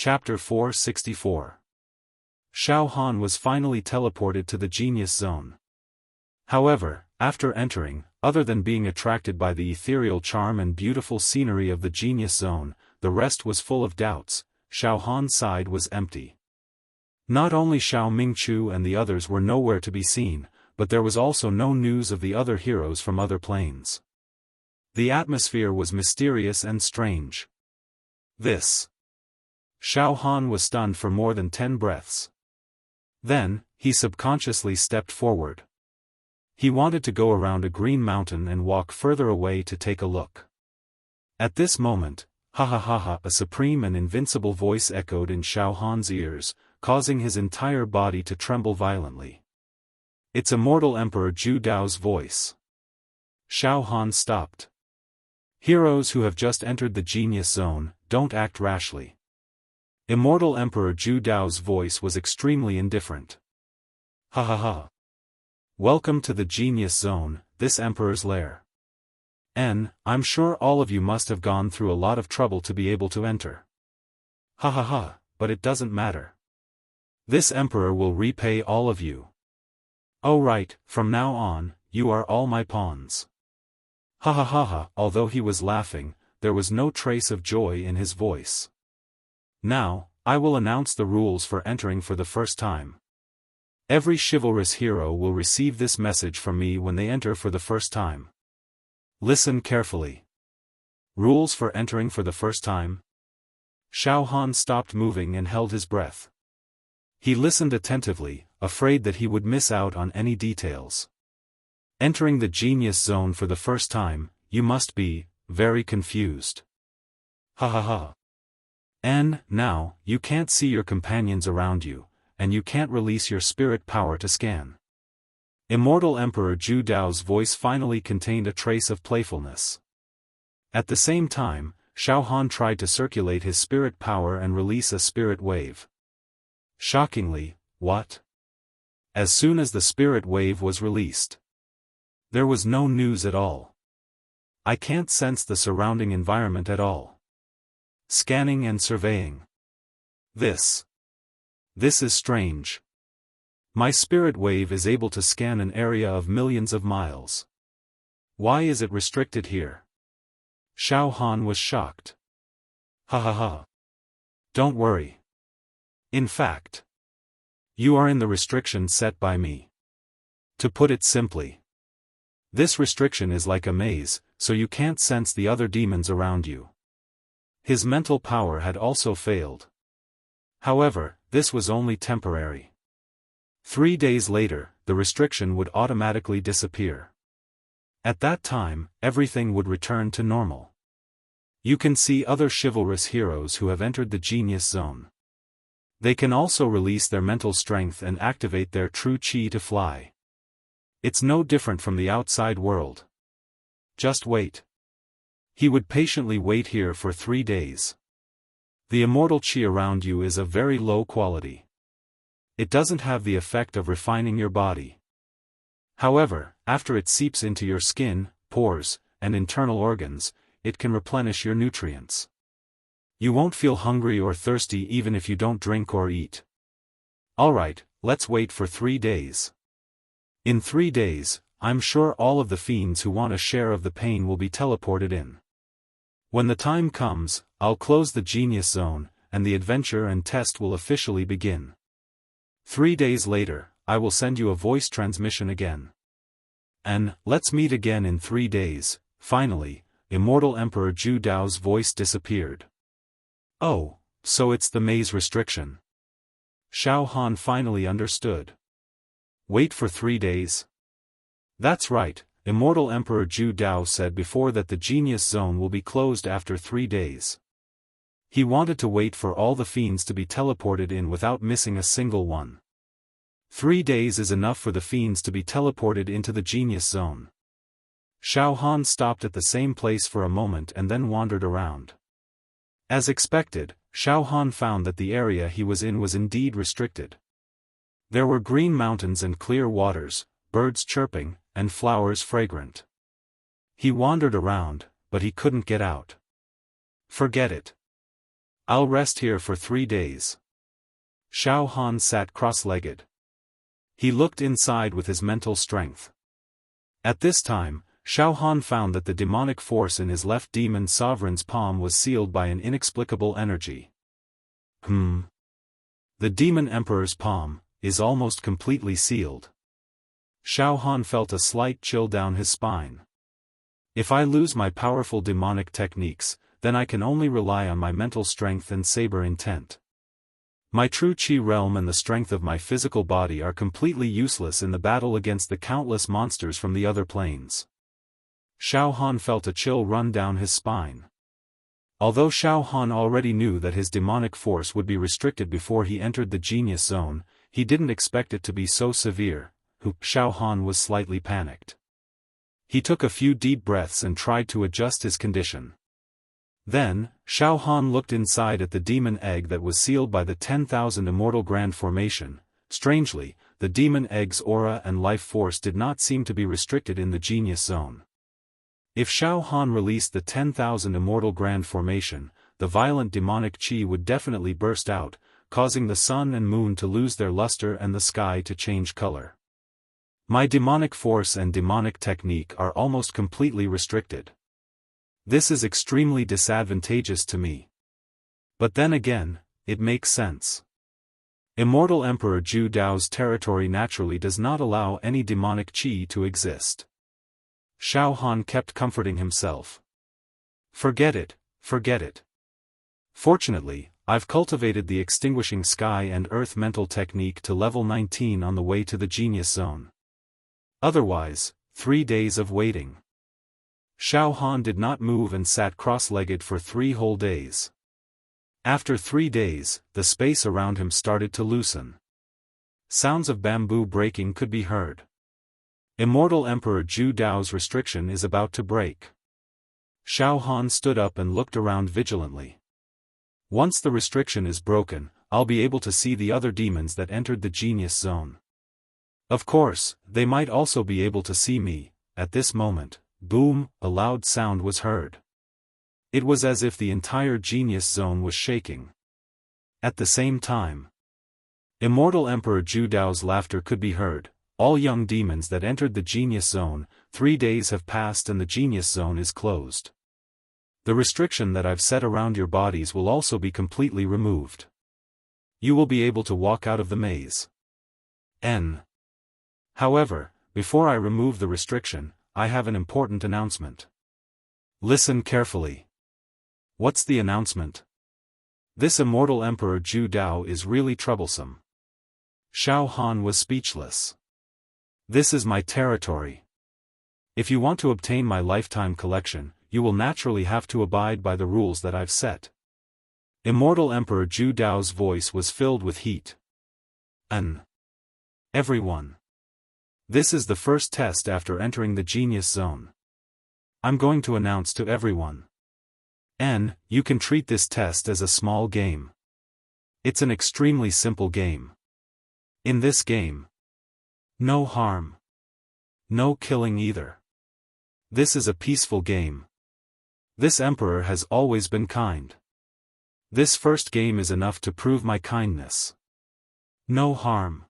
Chapter 464. Xiaofan was finally teleported to the Genius Zone. However, after entering, other than being attracted by the ethereal charm and beautiful scenery of the Genius Zone, the rest was full of doubts. Xiaofan's side was empty. Not only Xiao Mingchu and the others were nowhere to be seen, but there was also no news of the other heroes from other planes. The atmosphere was mysterious and strange. Xiaofan was stunned for more than 10 breaths. Then, he subconsciously stepped forward. He wanted to go around a green mountain and walk further away to take a look. At this moment, ha ha ha ha, a supreme and invincible voice echoed in Xiaofan's ears, causing his entire body to tremble violently. It's Immortal Emperor Zhu Dao's voice. Xiaofan stopped. Heroes who have just entered the Genius Zone, don't act rashly. Immortal Emperor Zhu Dao's voice was extremely indifferent. Ha ha ha. Welcome to the Genius Zone, this Emperor's lair. I'm sure all of you must have gone through a lot of trouble to be able to enter. Ha ha ha, but it doesn't matter. This Emperor will repay all of you. Oh right, from now on, you are all my pawns. Ha ha ha ha. Although he was laughing, there was no trace of joy in his voice. Now, I will announce the rules for entering for the first time. Every chivalrous hero will receive this message from me when they enter for the first time. Listen carefully. Rules for entering for the first time. Xiaofan stopped moving and held his breath. He listened attentively, afraid that he would miss out on any details. Entering the Genius Zone for the first time, you must be very confused. Ha ha ha. Now, you can't see your companions around you, and you can't release your spirit power to scan. Immortal Emperor Zhu Dao's voice finally contained a trace of playfulness. At the same time, Xiaofan tried to circulate his spirit power and release a spirit wave. Shockingly, what? As soon as the spirit wave was released, there was no news at all. I can't sense the surrounding environment at all. Scanning and surveying. This is strange. My spirit wave is able to scan an area of millions of miles. Why is it restricted here? Xiaofan was shocked. Ha ha ha. Don't worry. In fact, you are in the restriction set by me. To put it simply, this restriction is like a maze, so you can't sense the other demons around you. His mental power had also failed. However, this was only temporary. 3 days later, the restriction would automatically disappear. At that time, everything would return to normal. You can see other chivalrous heroes who have entered the Genius Zone. They can also release their mental strength and activate their true chi to fly. It's no different from the outside world. Just wait. He would patiently wait here for 3 days. The immortal chi around you is of very low quality. It doesn't have the effect of refining your body. However, after it seeps into your skin, pores, and internal organs, it can replenish your nutrients. You won't feel hungry or thirsty even if you don't drink or eat. Alright, let's wait for 3 days. In 3 days, I'm sure all of the fiends who want a share of the pain will be teleported in. When the time comes, I'll close the Genius Zone, and the adventure and test will officially begin. 3 days later, I will send you a voice transmission again. And let's meet again in 3 days. Finally, Immortal Emperor Zhu Dao's voice disappeared. Oh, so it's the maze restriction. Xiaofan finally understood. Wait for 3 days? That's right, Immortal Emperor Zhu Dao said before that the Genius Zone will be closed after 3 days. He wanted to wait for all the fiends to be teleported in without missing a single one. 3 days is enough for the fiends to be teleported into the Genius Zone. Xiaofan stopped at the same place for a moment and then wandered around. As expected, Xiaofan found that the area he was in was indeed restricted. There were green mountains and clear waters, birds chirping, and flowers fragrant. He wandered around, but he couldn't get out. Forget it. I'll rest here for 3 days. Xiaofan sat cross-legged. He looked inside with his mental strength. At this time, Xiaofan found that the demonic force in his left demon sovereign's palm was sealed by an inexplicable energy. The demon emperor's palm is almost completely sealed. Xiaofan felt a slight chill down his spine. If I lose my powerful demonic techniques, then I can only rely on my mental strength and saber intent. My true Qi realm and the strength of my physical body are completely useless in the battle against the countless monsters from the other planes. Xiaofan felt a chill run down his spine. Although Xiaofan already knew that his demonic force would be restricted before he entered the genius zone, he didn't expect it to be so severe. Xiaofan was slightly panicked. He took a few deep breaths and tried to adjust his condition. Then, Xiaofan looked inside at the demon egg that was sealed by the 10,000 Immortal Grand Formation. Strangely, the demon egg's aura and life force did not seem to be restricted in the genius zone. If Xiaofan released the 10,000 Immortal Grand Formation, the violent demonic qi would definitely burst out, causing the sun and moon to lose their luster and the sky to change color. My demonic force and demonic technique are almost completely restricted. This is extremely disadvantageous to me. But then again, it makes sense. Immortal Emperor Zhu Dao's territory naturally does not allow any demonic qi to exist. Xiaofan kept comforting himself. Forget it, forget it. Fortunately, I've cultivated the extinguishing sky and earth mental technique to level 19 on the way to the genius zone. Otherwise, 3 days of waiting. Xiaofan did not move and sat cross-legged for 3 whole days. After 3 days, the space around him started to loosen. Sounds of bamboo breaking could be heard. Immortal Emperor Zhu Dao's restriction is about to break. Xiaofan stood up and looked around vigilantly. Once the restriction is broken, I'll be able to see the other demons that entered the genius zone. Of course, they might also be able to see me. At this moment, boom, a loud sound was heard. It was as if the entire genius zone was shaking. At the same time, Immortal Emperor Zhu Dao's laughter could be heard. All young demons that entered the genius zone, 3 days have passed and the genius zone is closed. The restriction that I've set around your bodies will also be completely removed. You will be able to walk out of the maze. However, before I remove the restriction, I have an important announcement. Listen carefully. What's the announcement? This Immortal Emperor Zhu Dao is really troublesome. Xiaofan was speechless. This is my territory. If you want to obtain my lifetime collection, you will naturally have to abide by the rules that I've set. Immortal Emperor Zhu Dao's voice was filled with heat. Everyone. This is the first test after entering the genius zone. I'm going to announce to everyone. You can treat this test as a small game. It's an extremely simple game. In this game, no harm. No killing either. This is a peaceful game. This emperor has always been kind. This first game is enough to prove my kindness. No harm.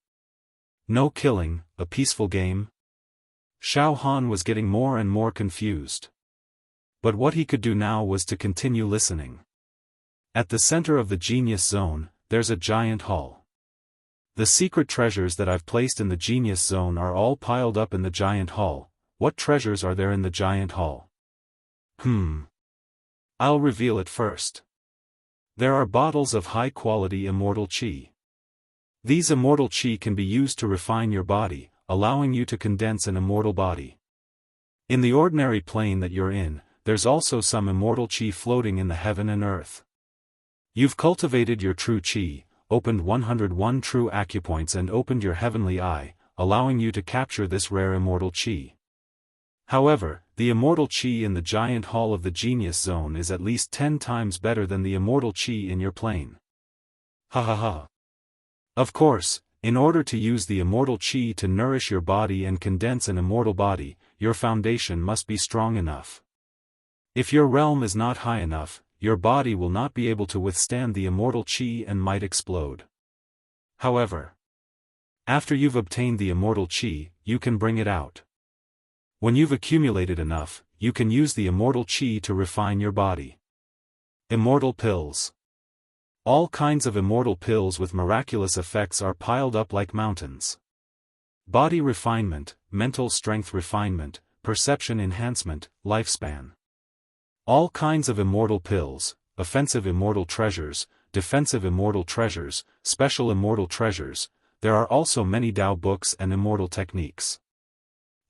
No killing, a peaceful game? Xiaofan was getting more and more confused. But what he could do now was to continue listening. At the center of the genius zone, there's a giant hall. The secret treasures that I've placed in the genius zone are all piled up in the giant hall. What treasures are there in the giant hall? I'll reveal it first. There are bottles of high-quality immortal qi. These immortal qi can be used to refine your body, allowing you to condense an immortal body. In the ordinary plane that you're in, there's also some immortal qi floating in the heaven and earth. You've cultivated your true qi, opened 101 true acupoints and opened your heavenly eye, allowing you to capture this rare immortal qi. However, the immortal qi in the giant hall of the genius zone is at least 10 times better than the immortal qi in your plane. Of course, in order to use the immortal qi to nourish your body and condense an immortal body, your foundation must be strong enough. If your realm is not high enough, your body will not be able to withstand the immortal chi and might explode. However, after you've obtained the immortal chi, you can bring it out. When you've accumulated enough, you can use the immortal chi to refine your body. Immortal pills. All kinds of immortal pills with miraculous effects are piled up like mountains. Body refinement, mental strength refinement, perception enhancement, lifespan. All kinds of immortal pills, offensive immortal treasures, defensive immortal treasures, special immortal treasures. There are also many Tao books and immortal techniques.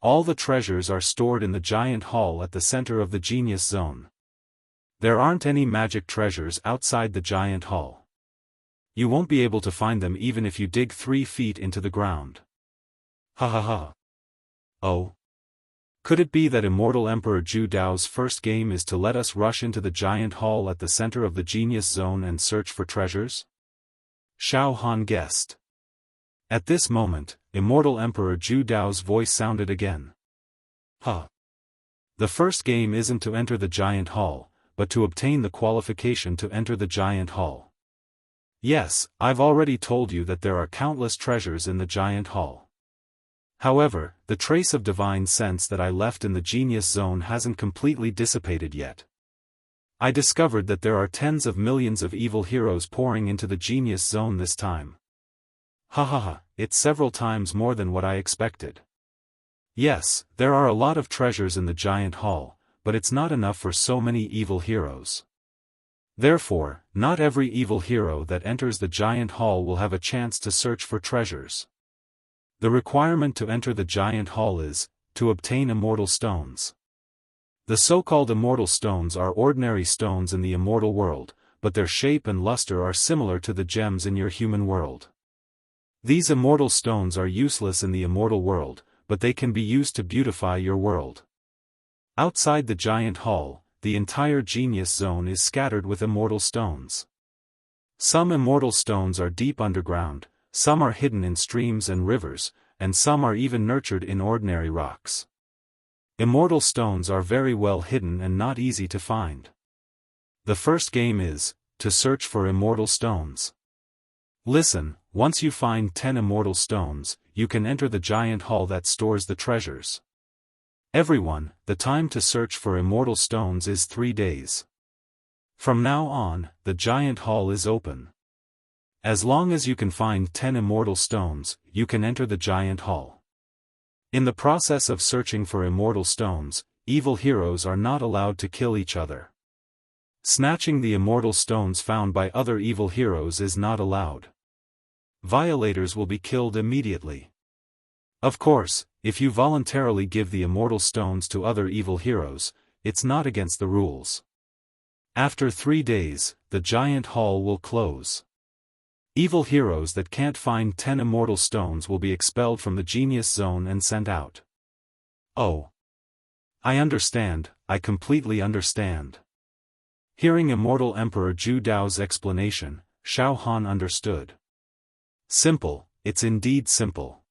All the treasures are stored in the giant hall at the center of the genius zone. There aren't any magic treasures outside the giant hall. You won't be able to find them even if you dig 3 feet into the ground. Ha ha ha. Oh. Could it be that Immortal Emperor Zhu Dao's first game is to let us rush into the giant hall at the center of the genius zone and search for treasures? Xiaofan guessed. At this moment, Immortal Emperor Zhu Dao's voice sounded again. Huh. The first game isn't to enter the giant hall, but to obtain the qualification to enter the giant hall. Yes, I've already told you that there are countless treasures in the giant hall. However, the trace of divine sense that I left in the genius zone hasn't completely dissipated yet. I discovered that there are tens of millions of evil heroes pouring into the genius zone this time. Ha ha ha, it's several times more than what I expected. Yes, there are a lot of treasures in the giant hall, but it's not enough for so many evil heroes. Therefore, not every evil hero that enters the giant hall will have a chance to search for treasures. The requirement to enter the giant hall is, to obtain immortal stones. The so-called immortal stones are ordinary stones in the immortal world, but their shape and luster are similar to the gems in your human world. These immortal stones are useless in the immortal world, but they can be used to beautify your world. Outside the giant hall, the entire genius zone is scattered with immortal stones. Some immortal stones are deep underground, some are hidden in streams and rivers, and some are even nurtured in ordinary rocks. Immortal stones are very well hidden and not easy to find. The first game is, to search for immortal stones. Listen, once you find 10 immortal stones, you can enter the giant hall that stores the treasures. Everyone, the time to search for immortal stones is 3 days. From now on, the giant hall is open. As long as you can find 10 immortal stones, you can enter the giant hall. In the process of searching for immortal stones, evil heroes are not allowed to kill each other. Snatching the immortal stones found by other evil heroes is not allowed. Violators will be killed immediately. Of course, if you voluntarily give the immortal stones to other evil heroes, it's not against the rules. After 3 days, the giant hall will close. Evil heroes that can't find 10 immortal stones will be expelled from the genius zone and sent out. Oh. I understand, I completely understand. Hearing Immortal Emperor Zhu Dao's explanation, Xiaofan understood. Simple, it's indeed simple.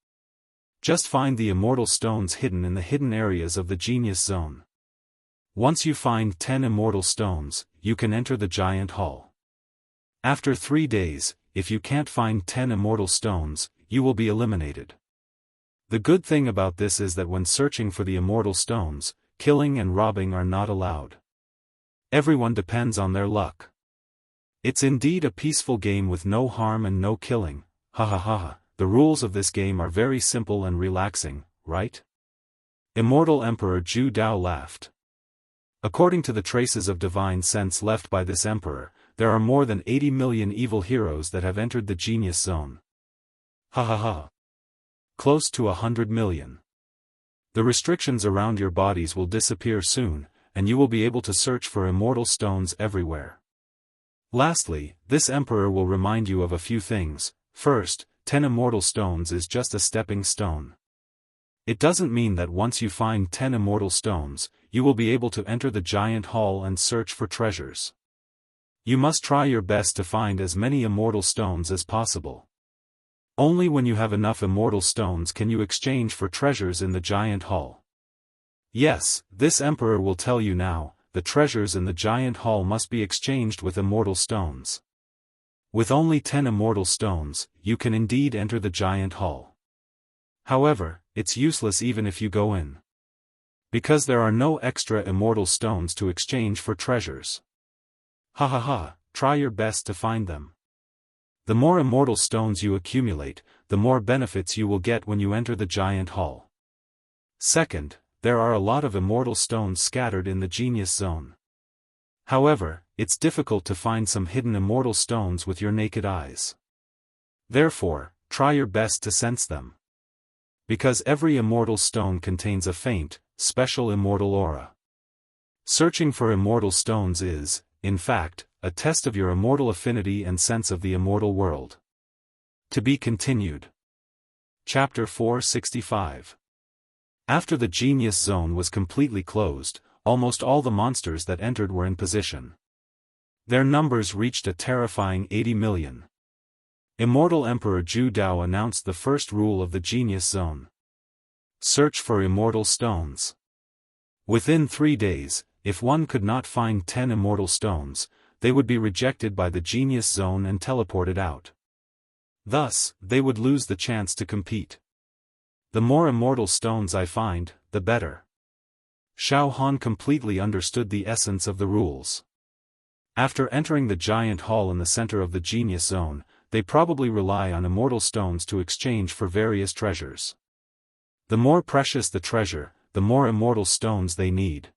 Just find the immortal stones hidden in the hidden areas of the genius zone. Once you find 10 immortal stones, you can enter the giant hall. After 3 days, if you can't find 10 immortal stones, you will be eliminated. The good thing about this is that when searching for the immortal stones, killing and robbing are not allowed. Everyone depends on their luck. It's indeed a peaceful game with no harm and no killing. Ha ha ha ha. The rules of this game are very simple and relaxing, right? Immortal Emperor Zhu Dao laughed. According to the traces of divine sense left by this emperor, there are more than 80 million evil heroes that have entered the genius zone. Ha ha ha. Close to 100 million. The restrictions around your bodies will disappear soon, and you will be able to search for immortal stones everywhere. Lastly, this emperor will remind you of a few things. First, 10 immortal stones is just a stepping stone. It doesn't mean that once you find 10 immortal stones, you will be able to enter the giant hall and search for treasures. You must try your best to find as many immortal stones as possible. Only when you have enough immortal stones can you exchange for treasures in the giant hall. Yes, this emperor will tell you now, the treasures in the giant hall must be exchanged with immortal stones. With only 10 immortal stones, you can indeed enter the giant hall. However, it's useless even if you go in, because there are no extra immortal stones to exchange for treasures. Ha ha ha, try your best to find them. The more immortal stones you accumulate, the more benefits you will get when you enter the giant hall. Second, there are a lot of immortal stones scattered in the genius zone. However, it's difficult to find some hidden immortal stones with your naked eyes. Therefore, try your best to sense them, because every immortal stone contains a faint, special immortal aura. Searching for immortal stones is, in fact, a test of your immortal affinity and sense of the immortal world. To be continued. Chapter 465. After the genius zone was completely closed, almost all the monsters that entered were in position. Their numbers reached a terrifying 80 million. Immortal Emperor Zhu Dao announced the first rule of the genius zone. Search for immortal stones. Within 3 days, if one could not find 10 immortal stones, they would be rejected by the genius zone and teleported out. Thus, they would lose the chance to compete. The more immortal stones I find, the better. Xiaofan completely understood the essence of the rules. After entering the giant hall in the center of the genius zone, they probably rely on immortal stones to exchange for various treasures. The more precious the treasure, the more immortal stones they need.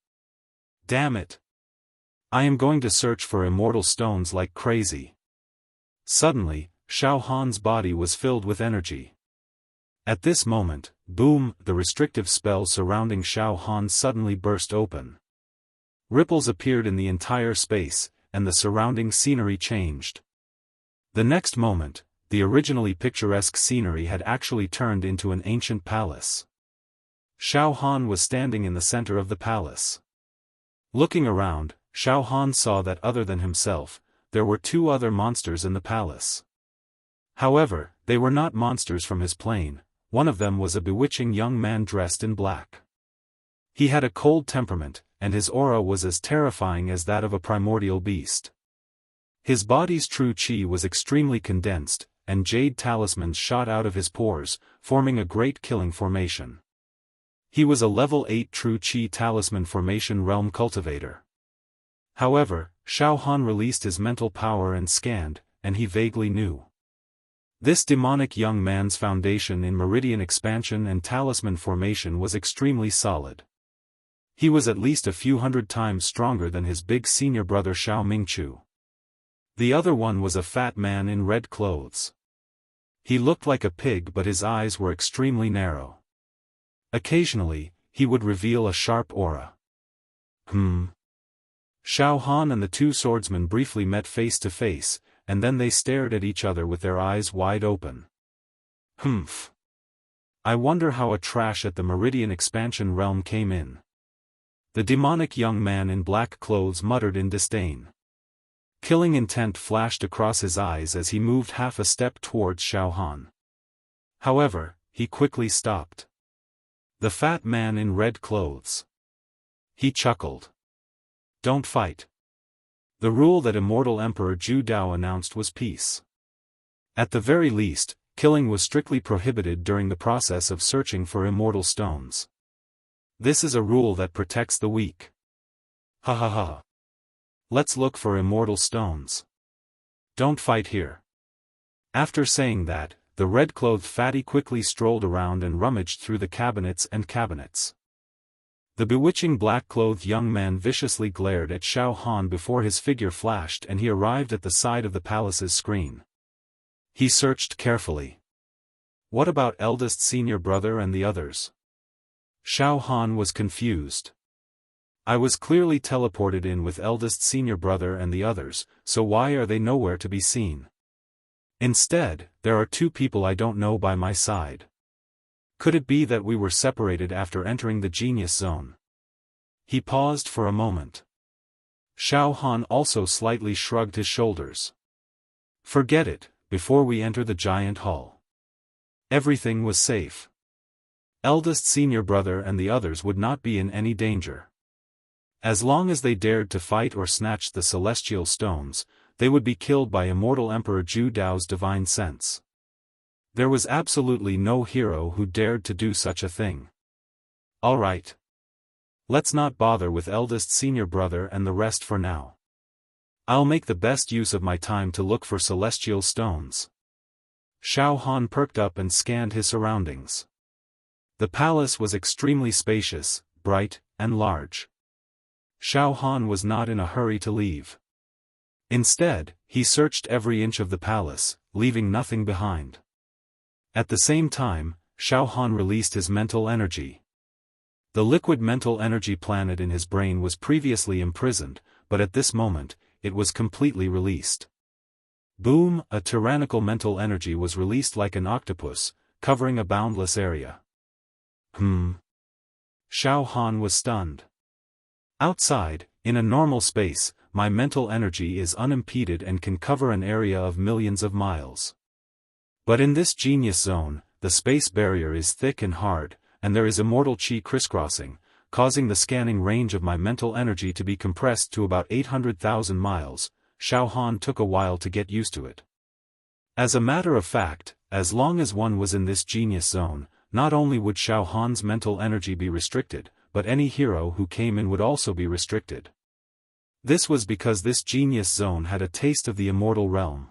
Damn it! I am going to search for immortal stones like crazy. Suddenly, Xiaofan's body was filled with energy. At this moment, boom, the restrictive spell surrounding Xiaofan suddenly burst open. Ripples appeared in the entire space, and the surrounding scenery changed. The next moment, the originally picturesque scenery had actually turned into an ancient palace. Xiaofan was standing in the center of the palace. Looking around, Xiaofan saw that other than himself, there were 2 other monsters in the palace. However, they were not monsters from his plane. One of them was a bewitching young man dressed in black. He had a cold temperament, and his aura was as terrifying as that of a primordial beast. His body's true qi was extremely condensed, and jade talismans shot out of his pores, forming a great killing formation. He was a level 8 true qi talisman formation realm cultivator. However, Xiaofan released his mental power and scanned, and he vaguely knew. This demonic young man's foundation in meridian expansion and talisman formation was extremely solid. He was at least a few hundred times stronger than his big senior brother Xiao Mingchu. The other one was a fat man in red clothes. He looked like a pig, but his eyes were extremely narrow. Occasionally, he would reveal a sharp aura. Xiaofan and the 2 swordsmen briefly met face to face, and then they stared at each other with their eyes wide open. Humph. I wonder how a trash at the Meridian Expansion realm came in. The demonic young man in black clothes muttered in disdain. Killing intent flashed across his eyes as he moved half a step towards Xiaofan. However, he quickly stopped. The fat man in red clothes. He chuckled. Don't fight. The rule that Immortal Emperor Zhu Dao announced was peace. At the very least, killing was strictly prohibited during the process of searching for immortal stones. This is a rule that protects the weak. Ha ha ha. Let's look for immortal stones. Don't fight here. After saying that, the red-clothed fatty quickly strolled around and rummaged through the cabinets and cabinets. The bewitching black-clothed young man viciously glared at Xiaofan before his figure flashed and he arrived at the side of the palace's screen. He searched carefully. What about eldest senior brother and the others? Xiaofan was confused. I was clearly teleported in with eldest senior brother and the others, so why are they nowhere to be seen? Instead, there are 2 people I don't know by my side. Could it be that we were separated after entering the genius zone? He paused for a moment. Xiaofan also slightly shrugged his shoulders. Forget it, before we enter the giant hall. Everything was safe. Eldest senior brother and the others would not be in any danger. As long as they dared to fight or snatch the celestial stones, they would be killed by Immortal Emperor Zhu Dao's divine sense. There was absolutely no hero who dared to do such a thing. All right. Let's not bother with eldest senior brother and the rest for now. I'll make the best use of my time to look for celestial stones. Xiaofan perked up and scanned his surroundings. The palace was extremely spacious, bright, and large. Xiaofan was not in a hurry to leave. Instead, he searched every inch of the palace, leaving nothing behind. At the same time, Xiaofan released his mental energy. The liquid mental energy planet in his brain was previously imprisoned, but at this moment, it was completely released. Boom! A tyrannical mental energy was released like an octopus, covering a boundless area. Xiaofan was stunned. Outside, in a normal space, my mental energy is unimpeded and can cover an area of millions of miles. But in this genius zone, the space barrier is thick and hard, and there is immortal chi crisscrossing, causing the scanning range of my mental energy to be compressed to about 800,000 miles. Xiaofan took a while to get used to it. As a matter of fact, as long as one was in this genius zone, not only would Xiaofan's mental energy be restricted, but any hero who came in would also be restricted. This was because this genius zone had a taste of the immortal realm.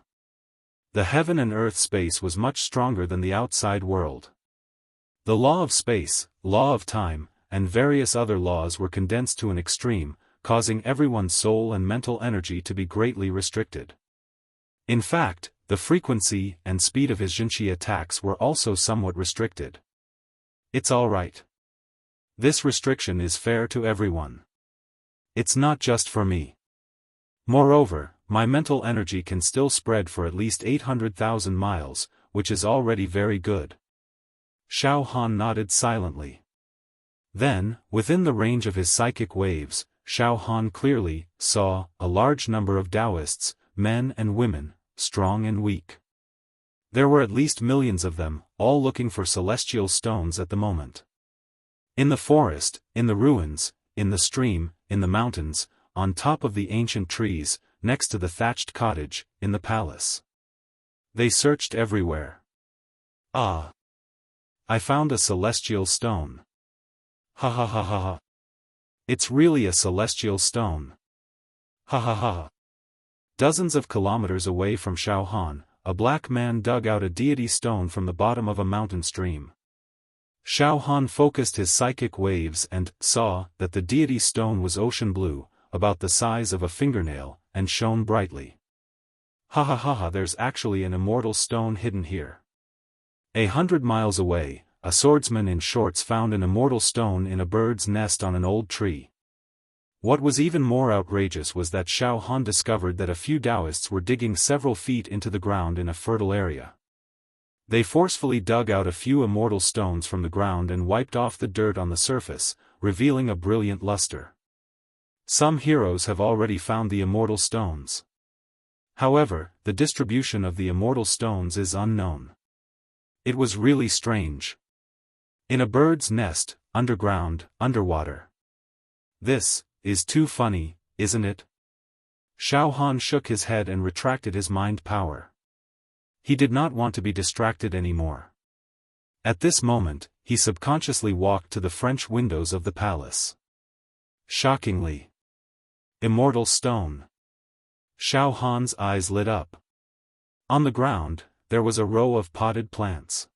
The heaven and earth space was much stronger than the outside world. The law of space, law of time, and various other laws were condensed to an extreme, causing everyone's soul and mental energy to be greatly restricted. In fact, the frequency and speed of his Jinqi attacks were also somewhat restricted. It's alright. This restriction is fair to everyone. It's not just for me. Moreover, my mental energy can still spread for at least 800,000 miles, which is already very good. Xiaofan nodded silently. Then, within the range of his psychic waves, Xiaofan clearly saw a large number of Taoists, men and women, strong and weak. There were at least millions of them, all looking for celestial stones at the moment. In the forest, in the ruins, in the stream, in the mountains, on top of the ancient trees, next to the thatched cottage, in the palace. They searched everywhere. Ah! I found a celestial stone. Ha ha ha ha ha. It's really a celestial stone. Ha ha ha. Dozens of kilometers away from Xiaofan, a black man dug out a deity stone from the bottom of a mountain stream. Xiaofan focused his psychic waves and saw that the deity stone was ocean blue, about the size of a fingernail, and shone brightly. Ha ha ha ha, there's actually an immortal stone hidden here. 100 miles away, a swordsman in shorts found an immortal stone in a bird's nest on an old tree. What was even more outrageous was that Xiaofan discovered that a few Taoists were digging several feet into the ground in a fertile area. They forcefully dug out a few immortal stones from the ground and wiped off the dirt on the surface, revealing a brilliant luster. Some heroes have already found the immortal stones. However, the distribution of the immortal stones is unknown. It was really strange. In a bird's nest, underground, underwater. This is too funny, isn't it? Xiaofan shook his head and retracted his mind power. He did not want to be distracted anymore. At this moment, he subconsciously walked to the French windows of the palace. Shockingly. Immortal stone. Xiaofan's eyes lit up. On the ground, there was a row of potted plants.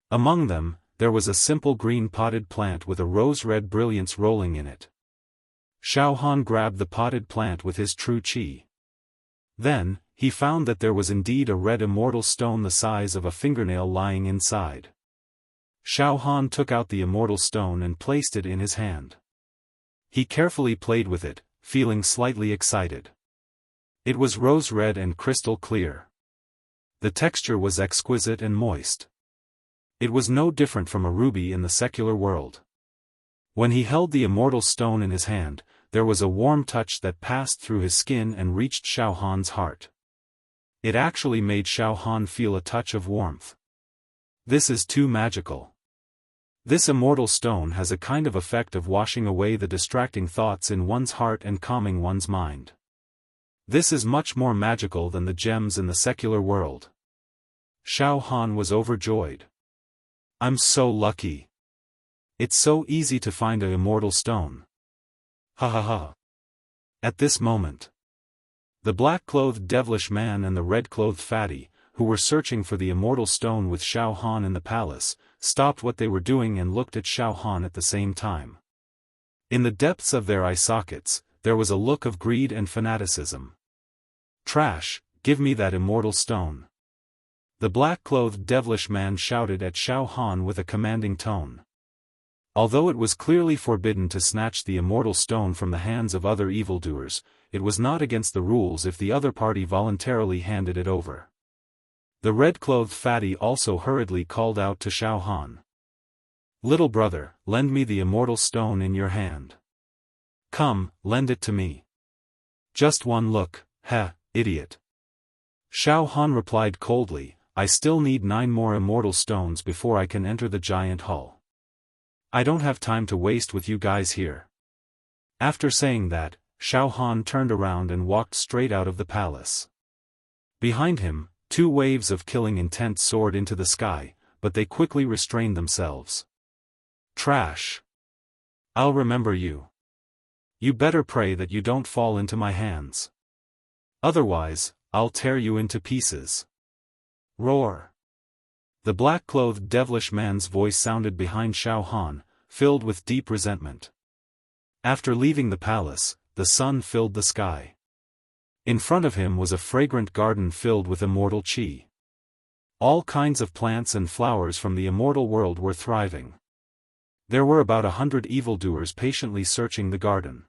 Among them, there was a simple green potted plant with a rose-red brilliance rolling in it. Xiaofan grabbed the potted plant with his true qi. Then, he found that there was indeed a red immortal stone the size of a fingernail lying inside. Xiaofan took out the immortal stone and placed it in his hand. He carefully played with it, feeling slightly excited. It was rose-red and crystal clear. The texture was exquisite and moist. It was no different from a ruby in the secular world. When he held the immortal stone in his hand, there was a warm touch that passed through his skin and reached Xiaofan's heart. It actually made Xiaofan feel a touch of warmth. This is too magical. This immortal stone has a kind of effect of washing away the distracting thoughts in one's heart and calming one's mind. This is much more magical than the gems in the secular world. Xiaofan was overjoyed. I'm so lucky. It's so easy to find an immortal stone. Ha ha ha. At this moment, the black-clothed devilish man and the red-clothed fatty, who were searching for the immortal stone with Xiaofan in the palace, stopped what they were doing and looked at Xiaofan at the same time. In the depths of their eye sockets, there was a look of greed and fanaticism. Trash, give me that immortal stone. The black-clothed devilish man shouted at Xiaofan with a commanding tone. Although it was clearly forbidden to snatch the immortal stone from the hands of other evildoers, it was not against the rules if the other party voluntarily handed it over. The red-clothed fatty also hurriedly called out to Xiaofan. Little brother, lend me the immortal stone in your hand. Come, lend it to me. Just one look, idiot. Xiaofan replied coldly, I still need 9 more immortal stones before I can enter the giant hall. I don't have time to waste with you guys here. After saying that, Xiaofan turned around and walked straight out of the palace. Behind him, 2 waves of killing intent soared into the sky, but they quickly restrained themselves. Trash. I'll remember you. You better pray that you don't fall into my hands. Otherwise, I'll tear you into pieces. Roar. The black-clothed devilish man's voice sounded behind Xiaofan, filled with deep resentment. After leaving the palace, the sun filled the sky. In front of him was a fragrant garden filled with immortal qi. All kinds of plants and flowers from the immortal world were thriving. There were about 100 evildoers patiently searching the garden.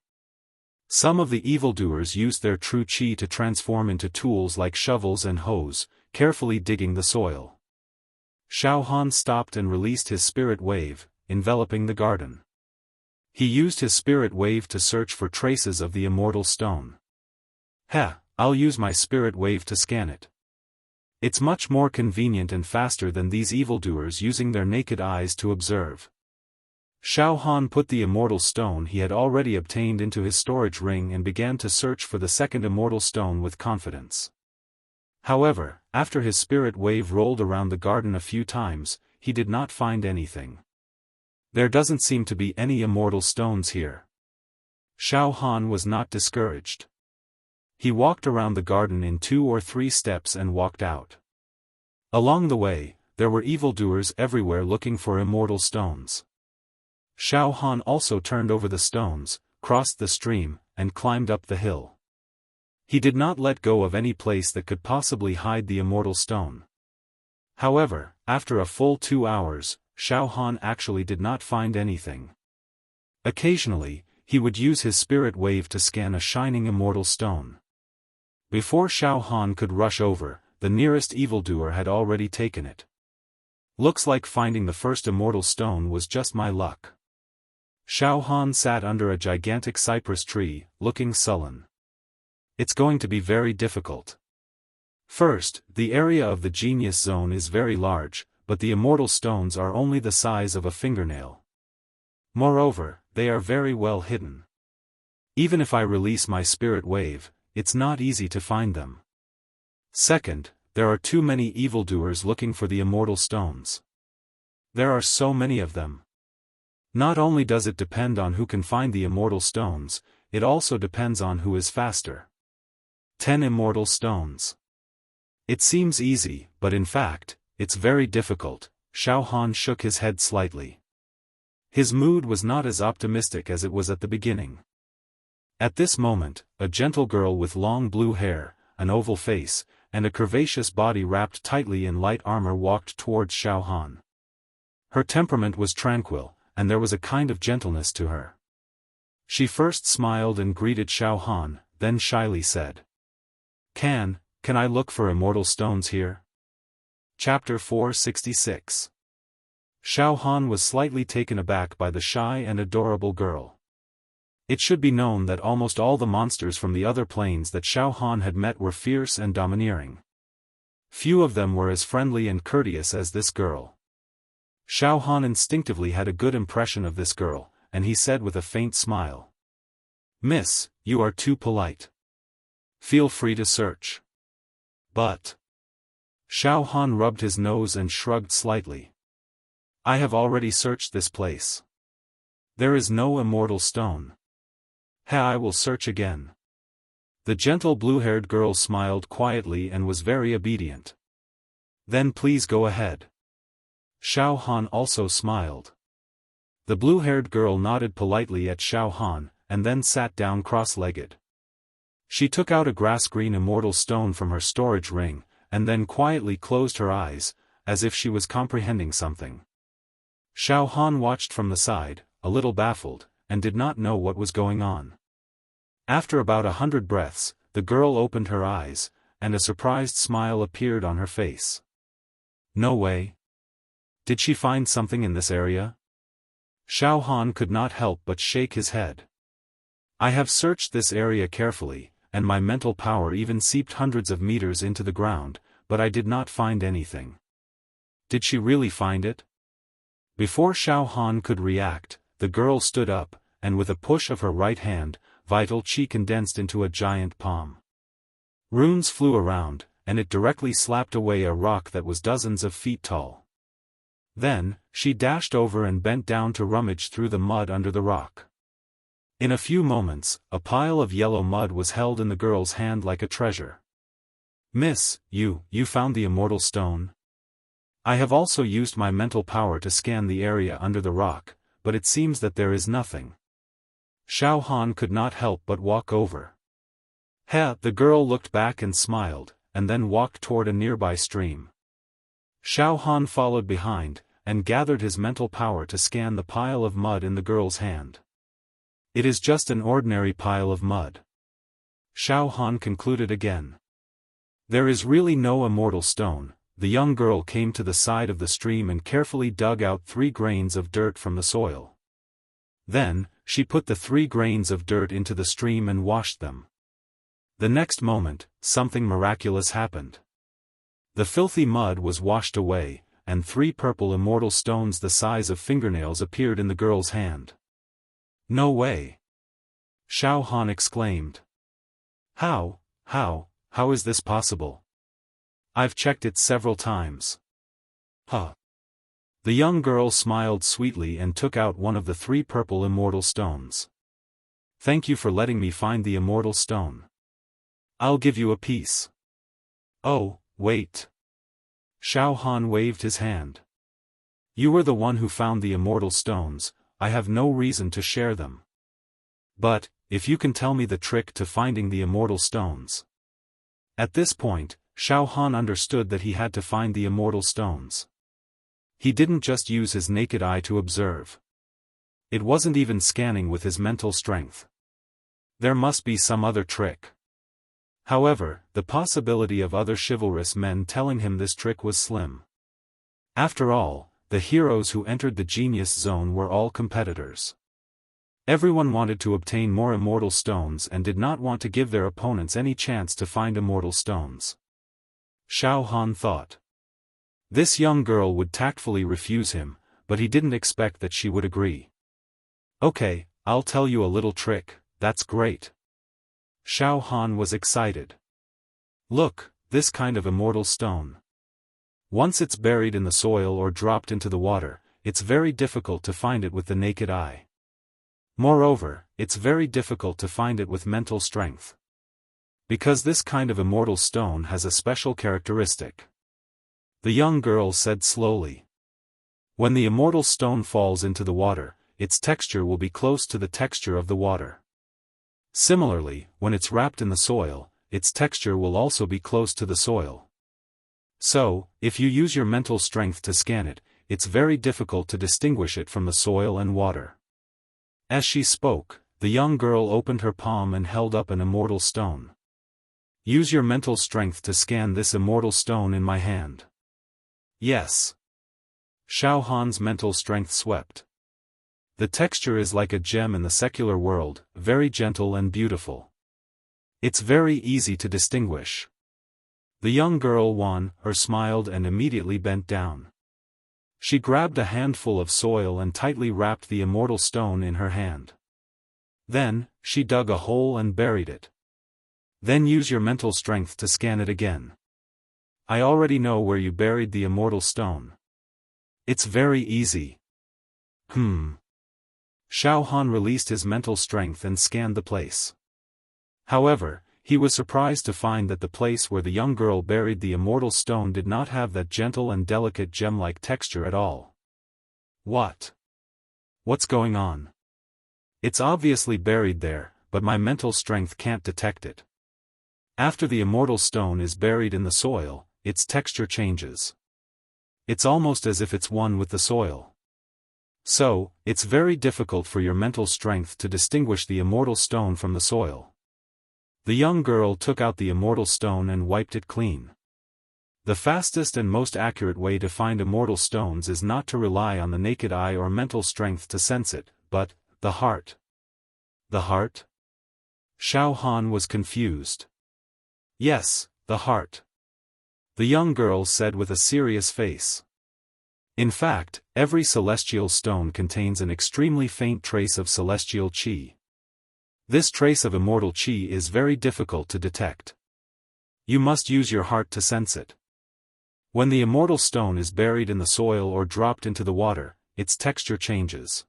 Some of the evildoers used their true qi to transform into tools like shovels and hoes, carefully digging the soil. Xiaofan stopped and released his spirit wave, enveloping the garden. He used his spirit wave to search for traces of the immortal stone. I'll use my spirit wave to scan it. It's much more convenient and faster than these evildoers using their naked eyes to observe. Xiaofan put the immortal stone he had already obtained into his storage ring and began to search for the second immortal stone with confidence. However, after his spirit wave rolled around the garden a few times, he did not find anything. There doesn't seem to be any immortal stones here. Xiaofan was not discouraged. He walked around the garden in 2 or 3 steps and walked out. Along the way, there were evildoers everywhere looking for immortal stones. Xiaofan also turned over the stones, crossed the stream, and climbed up the hill. He did not let go of any place that could possibly hide the immortal stone. However, after a full 2 hours, Xiaofan actually did not find anything. Occasionally, he would use his spirit wave to scan a shining immortal stone. Before Xiaofan could rush over, the nearest evildoer had already taken it. Looks like finding the first immortal stone was just my luck. Xiaofan sat under a gigantic cypress tree, looking sullen. It's going to be very difficult. First, the area of the genius zone is very large, but the immortal stones are only the size of a fingernail. Moreover, they are very well hidden. Even if I release my spirit wave, it's not easy to find them. Second, there are too many evildoers looking for the immortal stones. There are so many of them. Not only does it depend on who can find the immortal stones, it also depends on who is faster. 10 immortal stones. It seems easy, but in fact, it's very difficult. Xiaofan shook his head slightly. His mood was not as optimistic as it was at the beginning. At this moment, a gentle girl with long blue hair, an oval face, and a curvaceous body wrapped tightly in light armor walked towards Xiaofan. Her temperament was tranquil, and there was a kind of gentleness to her. She first smiled and greeted Xiaofan, then shyly said, Can I look for immortal stones here? Chapter 466. Xiaofan was slightly taken aback by the shy and adorable girl. It should be known that almost all the monsters from the other planes that Xiaofan had met were fierce and domineering. Few of them were as friendly and courteous as this girl. Xiaofan instinctively had a good impression of this girl, and he said with a faint smile. "Miss, you are too polite. Feel free to search." "But—" Xiaofan rubbed his nose and shrugged slightly. "I have already searched this place. There is no immortal stone. I will search again." The gentle blue-haired girl smiled quietly and was very obedient. "Then please go ahead." Xiaofan also smiled. The blue-haired girl nodded politely at Xiaofan, and then sat down cross-legged. She took out a grass-green immortal stone from her storage ring, and then quietly closed her eyes, as if she was comprehending something. Xiaofan watched from the side, a little baffled, and did not know what was going on. After about 100 breaths, the girl opened her eyes, and a surprised smile appeared on her face. "No way. Did she find something in this area?" Xiaofan could not help but shake his head. "I have searched this area carefully, and my mental power even seeped hundreds of meters into the ground, but I did not find anything." "Did she really find it?" Before Xiaofan could react, the girl stood up, and with a push of her right hand, vital qi condensed into a giant palm. Runes flew around, and it directly slapped away a rock that was dozens of feet tall. Then, she dashed over and bent down to rummage through the mud under the rock. In a few moments, a pile of yellow mud was held in the girl's hand like a treasure. "Miss, you found the immortal stone?" "I have also used my mental power to scan the area under the rock, but it seems that there is nothing." Xiaofan could not help but walk over. The girl looked back and smiled, and then walked toward a nearby stream. Xiaofan followed behind, and gathered his mental power to scan the pile of mud in the girl's hand. "It is just an ordinary pile of mud," Xiaofan concluded again. "There is really no immortal stone." The young girl came to the side of the stream and carefully dug out 3 grains of dirt from the soil. Then, she put the 3 grains of dirt into the stream and washed them. The next moment, something miraculous happened. The filthy mud was washed away, and 3 purple immortal stones the size of fingernails appeared in the girl's hand. "No way!" Xiaofan exclaimed. How is this possible? I've checked it several times." "Huh." The young girl smiled sweetly and took out one of the 3 purple immortal stones. "Thank you for letting me find the immortal stone. I'll give you a piece." "Oh, wait." Xiaofan waved his hand. "You were the one who found the immortal stones, I have no reason to share them. But, if you can tell me the trick to finding the immortal stones." At this point, Xiaofan understood that he had to find the immortal stones. He didn't just use his naked eye to observe. It wasn't even scanning with his mental strength. There must be some other trick. However, the possibility of other chivalrous men telling him this trick was slim. After all, the heroes who entered the genius zone were all competitors. Everyone wanted to obtain more immortal stones and did not want to give their opponents any chance to find immortal stones. Xiaofan thought. This young girl would tactfully refuse him, but he didn't expect that she would agree. "Okay, I'll tell you a little trick, that's great." Xiaofan was excited. "Look, this kind of immortal stone. Once it's buried in the soil or dropped into the water, it's very difficult to find it with the naked eye. Moreover, it's very difficult to find it with mental strength. Because this kind of immortal stone has a special characteristic," the young girl said slowly. "When the immortal stone falls into the water, its texture will be close to the texture of the water. Similarly, when it's wrapped in the soil, its texture will also be close to the soil. So, if you use your mental strength to scan it, it's very difficult to distinguish it from the soil and water." As she spoke, the young girl opened her palm and held up an immortal stone. "Use your mental strength to scan this immortal stone in my hand." "Yes." Xiaohan's mental strength swept. "The texture is like a gem in the secular world, very gentle and beautiful. It's very easy to distinguish." The young girl smiled and immediately bent down. She grabbed a handful of soil and tightly wrapped the immortal stone in her hand. Then, she dug a hole and buried it. Then use your mental strength to scan it again. I already know where you buried the immortal stone. It's very easy. Xiaofan released his mental strength and scanned the place. However, he was surprised to find that the place where the young girl buried the immortal stone did not have that gentle and delicate gem-like texture at all. What's going on? It's obviously buried there, but my mental strength can't detect it. After the immortal stone is buried in the soil, its texture changes. It's almost as if it's one with the soil. So, it's very difficult for your mental strength to distinguish the immortal stone from the soil. The young girl took out the immortal stone and wiped it clean. The fastest and most accurate way to find immortal stones is not to rely on the naked eye or mental strength to sense it, but the heart. The heart? Xiaofan was confused. Yes, the heart. The young girl said with a serious face. In fact, every celestial stone contains an extremely faint trace of celestial qi. This trace of immortal qi is very difficult to detect. You must use your heart to sense it. When the immortal stone is buried in the soil or dropped into the water, its texture changes.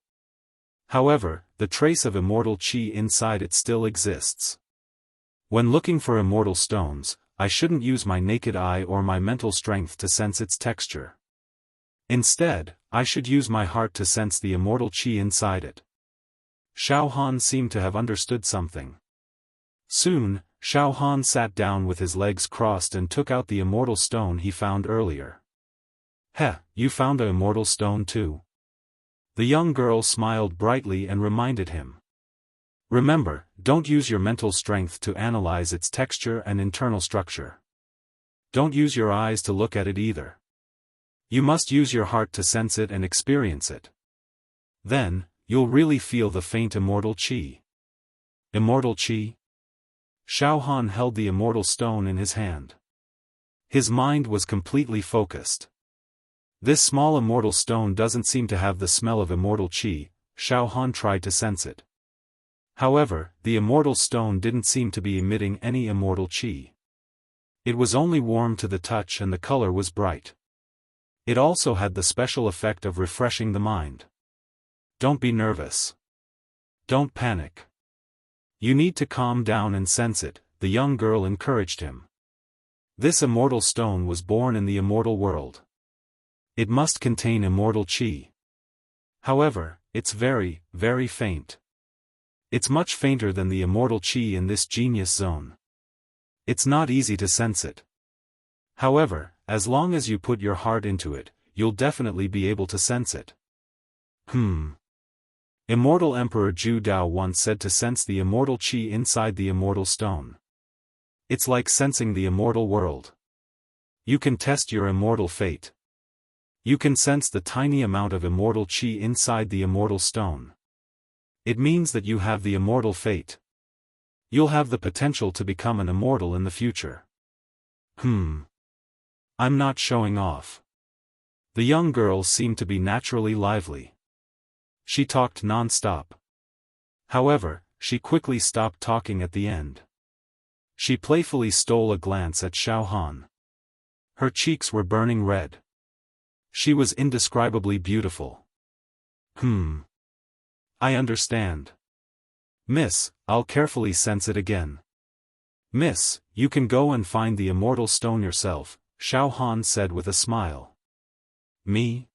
However, the trace of immortal qi inside it still exists. When looking for immortal stones, I shouldn't use my naked eye or my mental strength to sense its texture. Instead, I should use my heart to sense the immortal qi inside it. Xiaofan seemed to have understood something. Soon, Xiaofan sat down with his legs crossed and took out the immortal stone he found earlier. You found the immortal stone too? The young girl smiled brightly and reminded him. Remember, don't use your mental strength to analyze its texture and internal structure. Don't use your eyes to look at it either. You must use your heart to sense it and experience it. Then, you'll really feel the faint immortal qi. Immortal qi? Xiaofan held the immortal stone in his hand. His mind was completely focused. This small immortal stone doesn't seem to have the smell of immortal qi. Xiaofan tried to sense it. However, the immortal stone didn't seem to be emitting any immortal qi. It was only warm to the touch and the color was bright. It also had the special effect of refreshing the mind. Don't be nervous. Don't panic. You need to calm down and sense it, the young girl encouraged him. This immortal stone was born in the immortal world. It must contain immortal qi. However, it's very, very faint. It's much fainter than the immortal qi in this genius zone. It's not easy to sense it. However, as long as you put your heart into it, you'll definitely be able to sense it. Immortal Emperor Zhu Dao once said to sense the immortal qi inside the immortal stone. It's like sensing the immortal world. You can test your immortal fate. You can sense the tiny amount of immortal qi inside the immortal stone. It means that you have the immortal fate. You'll have the potential to become an immortal in the future. I'm not showing off. The young girl seemed to be naturally lively. She talked non-stop. However, she quickly stopped talking at the end. She playfully stole a glance at Xiaofan. Her cheeks were burning red. She was indescribably beautiful. I understand. Miss, I'll carefully sense it again. Miss, you can go and find the immortal stone yourself, Xiaofan said with a smile. Me?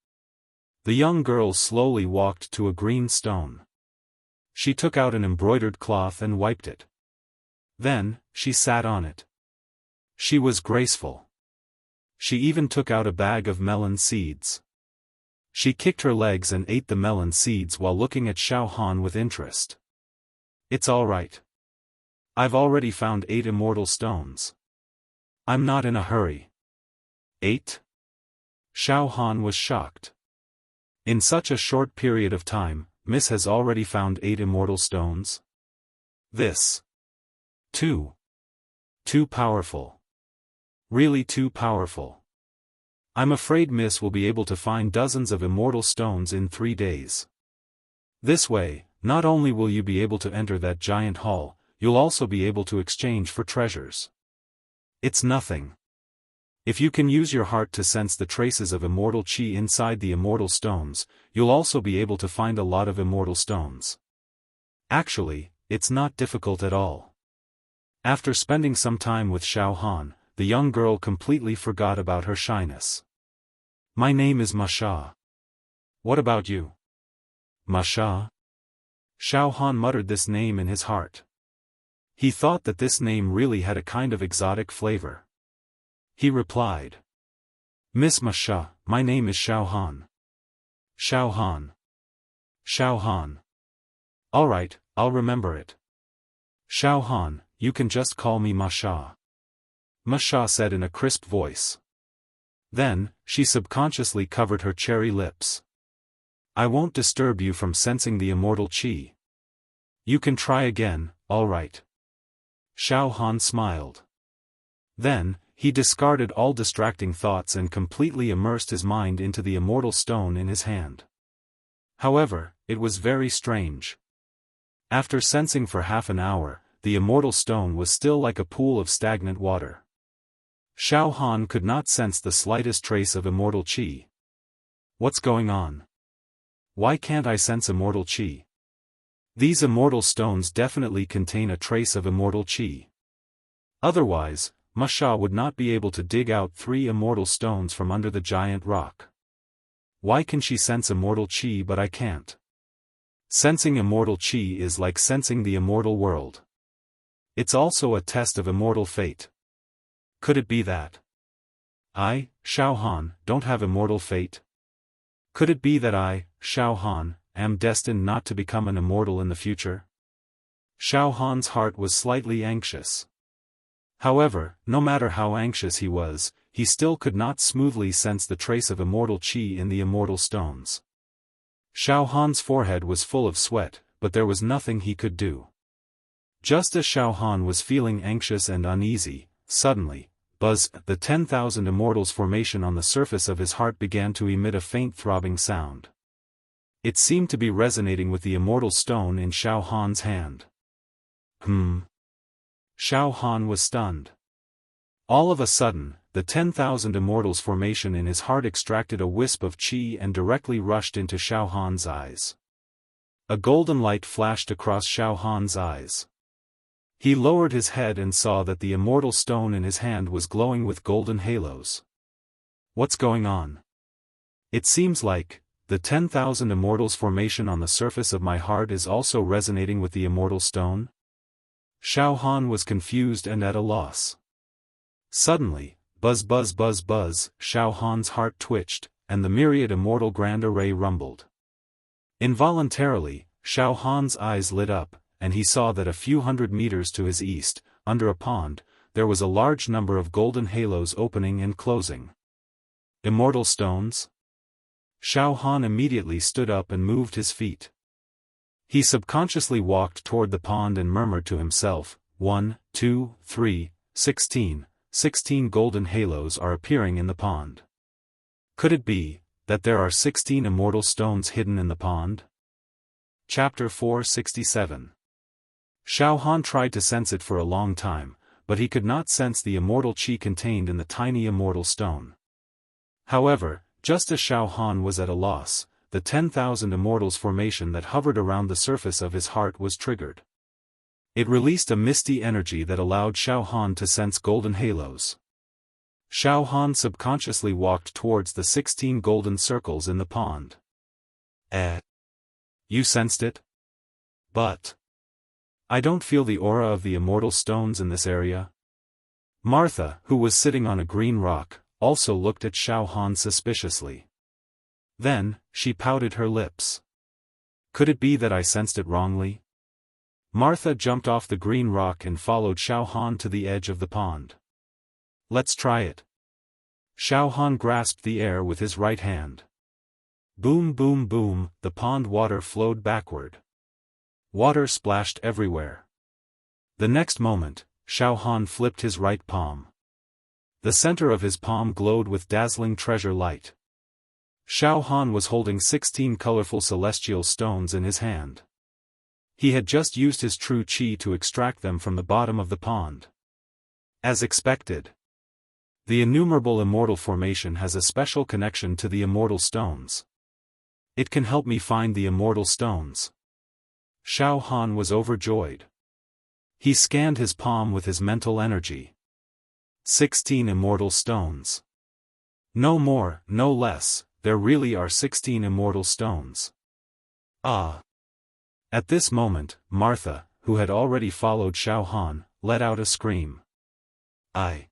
The young girl slowly walked to a green stone. She took out an embroidered cloth and wiped it. Then, she sat on it. She was graceful. She even took out a bag of melon seeds. She kicked her legs and ate the melon seeds while looking at Xiaofan with interest. It's all right. I've already found 8 immortal stones. I'm not in a hurry. 8? Xiaofan was shocked. In such a short period of time, Miss has already found 8 immortal stones? This. Too powerful. Really too powerful. I'm afraid Miss will be able to find dozens of immortal stones in 3 days. This way, not only will you be able to enter that giant hall, you'll also be able to exchange for treasures. It's nothing. If you can use your heart to sense the traces of immortal chi inside the immortal stones, you'll also be able to find a lot of immortal stones. Actually, it's not difficult at all. After spending some time with Xiaofan, the young girl completely forgot about her shyness. My name is Masha. What about you? Masha? Xiaofan muttered this name in his heart. He thought that this name really had a kind of exotic flavor. He replied. Miss Masha, my name is Xiaofan. Xiaofan. Xiaofan. Alright, I'll remember it. Xiaofan, you can just call me Masha. Masha said in a crisp voice. Then, she subconsciously covered her cherry lips. I won't disturb you from sensing the immortal chi. You can try again, alright. Xiaofan smiled. Then, he discarded all distracting thoughts and completely immersed his mind into the immortal stone in his hand. However, it was very strange. After sensing for half an hour, the immortal stone was still like a pool of stagnant water. Xiaofan could not sense the slightest trace of immortal chi. What's going on? Why can't I sense immortal chi? These immortal stones definitely contain a trace of immortal chi. Otherwise, Masha would not be able to dig out 3 immortal stones from under the giant rock. Why can she sense immortal chi but I can't? Sensing immortal chi is like sensing the immortal world. It's also a test of immortal fate. Could it be that I, Xiaofan, don't have immortal fate? Could it be that I, Xiaofan, am destined not to become an immortal in the future? Xiaofan's heart was slightly anxious. However, no matter how anxious he was, he still could not smoothly sense the trace of immortal chi in the immortal stones. Xiaofan's forehead was full of sweat, but there was nothing he could do. Just as Xiaofan was feeling anxious and uneasy, suddenly, buzz, the 10,000 immortals formation on the surface of his heart began to emit a faint throbbing sound. It seemed to be resonating with the immortal stone in Xiaofan's hand. Xiaofan was stunned. All of a sudden, the 10,000 immortals formation in his heart extracted a wisp of chi and directly rushed into Xiaofan's eyes. A golden light flashed across Xiaofan's eyes. He lowered his head and saw that the immortal stone in his hand was glowing with golden halos. What's going on? It seems like the 10,000 immortals formation on the surface of my heart is also resonating with the immortal stone? Xiaofan was confused and at a loss. Suddenly, buzz buzz buzz buzz, Xiaofan's heart twitched, and the myriad immortal grand array rumbled. Involuntarily, Xiaofan's eyes lit up, and he saw that a few hundred meters to his east, under a pond, there was a large number of golden halos opening and closing. Immortal stones? Xiaofan immediately stood up and moved his feet. He subconsciously walked toward the pond and murmured to himself, 1, 2, 3, 16, 16 golden halos are appearing in the pond. Could it be that there are 16 immortal stones hidden in the pond? Chapter 467. Xiaofan tried to sense it for a long time, but he could not sense the immortal chi contained in the tiny immortal stone. However, just as Xiaofan was at a loss, the 10,000 immortals formation that hovered around the surface of his heart was triggered. It released a misty energy that allowed Xiaofan to sense golden halos. Xiaofan subconsciously walked towards the 16 golden circles in the pond. You sensed it? But I don't feel the aura of the immortal stones in this area. Martha, who was sitting on a green rock, also looked at Xiaofan suspiciously. Then, she pouted her lips. Could it be that I sensed it wrongly? Martha jumped off the green rock and followed Xiaofan to the edge of the pond. Let's try it. Xiaofan grasped the air with his right hand. Boom boom boom, the pond water flowed backward. Water splashed everywhere. The next moment, Xiaofan flipped his right palm. The center of his palm glowed with dazzling treasure light. Xiaofan was holding 16 colorful celestial stones in his hand. He had just used his true qi to extract them from the bottom of the pond. As expected, the innumerable immortal formation has a special connection to the immortal stones. It can help me find the immortal stones. Xiaofan was overjoyed. He scanned his palm with his mental energy. 16 immortal stones. No more, no less, there really are 16 immortal stones. Ah! At this moment, Martha, who had already followed Xiaofan, let out a scream. I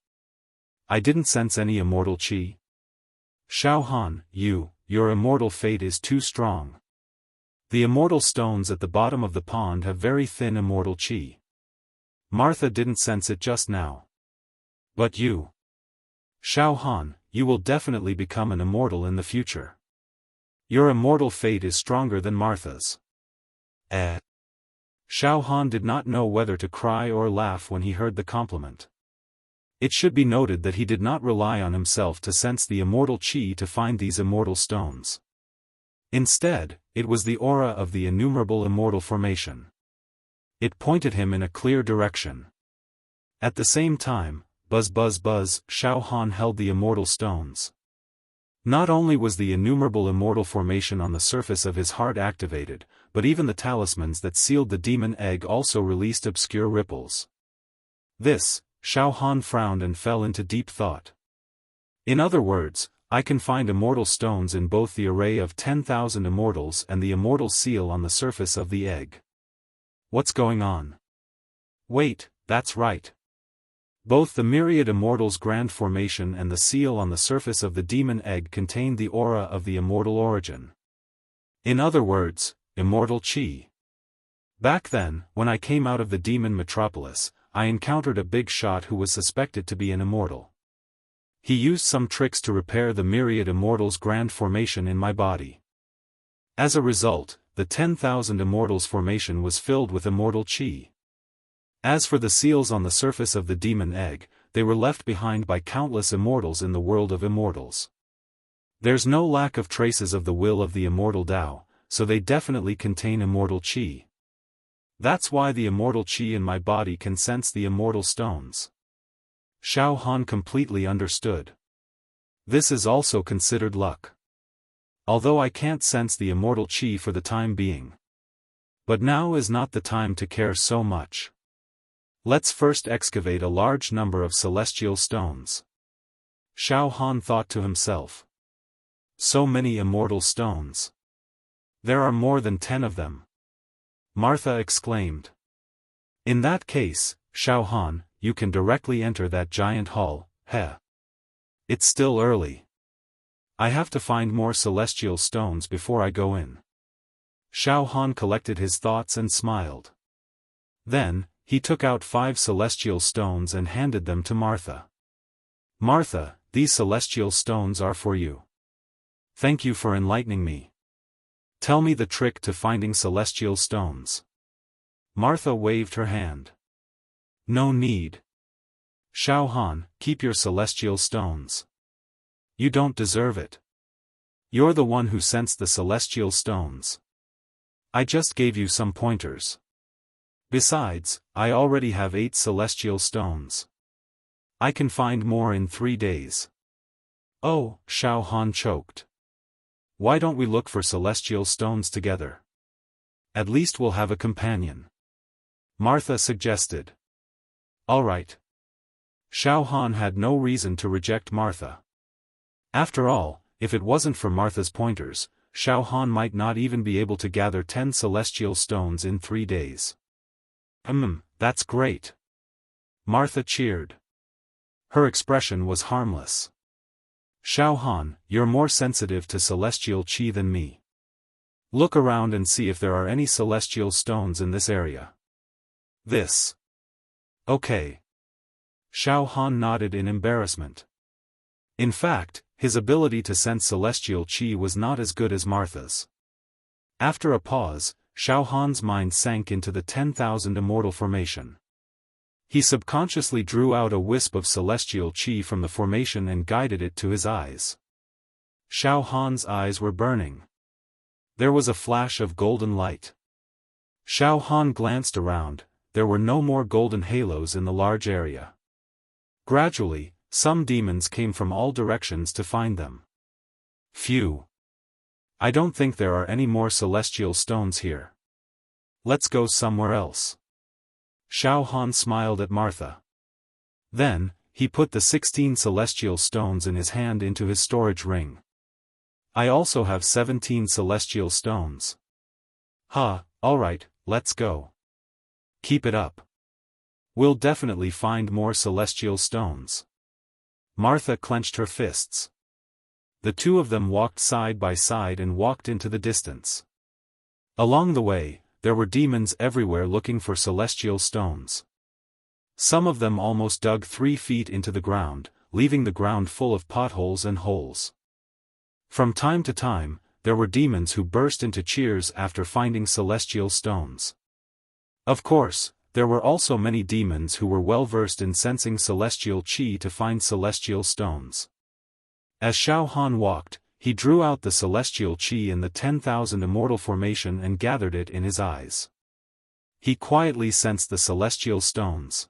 didn't sense any immortal qi. Xiaofan, your immortal fate is too strong. The immortal stones at the bottom of the pond have very thin immortal qi. Martha didn't sense it just now. But you, Xiaofan, you will definitely become an immortal in the future. Your immortal fate is stronger than Martha's. Xiaofan did not know whether to cry or laugh when he heard the compliment. It should be noted that he did not rely on himself to sense the immortal qi to find these immortal stones. Instead, it was the aura of the innumerable immortal formation. It pointed him in a clear direction. At the same time, buzz buzz buzz, Xiaofan held the immortal stones. Not only was the innumerable immortal formation on the surface of his heart activated, but even the talismans that sealed the demon egg also released obscure ripples. This, Xiaofan frowned and fell into deep thought. In other words, I can find immortal stones in both the array of 10,000 immortals and the immortal seal on the surface of the egg. What's going on? Wait, that's right. Both the myriad immortals grand formation and the seal on the surface of the demon egg contained the aura of the immortal origin. In other words, immortal qi. Back then, when I came out of the demon metropolis, I encountered a big shot who was suspected to be an immortal. He used some tricks to repair the myriad immortals grand formation in my body. As a result, the 10,000 immortals formation was filled with immortal qi. As for the seals on the surface of the demon egg, they were left behind by countless immortals in the world of immortals. There's no lack of traces of the will of the immortal Tao, so they definitely contain immortal qi. That's why the immortal qi in my body can sense the immortal stones. Xiaofan completely understood. This is also considered luck. Although I can't sense the immortal qi for the time being. But now is not the time to care so much. Let's first excavate a large number of celestial stones. Xiaofan thought to himself. So many immortal stones. There are more than 10 of them. Martha exclaimed. In that case, Xiaofan, you can directly enter that giant hall, It's still early. I have to find more celestial stones before I go in. Xiaofan collected his thoughts and smiled. Then, he took out 5 celestial stones and handed them to Martha. Martha, these celestial stones are for you. Thank you for enlightening me. Tell me the trick to finding celestial stones. Martha waved her hand. No need. Xiaofan, keep your celestial stones. You don't deserve it. You're the one who sensed the celestial stones. I just gave you some pointers. Besides, I already have 8 celestial stones. I can find more in 3 days. Oh, Xiaofan choked. Why don't we look for celestial stones together? At least we'll have a companion. Martha suggested. All right. Xiaofan had no reason to reject Martha. After all, if it wasn't for Martha's pointers, Xiaofan might not even be able to gather 10 celestial stones in 3 days. That's great. Martha cheered. Her expression was harmless. Xiaofan, you're more sensitive to celestial qi than me. Look around and see if there are any celestial stones in this area. This. Okay. Xiaofan nodded in embarrassment. In fact, his ability to sense celestial qi was not as good as Martha's. After a pause, Xiaofan's mind sank into the 10,000 immortal formation. He subconsciously drew out a wisp of celestial chi from the formation and guided it to his eyes. Xiaofan's eyes were burning. There was a flash of golden light. Xiaofan glanced around. There were no more golden halos in the large area. Gradually, some demons came from all directions to find them. Phew! I don't think there are any more celestial stones here. Let's go somewhere else. Xiaofan smiled at Martha. Then, he put the 16 celestial stones in his hand into his storage ring. I also have 17 celestial stones. Alright, let's go. Keep it up. We'll definitely find more celestial stones. Martha clenched her fists. The two of them walked side by side and walked into the distance. Along the way, there were demons everywhere looking for celestial stones. Some of them almost dug 3 feet into the ground, leaving the ground full of potholes and holes. From time to time, there were demons who burst into cheers after finding celestial stones. Of course, there were also many demons who were well versed in sensing celestial chi to find celestial stones. As Xiaofan walked, he drew out the celestial chi in the 10,000 immortal formation and gathered it in his eyes. He quietly sensed the celestial stones.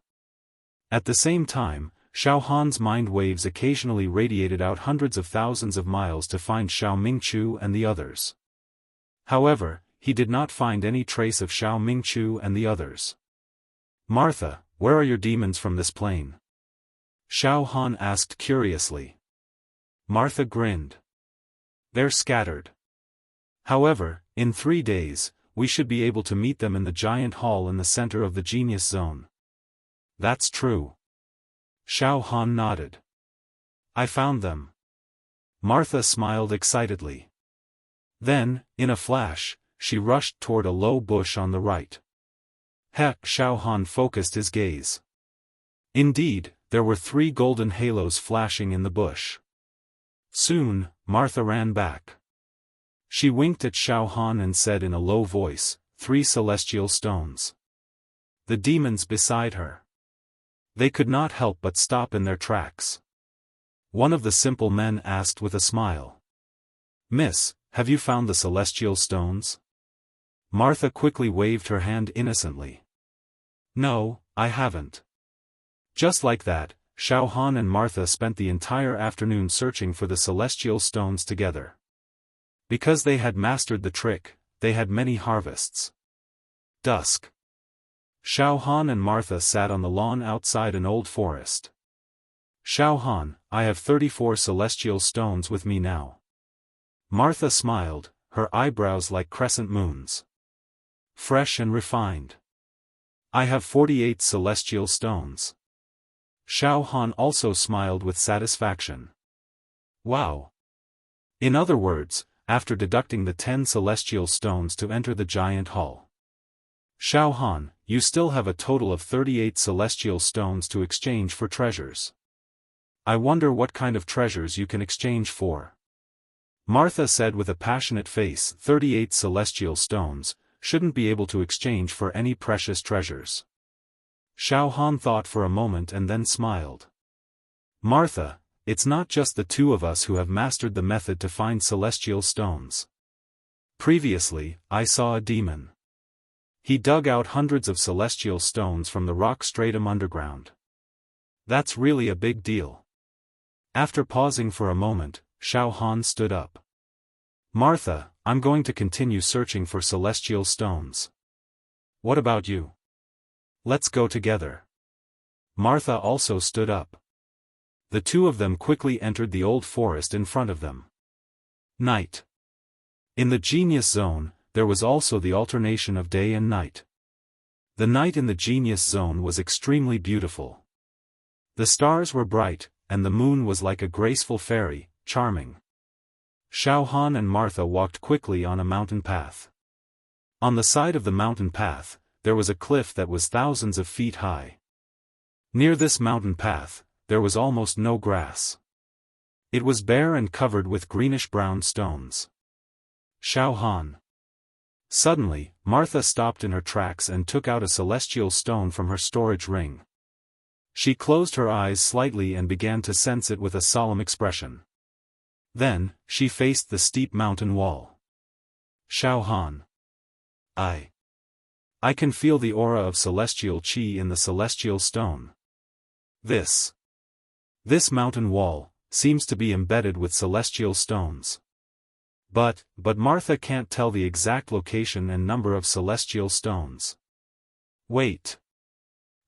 At the same time, Xiaofan's mind waves occasionally radiated out hundreds of thousands of miles to find Xiao Mingqiu and the others. However, he did not find any trace of Xiao Mingqiu and the others. Martha, where are your demons from this plane? Xiaofan asked curiously. Martha grinned. They're scattered. However, in 3 days, we should be able to meet them in the giant hall in the center of the Genius Zone. That's true. Xiaofan nodded. I found them. Martha smiled excitedly. Then, in a flash, she rushed toward a low bush on the right. Xiaofan focused his gaze. Indeed, there were 3 golden halos flashing in the bush. Soon, Martha ran back. She winked at Xiaofan and said in a low voice, 3 celestial stones. The demons beside her. They could not help but stop in their tracks. One of the simple men asked with a smile. Miss, have you found the celestial stones? Martha quickly waved her hand innocently. No, I haven't. Just like that, Xiaofan and Martha spent the entire afternoon searching for the celestial stones together. Because they had mastered the trick, they had many harvests. Dusk. Xiaofan and Martha sat on the lawn outside an old forest. Xiaofan, I have 34 celestial stones with me now. Martha smiled, her eyebrows like crescent moons. Fresh and refined. I have 48 celestial stones. Xiaofan also smiled with satisfaction. Wow. In other words, after deducting the 10 celestial stones to enter the giant hall. Xiaofan, you still have a total of 38 celestial stones to exchange for treasures. I wonder what kind of treasures you can exchange for. Martha said with a passionate face, 38 celestial stones, shouldn't be able to exchange for any precious treasures. Xiaofan thought for a moment and then smiled. Martha, it's not just the 2 of us who have mastered the method to find celestial stones. Previously, I saw a demon. He dug out hundreds of celestial stones from the rock stratum underground. That's really a big deal. After pausing for a moment, Xiaofan stood up. Martha, I'm going to continue searching for celestial stones. What about you? Let's go together. Martha also stood up. The 2 of them quickly entered the old forest in front of them. Night. In the Genius Zone, there was also the alternation of day and night. The night in the Genius Zone was extremely beautiful. The stars were bright, and the moon was like a graceful fairy, charming. Xiaofan and Martha walked quickly on a mountain path. On the side of the mountain path, there was a cliff that was thousands of feet high. Near this mountain path, there was almost no grass. It was bare and covered with greenish-brown stones. Xiaofan. Suddenly, Martha stopped in her tracks and took out a celestial stone from her storage ring. She closed her eyes slightly and began to sense it with a solemn expression. Then, she faced the steep mountain wall. Xiaofan. I can feel the aura of celestial qi in the celestial stone. This mountain wall seems to be embedded with celestial stones. But Martha can't tell the exact location and number of celestial stones. Wait.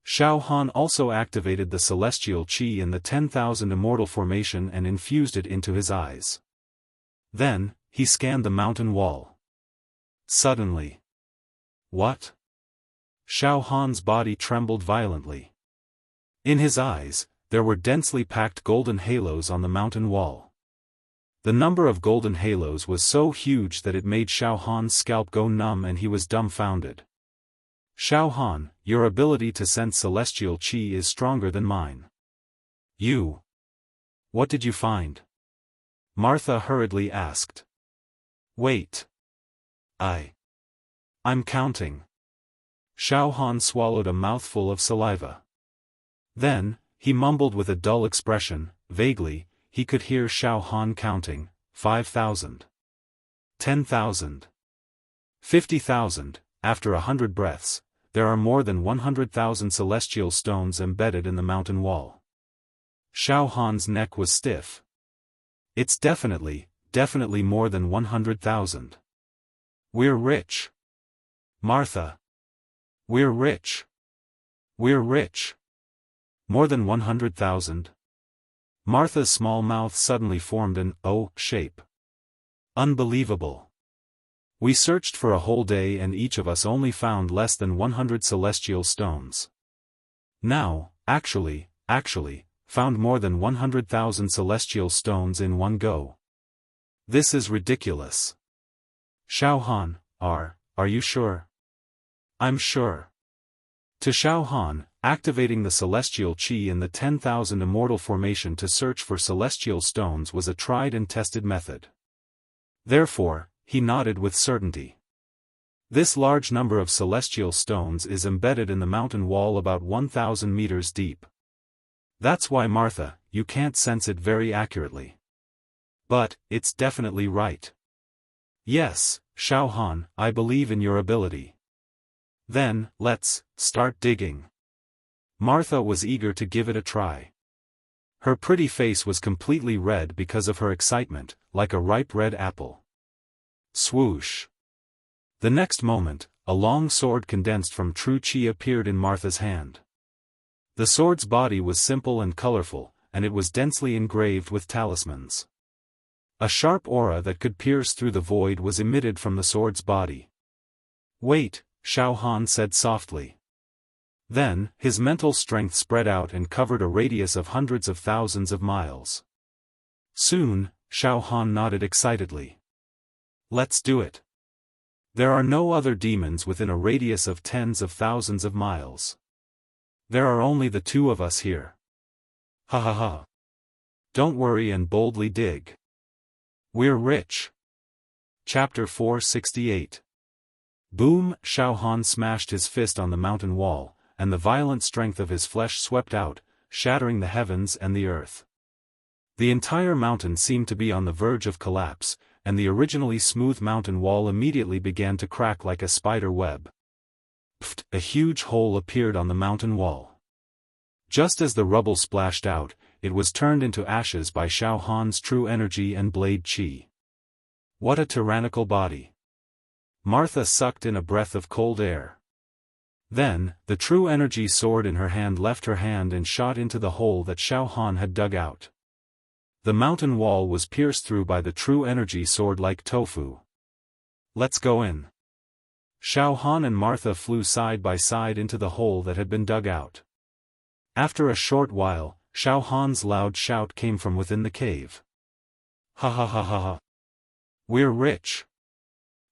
Xiaofan also activated the celestial qi in the 10,000 Immortal formation and infused it into his eyes. Then, he scanned the mountain wall. Suddenly. What? Xiaofan's body trembled violently. In his eyes, there were densely packed golden halos on the mountain wall. The number of golden halos was so huge that it made Xiaofan's scalp go numb and he was dumbfounded. Xiaofan, your ability to sense celestial qi is stronger than mine. What did you find? Martha hurriedly asked. Wait. I'm counting. Xiaofan swallowed a mouthful of saliva. Then, he mumbled with a dull expression, vaguely, he could hear Xiaofan counting, 5,000. 10,000. 50,000, after 100 breaths. There are more than 100,000 celestial stones embedded in the mountain wall. Xiaofan's neck was stiff. It's definitely more than 100,000. We're rich. Martha. We're rich. We're rich. More than 100,000. Martha's small mouth suddenly formed an O shape. Unbelievable. We searched for a whole day and each of us only found less than 100 celestial stones. Now, actually, found more than 100,000 celestial stones in one go. This is ridiculous. Xiaofan, are you sure? I'm sure. To Xiaofan, activating the celestial qi in the 10,000 Immortal formation to search for celestial stones was a tried and tested method. Therefore, he nodded with certainty. This large number of celestial stones is embedded in the mountain wall about 1,000 meters deep. That's why Martha, you can't sense it very accurately. But, it's definitely right. Yes, Xiaofan, I believe in your ability. Then, let's start digging. Martha was eager to give it a try. Her pretty face was completely red because of her excitement, like a ripe red apple. Swoosh. The next moment, a long sword condensed from true qi appeared in Martha's hand. The sword's body was simple and colorful, and it was densely engraved with talismans. A sharp aura that could pierce through the void was emitted from the sword's body. Wait, Xiaofan said softly. Then, his mental strength spread out and covered a radius of hundreds of thousands of miles. Soon, Xiaofan nodded excitedly. Let's do it. There are no other demons within a radius of tens of thousands of miles. There are only the two of us here. Ha ha ha. Don't worry and boldly dig. We're rich. Chapter 468. Boom! Xiaofan smashed his fist on the mountain wall, and the violent strength of his flesh swept out, shattering the heavens and the earth. The entire mountain seemed to be on the verge of collapse, and the originally smooth mountain wall immediately began to crack like a spider web. Pfft! A huge hole appeared on the mountain wall. Just as the rubble splashed out, it was turned into ashes by Xiaofan's true energy and blade qi. What a tyrannical body! Martha sucked in a breath of cold air. Then, the true energy sword in her hand left her hand and shot into the hole that Xiaofan had dug out. The mountain wall was pierced through by the true energy sword like tofu. Let's go in. Xiaofan and Martha flew side by side into the hole that had been dug out. After a short while, Xiaofan's loud shout came from within the cave. Ha ha ha ha ha. We're rich.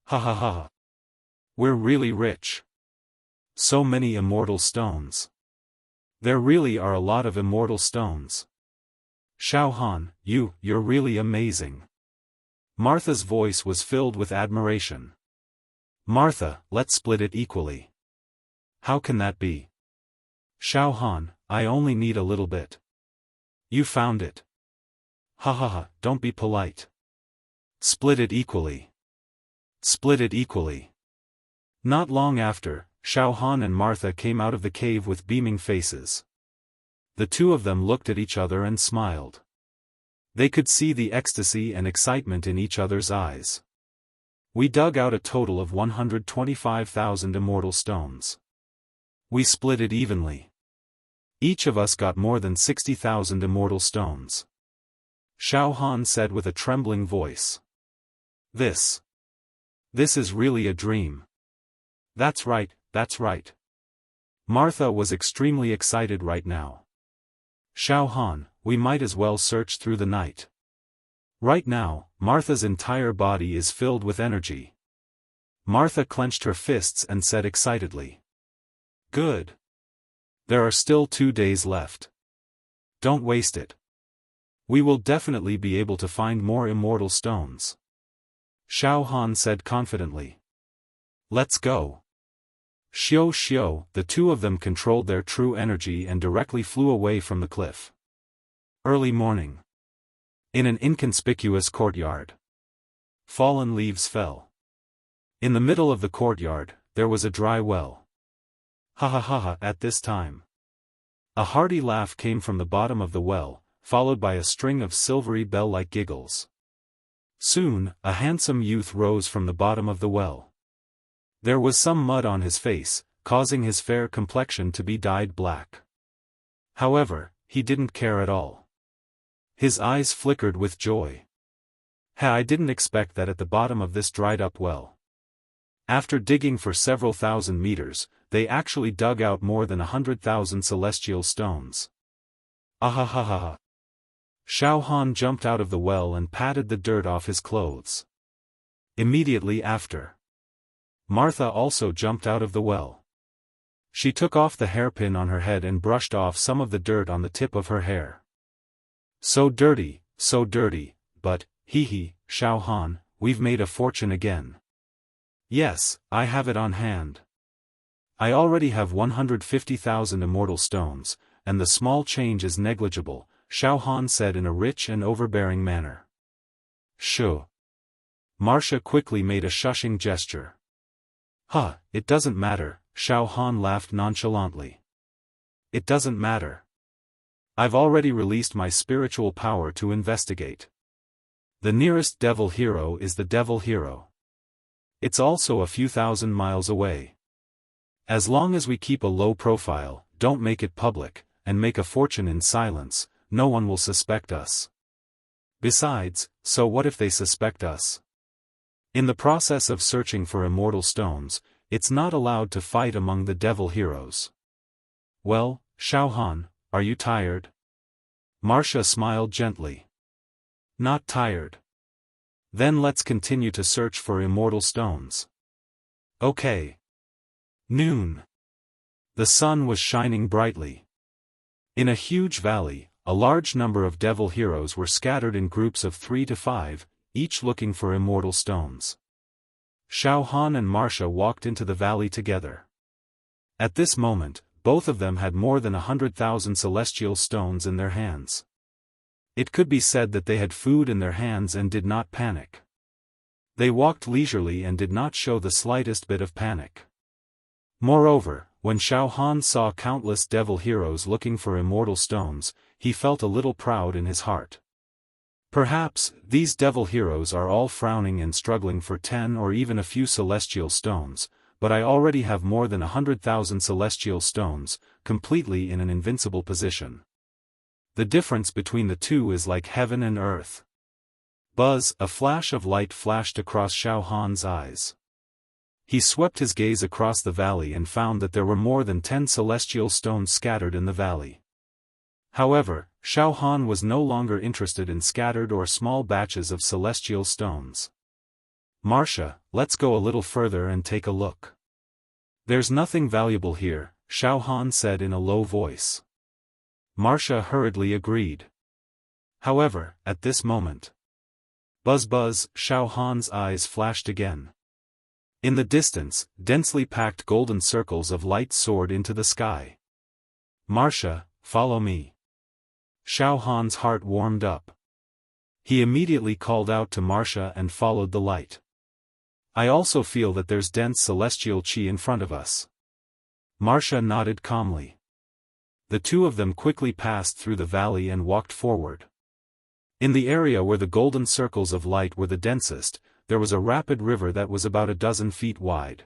Ha ha ha. We're really rich. So many immortal stones. There really are a lot of immortal stones. Xiaofan, you're really amazing. Martha's voice was filled with admiration. Martha, let's split it equally. How can that be? Xiaofan, I only need a little bit. You found it. Ha ha ha, don't be polite. Split it equally. Split it equally. Not long after, Xiaofan and Martha came out of the cave with beaming faces. The two of them looked at each other and smiled. They could see the ecstasy and excitement in each other's eyes. We dug out a total of 125,000 immortal stones. We split it evenly. Each of us got more than 60,000 immortal stones. Xiaofan said with a trembling voice. This is really a dream. That's right, that's right. Martha was extremely excited right now. Xiaofan, we might as well search through the night. Right now, Martha's entire body is filled with energy. Martha clenched her fists and said excitedly. Good. There are still 2 days left. Don't waste it. We will definitely be able to find more immortal stones. Xiaofan said confidently. Let's go. Xiao, the two of them controlled their true energy and directly flew away from the cliff. Early morning. In an inconspicuous courtyard. Fallen leaves fell. In the middle of the courtyard, there was a dry well. Ha ha ha ha, at this time. A hearty laugh came from the bottom of the well, followed by a string of silvery bell-like giggles. Soon, a handsome youth rose from the bottom of the well. There was some mud on his face, causing his fair complexion to be dyed black. However, he didn't care at all. His eyes flickered with joy. I didn't expect that at the bottom of this dried-up well. After digging for several thousand meters, they actually dug out more than 100,000 celestial stones. Ahahaha. Xiaofan jumped out of the well and patted the dirt off his clothes. Immediately after, Martha also jumped out of the well. She took off the hairpin on her head and brushed off some of the dirt on the tip of her hair. So dirty, but, hee, Xiaofan, we've made a fortune again. Yes, I have it on hand. I already have 150,000 immortal stones, and the small change is negligible, Xiaofan said in a rich and overbearing manner. Shoo. Marcia quickly made a shushing gesture. It doesn't matter, Xiaofan laughed nonchalantly. It doesn't matter. I've already released my spiritual power to investigate. The nearest devil hero is the devil hero. It's also a few thousand miles away. As long as we keep a low profile, don't make it public, and make a fortune in silence, no one will suspect us. Besides, so what if they suspect us? In the process of searching for immortal stones, it's not allowed to fight among the devil heroes. Well, Xiaofan, are you tired? Marcia smiled gently. Not tired. Then let's continue to search for immortal stones. Okay. Noon. The sun was shining brightly. In a huge valley, a large number of devil heroes were scattered in groups of 3 to 5, each looking for immortal stones. Xiaofan and Marcia walked into the valley together. At this moment, both of them had more than 100,000 celestial stones in their hands. It could be said that they had food in their hands and did not panic. They walked leisurely and did not show the slightest bit of panic. Moreover, when Xiaofan saw countless devil heroes looking for immortal stones, he felt a little proud in his heart. Perhaps, these devil heroes are all frowning and struggling for 10 or even a few celestial stones, but I already have more than 100,000 celestial stones, completely in an invincible position. The difference between the two is like heaven and earth. Buzz, a flash of light flashed across Xiaofan's eyes. He swept his gaze across the valley and found that there were more than 10 celestial stones scattered in the valley. However, Xiaofan was no longer interested in scattered or small batches of celestial stones. Marcia, let's go a little further and take a look. There's nothing valuable here, Xiaofan said in a low voice. Marcia hurriedly agreed. However, at this moment, buzz, Xiaofan's eyes flashed again. In the distance, densely packed golden circles of light soared into the sky. Marcia, follow me. Xiaofan's heart warmed up. He immediately called out to Marcia and followed the light. I also feel that there's dense celestial qi in front of us. Marcia nodded calmly. The two of them quickly passed through the valley and walked forward. In the area where the golden circles of light were the densest, there was a rapid river that was about a dozen feet wide.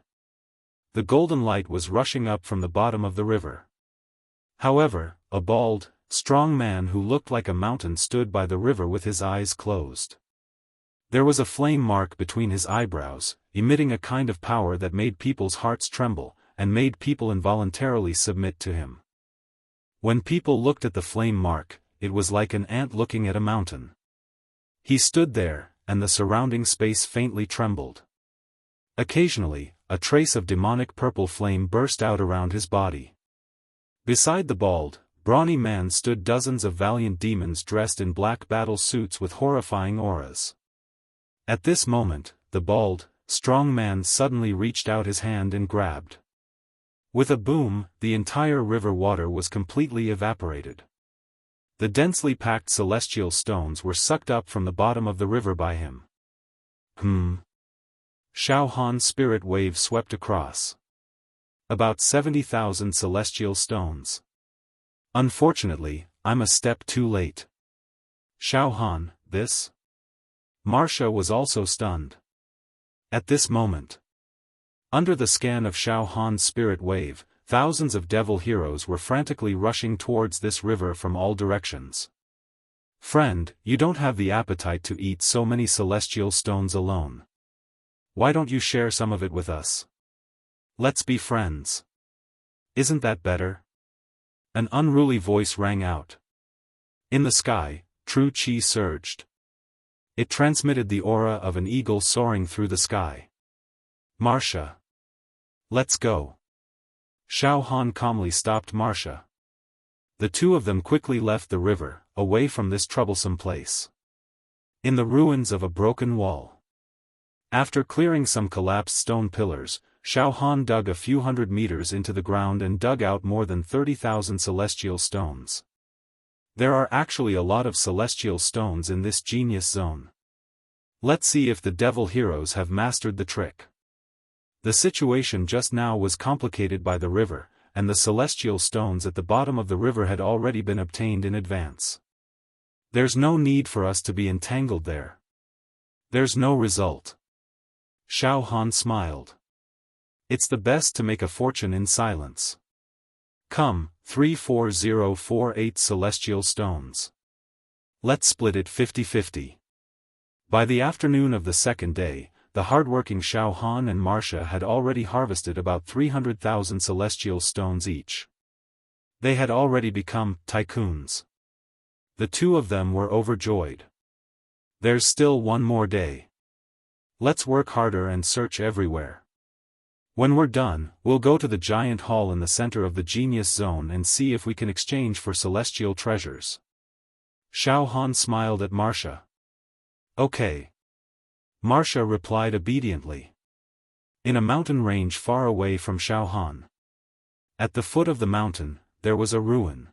The golden light was rushing up from the bottom of the river. However, a bald, strong man who looked like a mountain stood by the river with his eyes closed. There was a flame mark between his eyebrows, emitting a kind of power that made people's hearts tremble, and made people involuntarily submit to him. When people looked at the flame mark, it was like an ant looking at a mountain. He stood there, and the surrounding space faintly trembled. Occasionally, a trace of demonic purple flame burst out around his body. Beside the bald, brawny man stood dozens of valiant demons dressed in black battle suits with horrifying auras. At this moment, the bald, strong man suddenly reached out his hand and grabbed. With a boom, the entire river water was completely evaporated. The densely packed celestial stones were sucked up from the bottom of the river by him. Xiaofan's spirit wave swept across. About 70,000 celestial stones. Unfortunately, I'm a step too late. Xiaofan, this? Marcia was also stunned. At this moment, under the scan of Xiaofan's spirit wave, thousands of devil heroes were frantically rushing towards this river from all directions. Friend, you don't have the appetite to eat so many celestial stones alone. Why don't you share some of it with us? Let's be friends. Isn't that better? An unruly voice rang out. In the sky, true qi surged. It transmitted the aura of an eagle soaring through the sky. Marcia. Let's go. Xiaofan calmly stopped Marcia. The two of them quickly left the river, away from this troublesome place. In the ruins of a broken wall. After clearing some collapsed stone pillars, Xiaofan dug a few hundred meters into the ground and dug out more than 30,000 celestial stones. There are actually a lot of celestial stones in this genius zone. Let's see if the devil heroes have mastered the trick. The situation just now was complicated by the river, and the celestial stones at the bottom of the river had already been obtained in advance. There's no need for us to be entangled there. There's no result. Xiaofan smiled. It's the best to make a fortune in silence. Come, 34048 celestial stones. Let's split it 50-50. By the afternoon of the second day, the hardworking Xiaofan and Marcia had already harvested about 300,000 celestial stones each. They had already become tycoons. The two of them were overjoyed. There's still one more day. Let's work harder and search everywhere. When we're done, we'll go to the giant hall in the center of the genius zone and see if we can exchange for celestial treasures. Xiaofan smiled at Marcia. Okay. Marcia replied obediently. In a mountain range far away from Xiaofan. At the foot of the mountain, there was a ruin.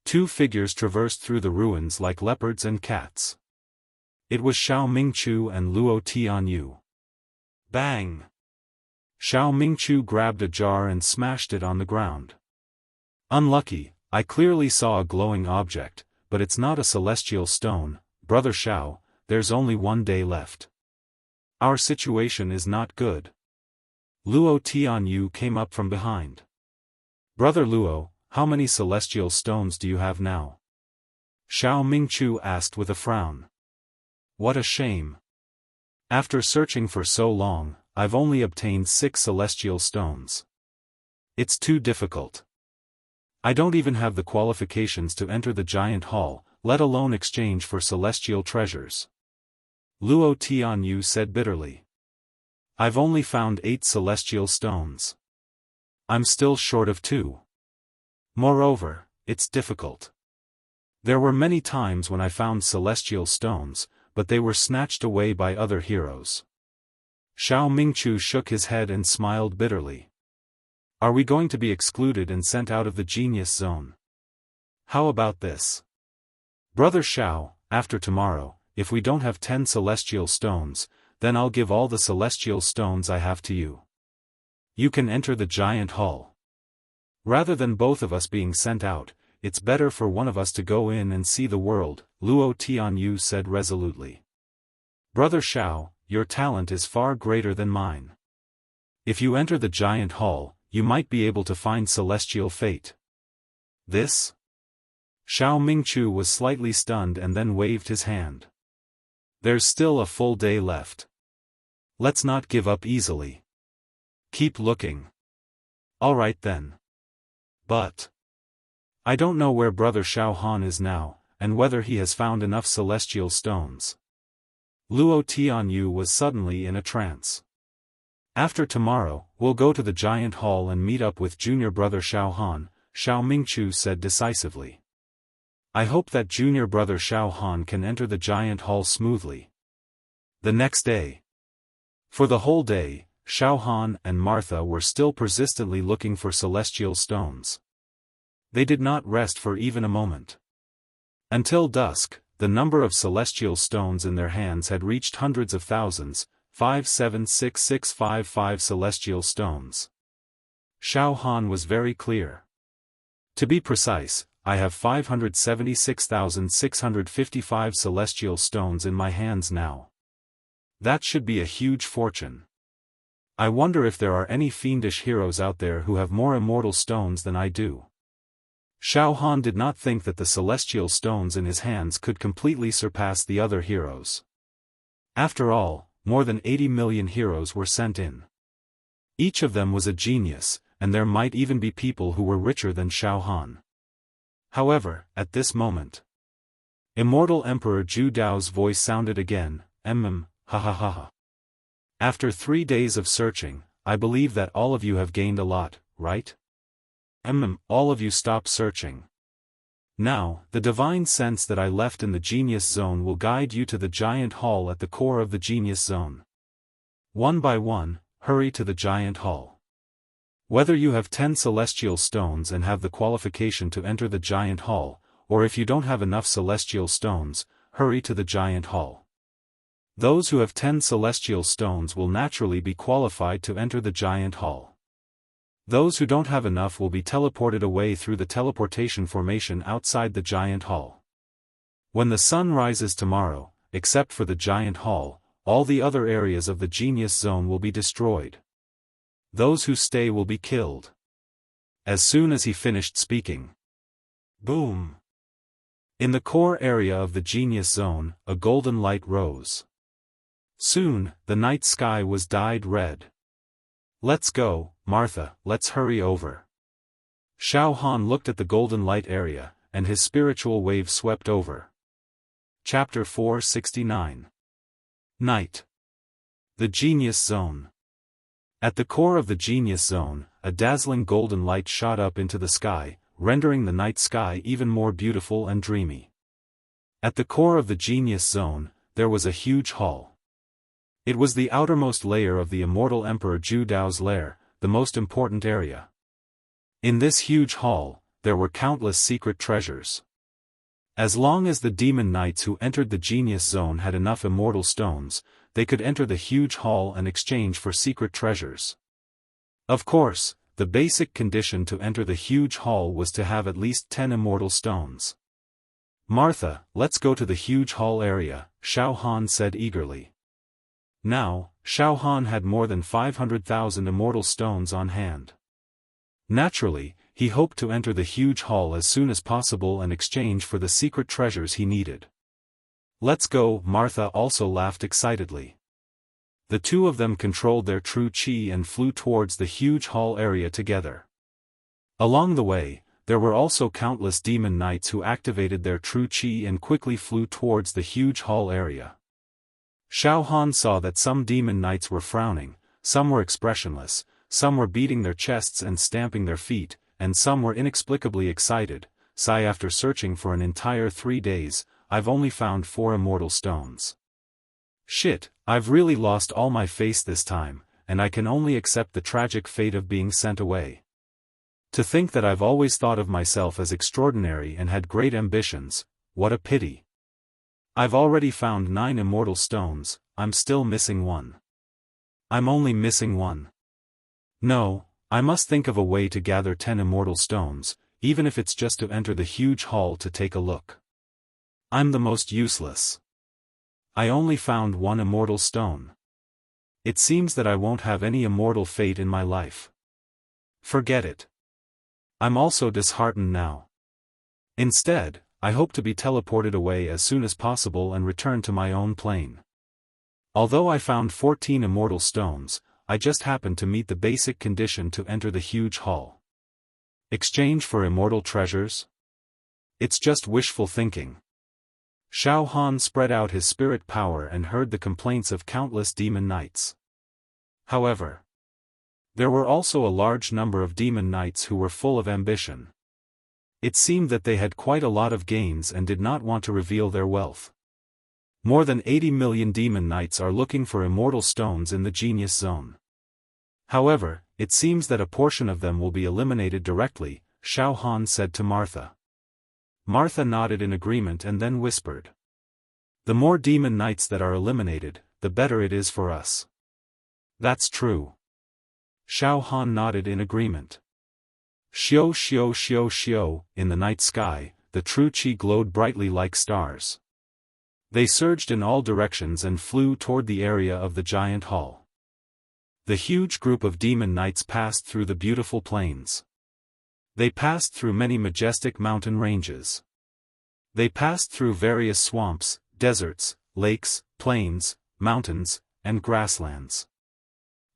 Two figures traversed through the ruins like leopards and cats. It was Xiao Mingchu and Luo Tianyu. Bang! Xiao Mingchu grabbed a jar and smashed it on the ground. Unlucky, I clearly saw a glowing object, but it's not a celestial stone. Brother Xiao, there's only one day left. Our situation is not good. Luo Tianyu came up from behind. Brother Luo, how many celestial stones do you have now? Xiao Mingchu asked with a frown. What a shame. After searching for so long, I've only obtained 6 celestial stones. It's too difficult. I don't even have the qualifications to enter the giant hall, let alone exchange for celestial treasures. Luo Tianyu said bitterly. I've only found 8 celestial stones. I'm still short of 2. Moreover, it's difficult. There were many times when I found celestial stones, but they were snatched away by other heroes. Xiao Mingchu shook his head and smiled bitterly. Are we going to be excluded and sent out of the genius zone? How about this? Brother Xiao, after tomorrow, if we don't have 10 celestial stones, then I'll give all the celestial stones I have to you. You can enter the giant hall. Rather than both of us being sent out, it's better for one of us to go in and see the world, Luo Tianyu said resolutely. Brother Xiao, your talent is far greater than mine. If you enter the giant hall, you might be able to find celestial fate. This? Xiao Mingchu was slightly stunned and then waved his hand. There's still a full day left. Let's not give up easily. Keep looking. Alright then. But I don't know where Brother Xiaofan is now, and whether he has found enough celestial stones. Luo Tianyu was suddenly in a trance. After tomorrow, we'll go to the giant hall and meet up with junior brother Xiaohan, Xiao Mingchu said decisively. I hope that junior brother Xiaohan can enter the giant hall smoothly. The next day. For the whole day, Xiaohan and Martha were still persistently looking for celestial stones. They did not rest for even a moment. Until dusk, the number of celestial stones in their hands had reached hundreds of thousands, 576,655 celestial stones. Xiaohan was very clear. To be precise, I have 576,655 celestial stones in my hands now. That should be a huge fortune. I wonder if there are any fiendish heroes out there who have more immortal stones than I do. Xiaohan did not think that the celestial stones in his hands could completely surpass the other heroes. After all, more than 80 million heroes were sent in. Each of them was a genius, and there might even be people who were richer than Xiaohan. However, at this moment, Immortal Emperor Zhu Dao's voice sounded again, ha ha ha ha. After 3 days of searching, I believe that all of you have gained a lot, right? All of you stop searching. Now, the divine sense that I left in the genius zone will guide you to the giant hall at the core of the genius zone. One by one, hurry to the giant hall. Whether you have 10 celestial stones and have the qualification to enter the giant hall, or if you don't have enough celestial stones, hurry to the giant hall. Those who have 10 celestial stones will naturally be qualified to enter the giant hall. Those who don't have enough will be teleported away through the teleportation formation outside the giant hall. When the sun rises tomorrow, except for the giant hall, all the other areas of the genius zone will be destroyed. Those who stay will be killed. As soon as he finished speaking. Boom! In the core area of the genius zone, a golden light rose. Soon, the night sky was dyed red. Let's go, Martha, let's hurry over. Xiaohan looked at the golden light area, and his spiritual wave swept over. Chapter 469. Night. The Genius Zone. At the core of the Genius Zone, a dazzling golden light shot up into the sky, rendering the night sky even more beautiful and dreamy. At the core of the Genius Zone, there was a huge hall. It was the outermost layer of the Immortal Emperor Zhu Dao's lair, the most important area. In this huge hall, there were countless secret treasures. As long as the demon knights who entered the Genius Zone had enough immortal stones, they could enter the huge hall and exchange for secret treasures. Of course, the basic condition to enter the huge hall was to have at least 10 immortal stones. Martha, let's go to the huge hall area, Xiaohan said eagerly. Now, Xiaohan had more than 500,000 immortal stones on hand. Naturally, he hoped to enter the huge hall as soon as possible and exchange for the secret treasures he needed. Let's go, Martha also laughed excitedly. The two of them controlled their true chi and flew towards the huge hall area together. Along the way, there were also countless demon knights who activated their true chi and quickly flew towards the huge hall area. Xiaohan saw that some demon knights were frowning, some were expressionless, some were beating their chests and stamping their feet, and some were inexplicably excited. Sigh, after searching for an entire 3 days, I've only found 4 immortal stones. Shit, I've really lost all my face this time, and I can only accept the tragic fate of being sent away. To think that I've always thought of myself as extraordinary and had great ambitions, what a pity. I've already found 9 immortal stones, I'm still missing one. I'm only missing one. No, I must think of a way to gather 10 immortal stones, even if it's just to enter the huge hall to take a look. I'm the most useless. I only found 1 immortal stone. It seems that I won't have any immortal fate in my life. Forget it. I'm also disheartened now. Instead, I hope to be teleported away as soon as possible and return to my own plane. Although I found 14 immortal stones, I just happened to meet the basic condition to enter the huge hall. Exchange for immortal treasures? It's just wishful thinking. Xiaofan spread out his spirit power and heard the complaints of countless demon knights. However, there were also a large number of demon knights who were full of ambition. It seemed that they had quite a lot of gains and did not want to reveal their wealth. More than 80 million demon knights are looking for immortal stones in the Genius Zone. However, it seems that a portion of them will be eliminated directly, Xiaofan said to Martha. Martha nodded in agreement and then whispered. The more demon knights that are eliminated, the better it is for us. That's true. Xiaofan nodded in agreement. Xiao xiao xiao xiao, in the night sky, the true qi glowed brightly like stars. They surged in all directions and flew toward the area of the giant hall. The huge group of demon knights passed through the beautiful plains. They passed through many majestic mountain ranges. They passed through various swamps, deserts, lakes, plains, mountains, and grasslands.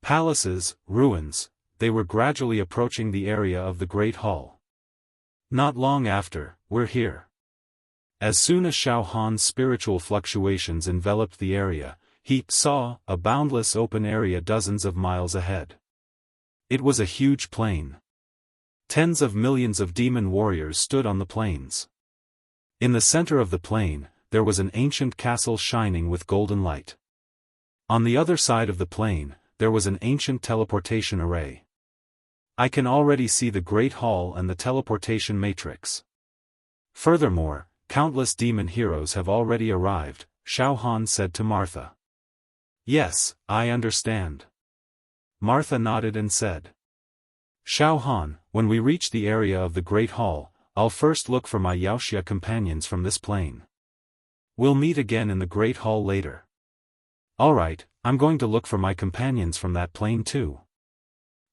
Palaces, ruins, they were gradually approaching the area of the Great Hall. Not long after, we're here. As soon as Xiaohan's spiritual fluctuations enveloped the area, he saw a boundless open area dozens of miles ahead. It was a huge plain. Tens of millions of demon warriors stood on the plains. In the center of the plain, there was an ancient castle shining with golden light. On the other side of the plain, there was an ancient teleportation array. I can already see the Great Hall and the teleportation matrix. Furthermore, countless demon heroes have already arrived, Xiaofan said to Martha. Yes, I understand. Martha nodded and said. Xiaofan, when we reach the area of the Great Hall, I'll first look for my Wuxia companions from this plane. We'll meet again in the Great Hall later. Alright, I'm going to look for my companions from that plane too.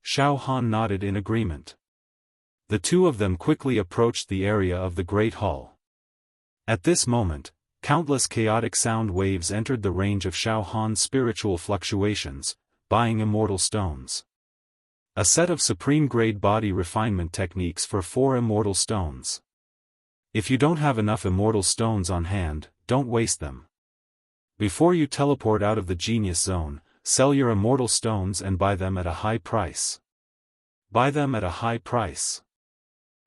Xiaofan nodded in agreement. The two of them quickly approached the area of the Great Hall. At this moment, countless chaotic sound waves entered the range of Xiaohan's spiritual fluctuations, buying immortal stones. A set of supreme-grade body refinement techniques for 4 immortal stones. If you don't have enough immortal stones on hand, don't waste them. Before you teleport out of the Genius Zone, sell your immortal stones and buy them at a high price. Buy them at a high price.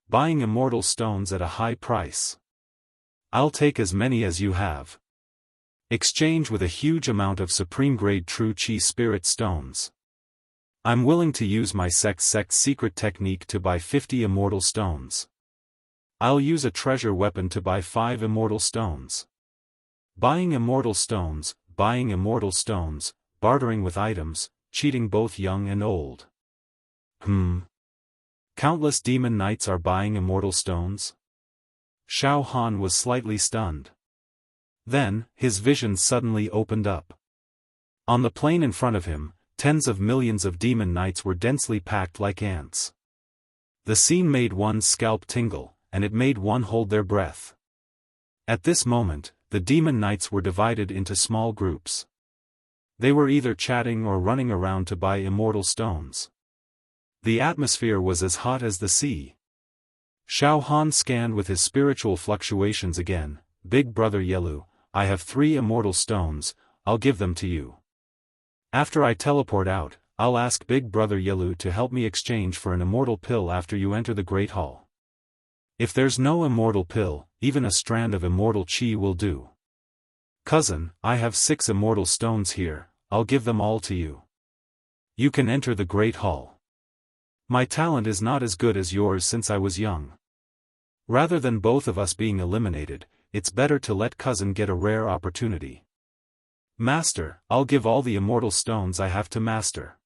Buying immortal stones at a high price. I'll take as many as you have. Exchange with a huge amount of supreme-grade true Qi spirit stones. I'm willing to use my sect secret technique to buy 50 immortal stones. I'll use a treasure weapon to buy 5 immortal stones. Buying immortal stones, bartering with items, cheating both young and old. Countless demon knights are buying immortal stones? Xiaofan was slightly stunned. Then, his vision suddenly opened up. On the plain in front of him, tens of millions of demon knights were densely packed like ants. The scene made one's scalp tingle, and it made one hold their breath. At this moment, the demon knights were divided into small groups. They were either chatting or running around to buy immortal stones. The atmosphere was as hot as the sea. Xiaofan scanned with his spiritual fluctuations again. Big brother Yelu, I have 3 immortal stones, I'll give them to you. After I teleport out, I'll ask Big brother Yelu to help me exchange for an immortal pill after you enter the Great Hall. If there's no immortal pill, even a strand of immortal qi will do. Cousin, I have 6 immortal stones here, I'll give them all to you. You can enter the Great Hall. My talent is not as good as yours since I was young. Rather than both of us being eliminated, it's better to let cousin get a rare opportunity. Master, I'll give all the immortal stones I have to Master.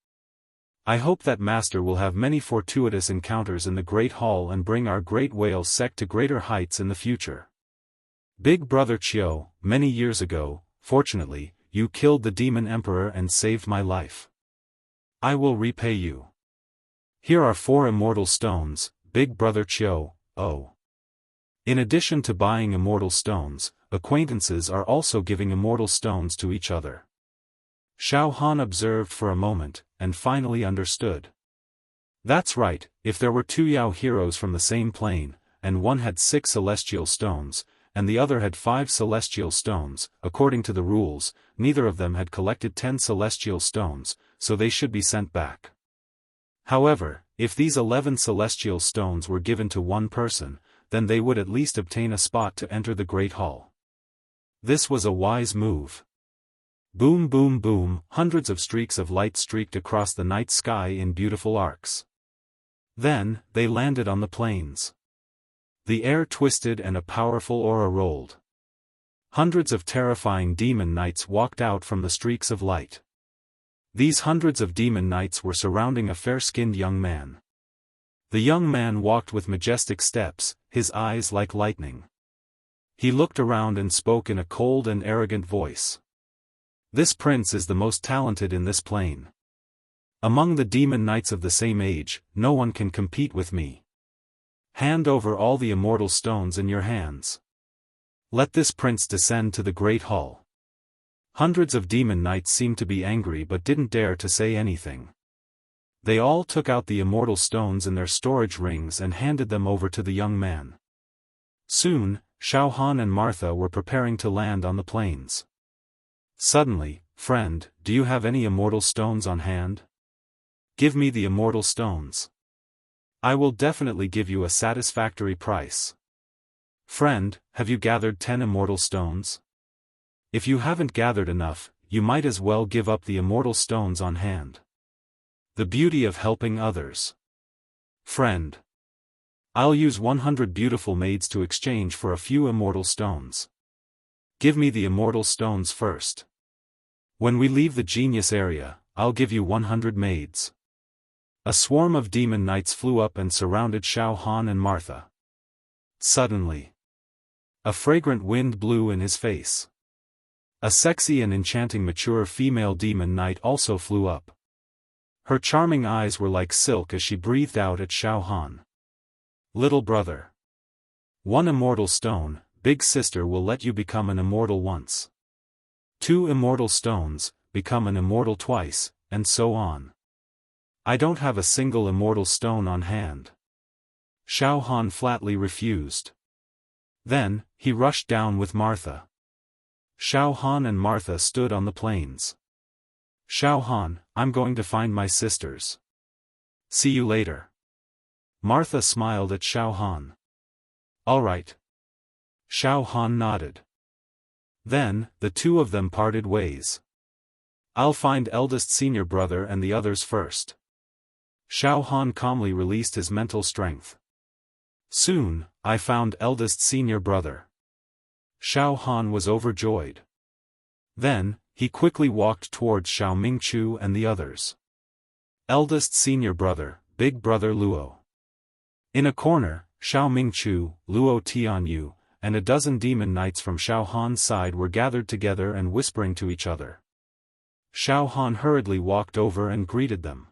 I hope that Master will have many fortuitous encounters in the Great Hall and bring our great whale sect to greater heights in the future. Big Brother Xiao, many years ago, fortunately, you killed the Demon Emperor and saved my life. I will repay you. Here are 4 immortal stones, Big Brother Xiao. Oh. In addition to buying immortal stones, acquaintances are also giving immortal stones to each other. Xiaofan observed for a moment, and finally understood. That's right, if there were 2 Yao heroes from the same plane, and one had 6 celestial stones, and the other had 5 celestial stones, according to the rules, neither of them had collected 10 celestial stones, so they should be sent back. However, if these 11 celestial stones were given to one person, then they would at least obtain a spot to enter the Great Hall. This was a wise move. Boom boom boom, hundreds of streaks of light streaked across the night sky in beautiful arcs. Then, they landed on the plains. The air twisted and a powerful aura rolled. Hundreds of terrifying demon knights walked out from the streaks of light. These hundreds of demon knights were surrounding a fair-skinned young man. The young man walked with majestic steps, his eyes like lightning. He looked around and spoke in a cold and arrogant voice. This prince is the most talented in this plane. Among the demon knights of the same age, no one can compete with me. Hand over all the immortal stones in your hands. Let this prince descend to the Great Hall. Hundreds of demon knights seemed to be angry but didn't dare to say anything. They all took out the immortal stones in their storage rings and handed them over to the young man. Soon, Xiaofan and Martha were preparing to land on the plains. Suddenly, friend, do you have any immortal stones on hand? Give me the immortal stones. I will definitely give you a satisfactory price. Friend, have you gathered 10 immortal stones? If you haven't gathered enough, you might as well give up the immortal stones on hand. The beauty of helping others. Friend. I'll use 100 beautiful maids to exchange for a few immortal stones. Give me the immortal stones first. When we leave the genius area, I'll give you 100 maids. A swarm of demon knights flew up and surrounded Xiaofan and Martha. Suddenly, a fragrant wind blew in his face. A sexy and enchanting mature female demon knight also flew up. Her charming eyes were like silk as she breathed out at Xiaofan. Little brother. 1 immortal stone, big sister will let you become an immortal once. 2 immortal stones, become an immortal twice, and so on. I don't have a single immortal stone on hand. Xiaofan flatly refused. Then, he rushed down with Martha. Xiaofan and Martha stood on the plains. Xiaofan, I'm going to find my sisters. See you later. Martha smiled at Xiaofan. All right. Xiaofan nodded. Then, the 2 of them parted ways. I'll find eldest senior brother and the others first. Xiaofan calmly released his mental strength. Soon, I found eldest senior brother. Xiaofan was overjoyed. Then, he quickly walked towards Xiao Mingchu and the others. Eldest senior brother, big brother Luo. In a corner, Xiao Mingchu, Luo Tianyu, and a dozen demon knights from Xiaohan's side were gathered together and whispering to each other. Xiaofan hurriedly walked over and greeted them.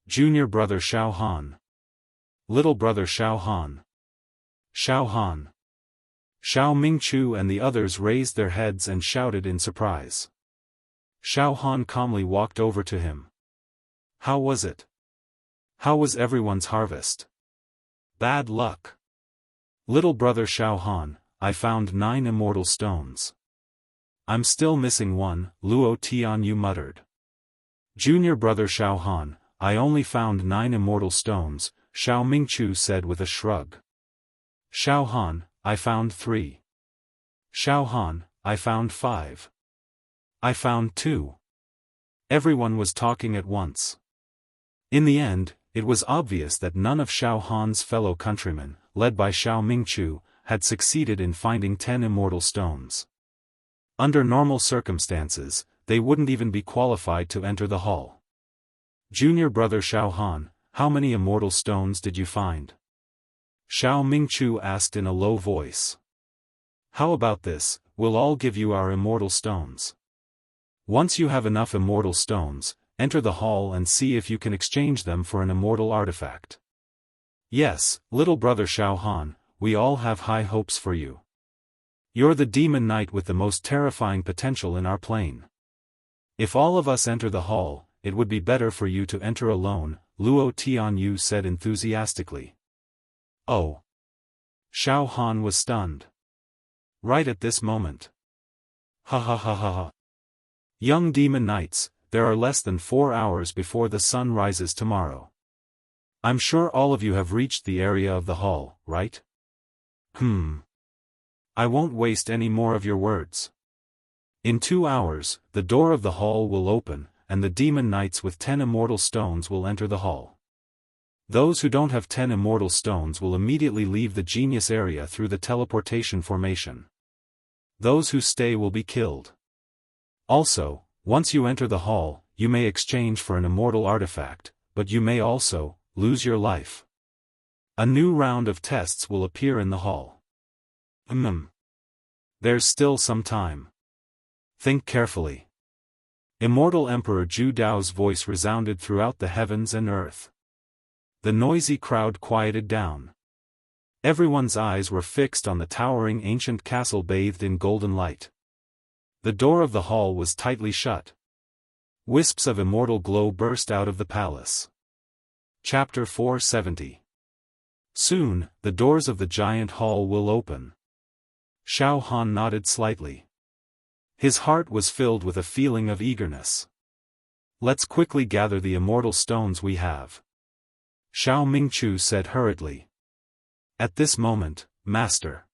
Junior brother Xiaofan. Little brother Xiaofan. Xiaofan. Xiao Mingchu and the others raised their heads and shouted in surprise. Xiaofan calmly walked over to him. How was it? How was everyone's harvest? Bad luck. Little brother Xiaofan, I found 9 immortal stones. I'm still missing 1, Luo Tianyu muttered. Junior brother Xiaofan, I only found 9 immortal stones, Xiao Mingchu said with a shrug. Xiaofan, I found 3. Xiaofan, I found 5. I found 2. Everyone was talking at once. In the end, it was obvious that none of Xiaofan's fellow countrymen, led by Xiao Mingchu, had succeeded in finding 10 immortal stones. Under normal circumstances, they wouldn't even be qualified to enter the hall. Junior brother Xiaofan, how many immortal stones did you find? Xiao Mingchu asked in a low voice. How about this, we'll all give you our immortal stones. Once you have enough immortal stones, enter the hall and see if you can exchange them for an immortal artifact. Yes, little brother Xiaofan, we all have high hopes for you. You're the demon knight with the most terrifying potential in our plane. If all of us enter the hall, it would be better for you to enter alone, Luo Tianyu said enthusiastically. Oh. Xiaofan was stunned. Right at this moment. Ha ha ha ha ha. Young demon knights, there are less than 4 hours before the sun rises tomorrow. I'm sure all of you have reached the area of the hall, right? I won't waste any more of your words. In 2 hours, the door of the hall will open, and the demon knights with 10 immortal stones will enter the hall. Those who don't have 10 immortal stones will immediately leave the genius area through the teleportation formation. Those who stay will be killed. Also, once you enter the hall, you may exchange for an immortal artifact, but you may also lose your life. A new round of tests will appear in the hall. There's still some time. Think carefully. Immortal Emperor Zhu Dao's voice resounded throughout the heavens and earth. The noisy crowd quieted down. Everyone's eyes were fixed on the towering ancient castle bathed in golden light. The door of the hall was tightly shut. Wisps of immortal glow burst out of the palace. Chapter 470. Soon, the doors of the giant hall will open. Xiaofan nodded slightly. His heart was filled with a feeling of eagerness. Let's quickly gather the immortal stones we have. Xiao Mingchu said hurriedly. At this moment, Master.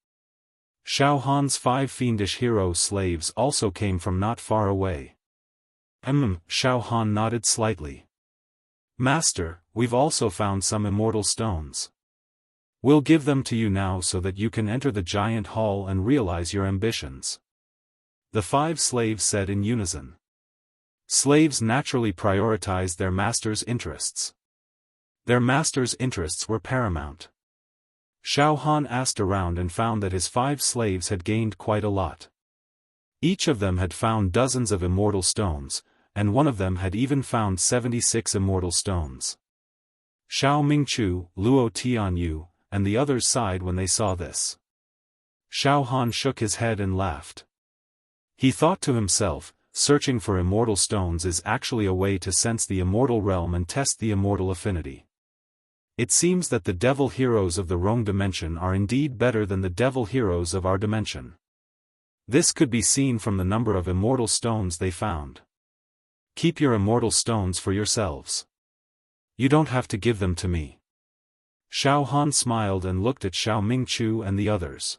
Xiaofan's 5 fiendish hero slaves also came from not far away. Xiaofan nodded slightly. Master, we've also found some immortal stones. We'll give them to you now so that you can enter the giant hall and realize your ambitions. The 5 slaves said in unison. Slaves naturally prioritized their master's interests. Their master's interests were paramount. Xiaofan asked around and found that his 5 slaves had gained quite a lot. Each of them had found dozens of immortal stones, and one of them had even found 76 immortal stones. Xiao Mingchu, Luo Tianyu, and the others sighed when they saw this. Xiaofan shook his head and laughed. He thought to himself, searching for immortal stones is actually a way to sense the immortal realm and test the immortal affinity. It seems that the devil heroes of the wrong dimension are indeed better than the devil heroes of our dimension. This could be seen from the number of immortal stones they found. Keep your immortal stones for yourselves. You don't have to give them to me. Xiaofan smiled and looked at Xiao Mingchu and the others.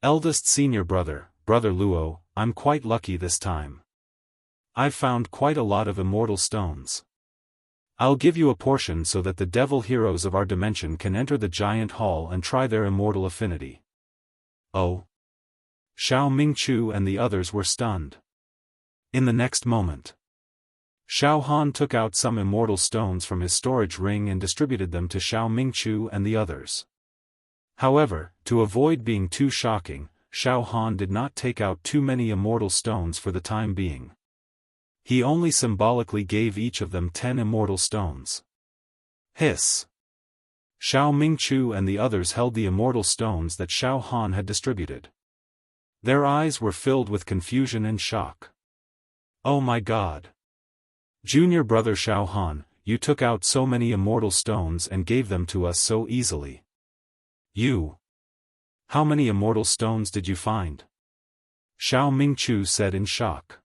Eldest senior brother, Brother Luo, I'm quite lucky this time. I've found quite a lot of immortal stones. I'll give you a portion so that the devil heroes of our dimension can enter the giant hall and try their immortal affinity. Oh. Xiao Mingchu and the others were stunned. In the next moment, Xiaofan took out some immortal stones from his storage ring and distributed them to Xiao Mingchu and the others. However, to avoid being too shocking, Xiaofan did not take out too many immortal stones for the time being. He only symbolically gave each of them 10 immortal stones. Hiss! Xiao Mingchu and the others held the immortal stones that Xiaofan had distributed. Their eyes were filled with confusion and shock. Oh my God! Junior brother Xiaofan, you took out so many immortal stones and gave them to us so easily. You! How many immortal stones did you find? Xiao Mingchu said in shock.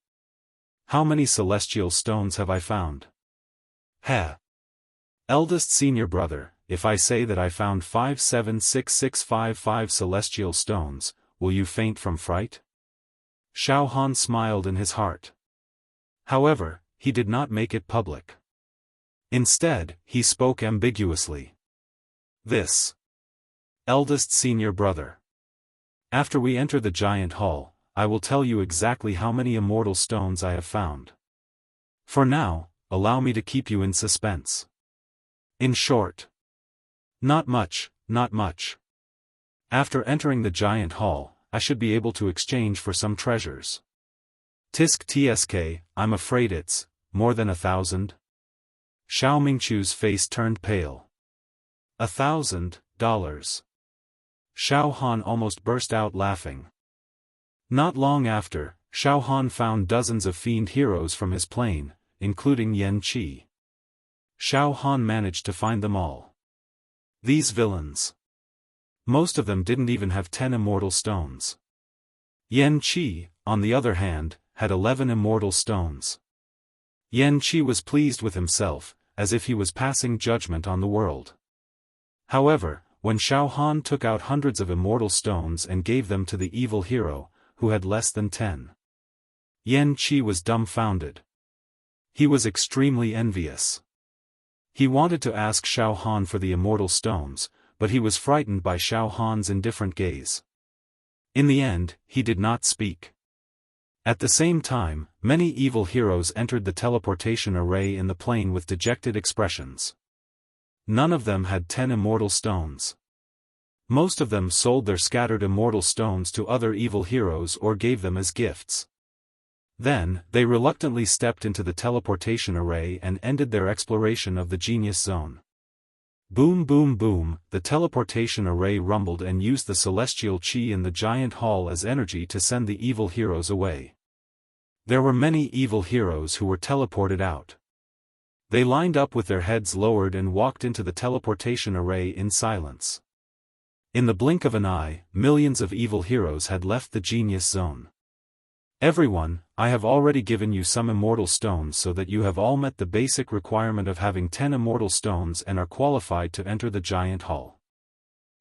How many celestial stones have I found? Heh! Eldest senior brother, if I say that I found 5766555 celestial stones, will you faint from fright? Xiaofan smiled in his heart. However, he did not make it public. Instead, he spoke ambiguously. This. Eldest senior brother. After we enter the giant hall, I will tell you exactly how many immortal stones I have found. For now, allow me to keep you in suspense. In short. Not much, not much. After entering the giant hall, I should be able to exchange for some treasures. Tisk tsk, I'm afraid it's more than 1,000. Xiao Mingchu's face turned pale. $1,000? Xiaofan almost burst out laughing. Not long after, Xiaofan found dozens of fiend heroes from his plane, including Yan Qi. Xiaofan managed to find them all. These villains. Most of them didn't even have 10 immortal stones. Yan Qi, on the other hand, had 11 immortal stones. Yan Qi was pleased with himself, as if he was passing judgment on the world. However, when Xiaofan took out hundreds of immortal stones and gave them to the evil hero, who had less than 10, Yan Qi was dumbfounded. He was extremely envious. He wanted to ask Xiaofan for the immortal stones, but he was frightened by Xiaofan's indifferent gaze. In the end, he did not speak. At the same time, many evil heroes entered the teleportation array in the plane with dejected expressions. None of them had 10 immortal stones. Most of them sold their scattered immortal stones to other evil heroes or gave them as gifts. Then, they reluctantly stepped into the teleportation array and ended their exploration of the genius zone. Boom boom boom, the teleportation array rumbled and used the celestial chi in the giant hall as energy to send the evil heroes away. There were many evil heroes who were teleported out. They lined up with their heads lowered and walked into the teleportation array in silence. In the blink of an eye, millions of evil heroes had left the genius zone. Everyone, I have already given you some immortal stones so that you have all met the basic requirement of having 10 immortal stones and are qualified to enter the giant hall.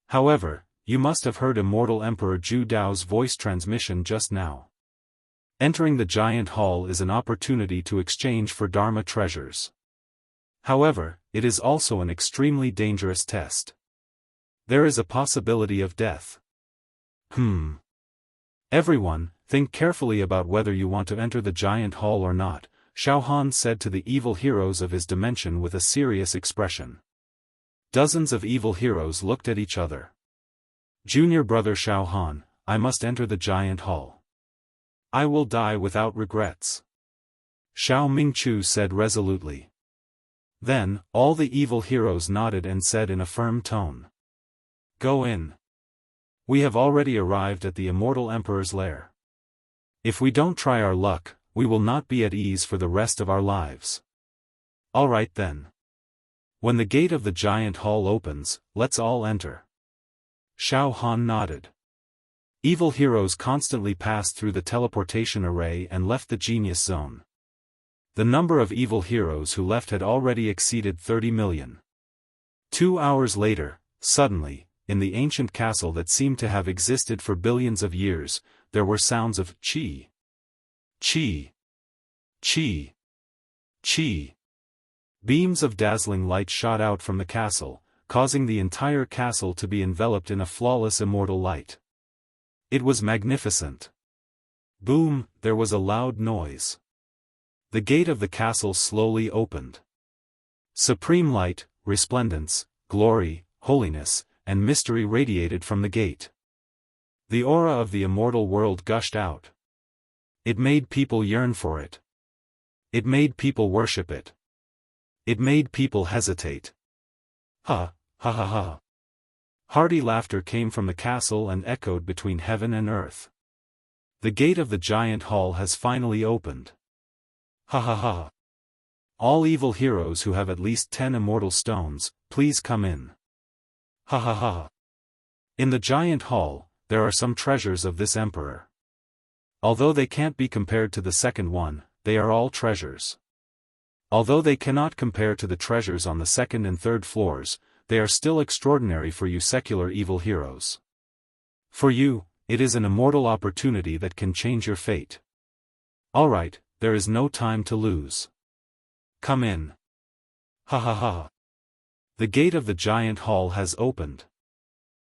However, you must have heard Immortal Emperor Zhu Dao's voice transmission just now. Entering the giant hall is an opportunity to exchange for Dharma treasures. However, it is also an extremely dangerous test. There is a possibility of death. Everyone, think carefully about whether you want to enter the giant hall or not, Xiaofan said to the evil heroes of his dimension with a serious expression. Dozens of evil heroes looked at each other. Junior brother Xiaofan, I must enter the giant hall. I will die without regrets. Xiao Mingchu said resolutely. Then, all the evil heroes nodded and said in a firm tone. Go in. We have already arrived at the Immortal Emperor's lair. If we don't try our luck, we will not be at ease for the rest of our lives. All right then. When the gate of the giant hall opens, let's all enter. Xiaofan nodded. Evil heroes constantly passed through the teleportation array and left the genius zone. The number of evil heroes who left had already exceeded 30 million. 2 hours later, suddenly, in the ancient castle that seemed to have existed for billions of years, there were sounds of chi. Chi. Chi. Chi. Beams of dazzling light shot out from the castle, causing the entire castle to be enveloped in a flawless immortal light. It was magnificent. Boom, there was a loud noise. The gate of the castle slowly opened. Supreme light, resplendence, glory, holiness, and mystery radiated from the gate. The aura of the immortal world gushed out. It made people yearn for it. It made people worship it. It made people hesitate. Ha, ha ha ha. Hearty laughter came from the castle and echoed between heaven and earth. The gate of the giant hall has finally opened. Ha ha ha. All evil heroes who have at least 10 immortal stones, please come in. Ha ha ha. In the giant hall, there are some treasures of this emperor. Although they can't be compared to the second one, they are all treasures. Although they cannot compare to the treasures on the second and third floors, they are still extraordinary for you secular evil heroes. For you, it is an immortal opportunity that can change your fate. Alright, there is no time to lose. Come in. Ha ha ha. The gate of the giant hall has opened.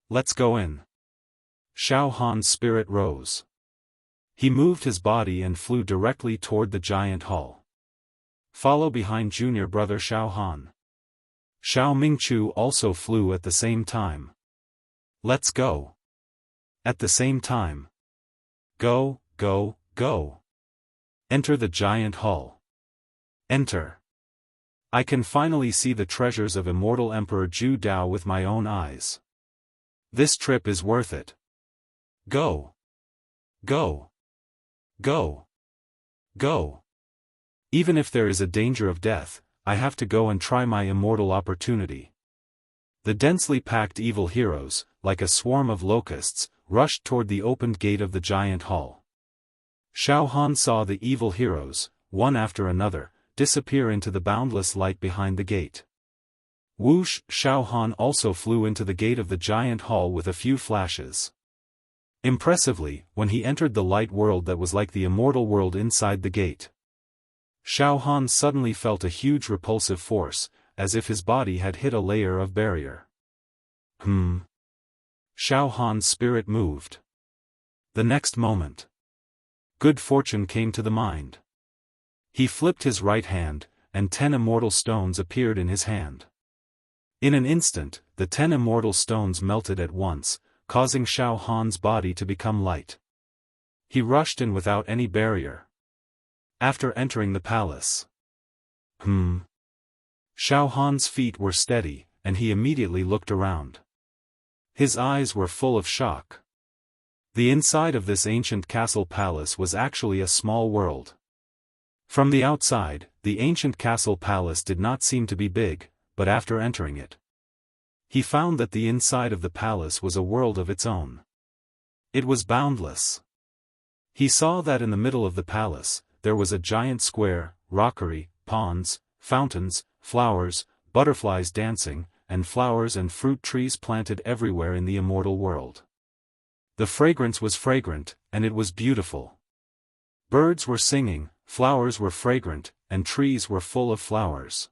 Let's go in. Xiaofan's spirit rose. He moved his body and flew directly toward the giant hall. Follow behind junior brother Xiaofan. Xiao Mingqiu also flew at the same time. Let's go. At the same time. Go, go, go. Enter the giant hall. Enter. I can finally see the treasures of immortal Emperor Zhu Dao with my own eyes. This trip is worth it. Go. Go. Go. Go. Even if there is a danger of death, I have to go and try my immortal opportunity. The densely packed evil heroes, like a swarm of locusts, rushed toward the opened gate of the giant hall. Xiaofan saw the evil heroes, one after another, disappear into the boundless light behind the gate. Whoosh! Xiaofan also flew into the gate of the giant hall with a few flashes. Impressively, when he entered the light world that was like the immortal world inside the gate, Xiaofan suddenly felt a huge repulsive force, as if his body had hit a layer of barrier. Xiaofan's spirit moved. The next moment, good fortune came to the mind. He flipped his right hand, and 10 immortal stones appeared in his hand. In an instant, the 10 immortal stones melted at once, causing Xiaofan's body to become light. He rushed in without any barrier. After entering the palace, Xiaofan's feet were steady, and he immediately looked around. His eyes were full of shock. The inside of this ancient castle palace was actually a small world. From the outside, the ancient castle palace did not seem to be big, but after entering it, he found that the inside of the palace was a world of its own. It was boundless. He saw that in the middle of the palace, there was a giant square, rockery, ponds, fountains, flowers, butterflies dancing, and flowers and fruit trees planted everywhere in the immortal world. The fragrance was fragrant, and it was beautiful. Birds were singing, flowers were fragrant, and trees were full of flowers.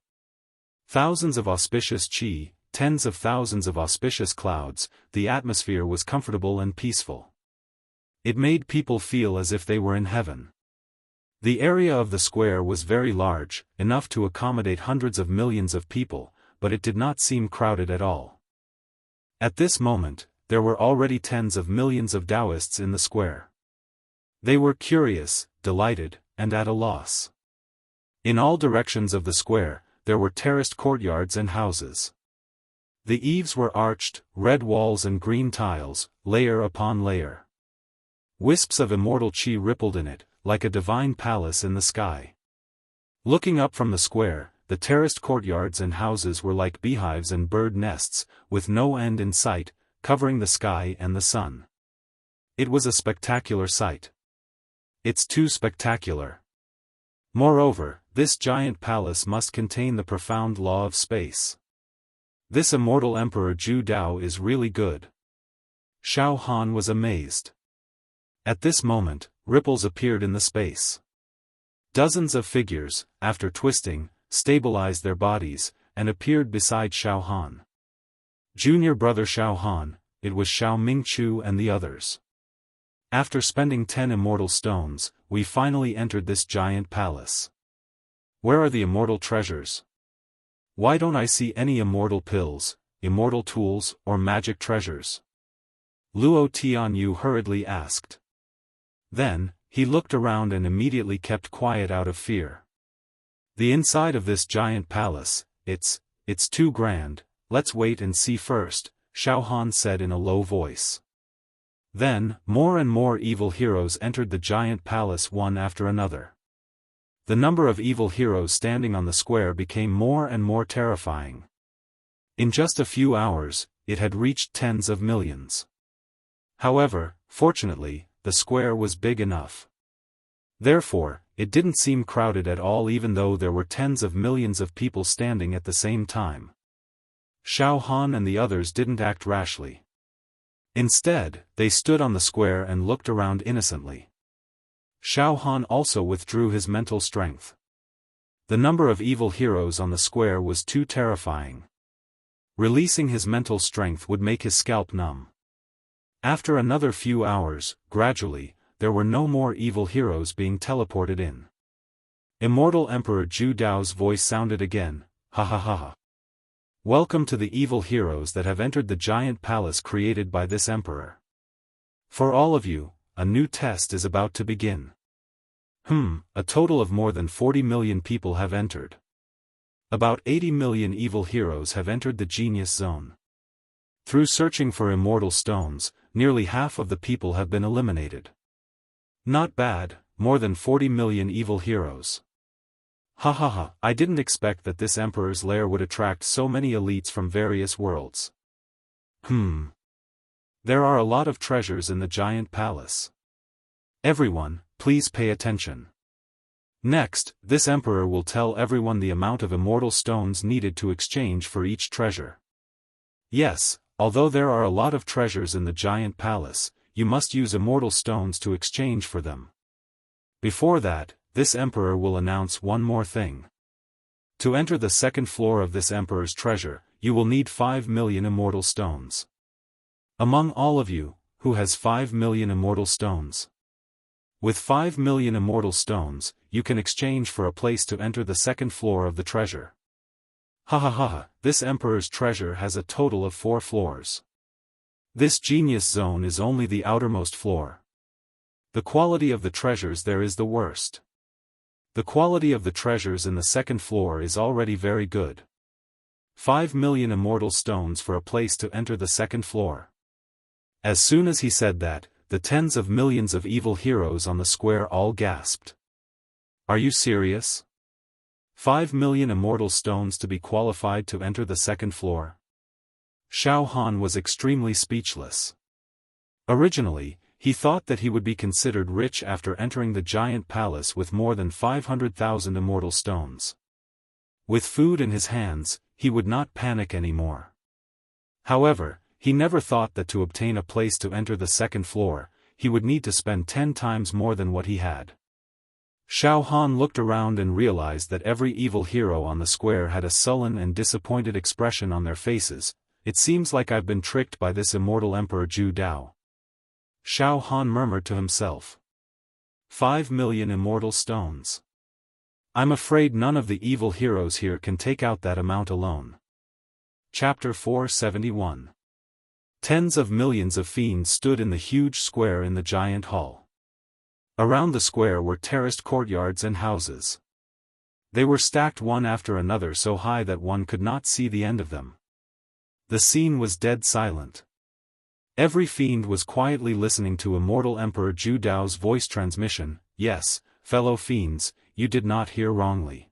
Thousands of auspicious qi, tens of thousands of auspicious clouds, the atmosphere was comfortable and peaceful. It made people feel as if they were in heaven. The area of the square was very large, enough to accommodate hundreds of millions of people, but it did not seem crowded at all. At this moment, there were already tens of millions of Taoists in the square. They were curious, delighted, and at a loss. In all directions of the square, there were terraced courtyards and houses. The eaves were arched, red walls and green tiles, layer upon layer. Wisps of immortal qi rippled in it, like a divine palace in the sky. Looking up from the square, the terraced courtyards and houses were like beehives and bird nests, with no end in sight, covering the sky and the sun. It was a spectacular sight. It's too spectacular. Moreover, this giant palace must contain the profound law of space. This immortal Emperor Zhu Dao is really good. Xiaofan was amazed. At this moment, ripples appeared in the space. Dozens of figures, after twisting, stabilized their bodies, and appeared beside Xiaofan. Junior brother Xiaofan, it was Xiao Mingqiu and the others. After spending 10 immortal stones, we finally entered this giant palace. Where are the immortal treasures? Why don't I see any immortal pills, immortal tools, or magic treasures? Luo Tianyu hurriedly asked. Then, he looked around and immediately kept quiet out of fear. The inside of this giant palace, it's too grand, let's wait and see first, Xiaofan said in a low voice. Then, more and more evil heroes entered the giant palace one after another. The number of evil heroes standing on the square became more and more terrifying. In just a few hours, it had reached tens of millions. However, fortunately, the square was big enough. Therefore, it didn't seem crowded at all even though there were tens of millions of people standing at the same time. Xiaofan and the others didn't act rashly. Instead, they stood on the square and looked around innocently. Xiaofan also withdrew his mental strength. The number of evil heroes on the square was too terrifying. Releasing his mental strength would make his scalp numb. After another few hours, gradually, there were no more evil heroes being teleported in. Immortal Emperor Zhu Dao's voice sounded again, ha ha ha ha. Welcome to the evil heroes that have entered the giant palace created by this emperor. For all of you, a new test is about to begin. A total of more than 40 million people have entered. About 80 million evil heroes have entered the genius zone. Through searching for immortal stones, nearly half of the people have been eliminated. Not bad, more than 40 million evil heroes. Ha ha ha, I didn't expect that this emperor's lair would attract so many elites from various worlds. There are a lot of treasures in the giant palace. Everyone, please pay attention. Next, this emperor will tell everyone the amount of immortal stones needed to exchange for each treasure. Yes, although there are a lot of treasures in the giant palace, you must use immortal stones to exchange for them. Before that, this emperor will announce one more thing. To enter the second floor of this emperor's treasure, you will need 5 million immortal stones. Among all of you, who has 5 million immortal stones? With 5 million immortal stones, you can exchange for a place to enter the second floor of the treasure. Ha ha ha ha, this emperor's treasure has a total of 4 floors. This genius zone is only the outermost floor. The quality of the treasures there is the worst. The quality of the treasures in the second floor is already very good. 5 million immortal stones for a place to enter the second floor. As soon as he said that, the tens of millions of evil heroes on the square all gasped. Are you serious? 5 million immortal stones to be qualified to enter the second floor? Xiaofan was extremely speechless. Originally, he thought that he would be considered rich after entering the giant palace with more than 500,000 immortal stones. With food in his hands, he would not panic anymore. However, he never thought that to obtain a place to enter the second floor, he would need to spend 10 times more than what he had. Xiaofan looked around and realized that every evil hero on the square had a sullen and disappointed expression on their faces. It seems like I've been tricked by this immortal Emperor Zhu Dao. Xiaofan murmured to himself. 5 million immortal stones. I'm afraid none of the evil heroes here can take out that amount alone. Chapter 471. Tens of millions of fiends stood in the huge square in the giant hall. Around the square were terraced courtyards and houses. They were stacked one after another so high that one could not see the end of them. The scene was dead silent. Every fiend was quietly listening to Immortal Emperor Zhu Dao's voice transmission. Yes, fellow fiends, you did not hear wrongly.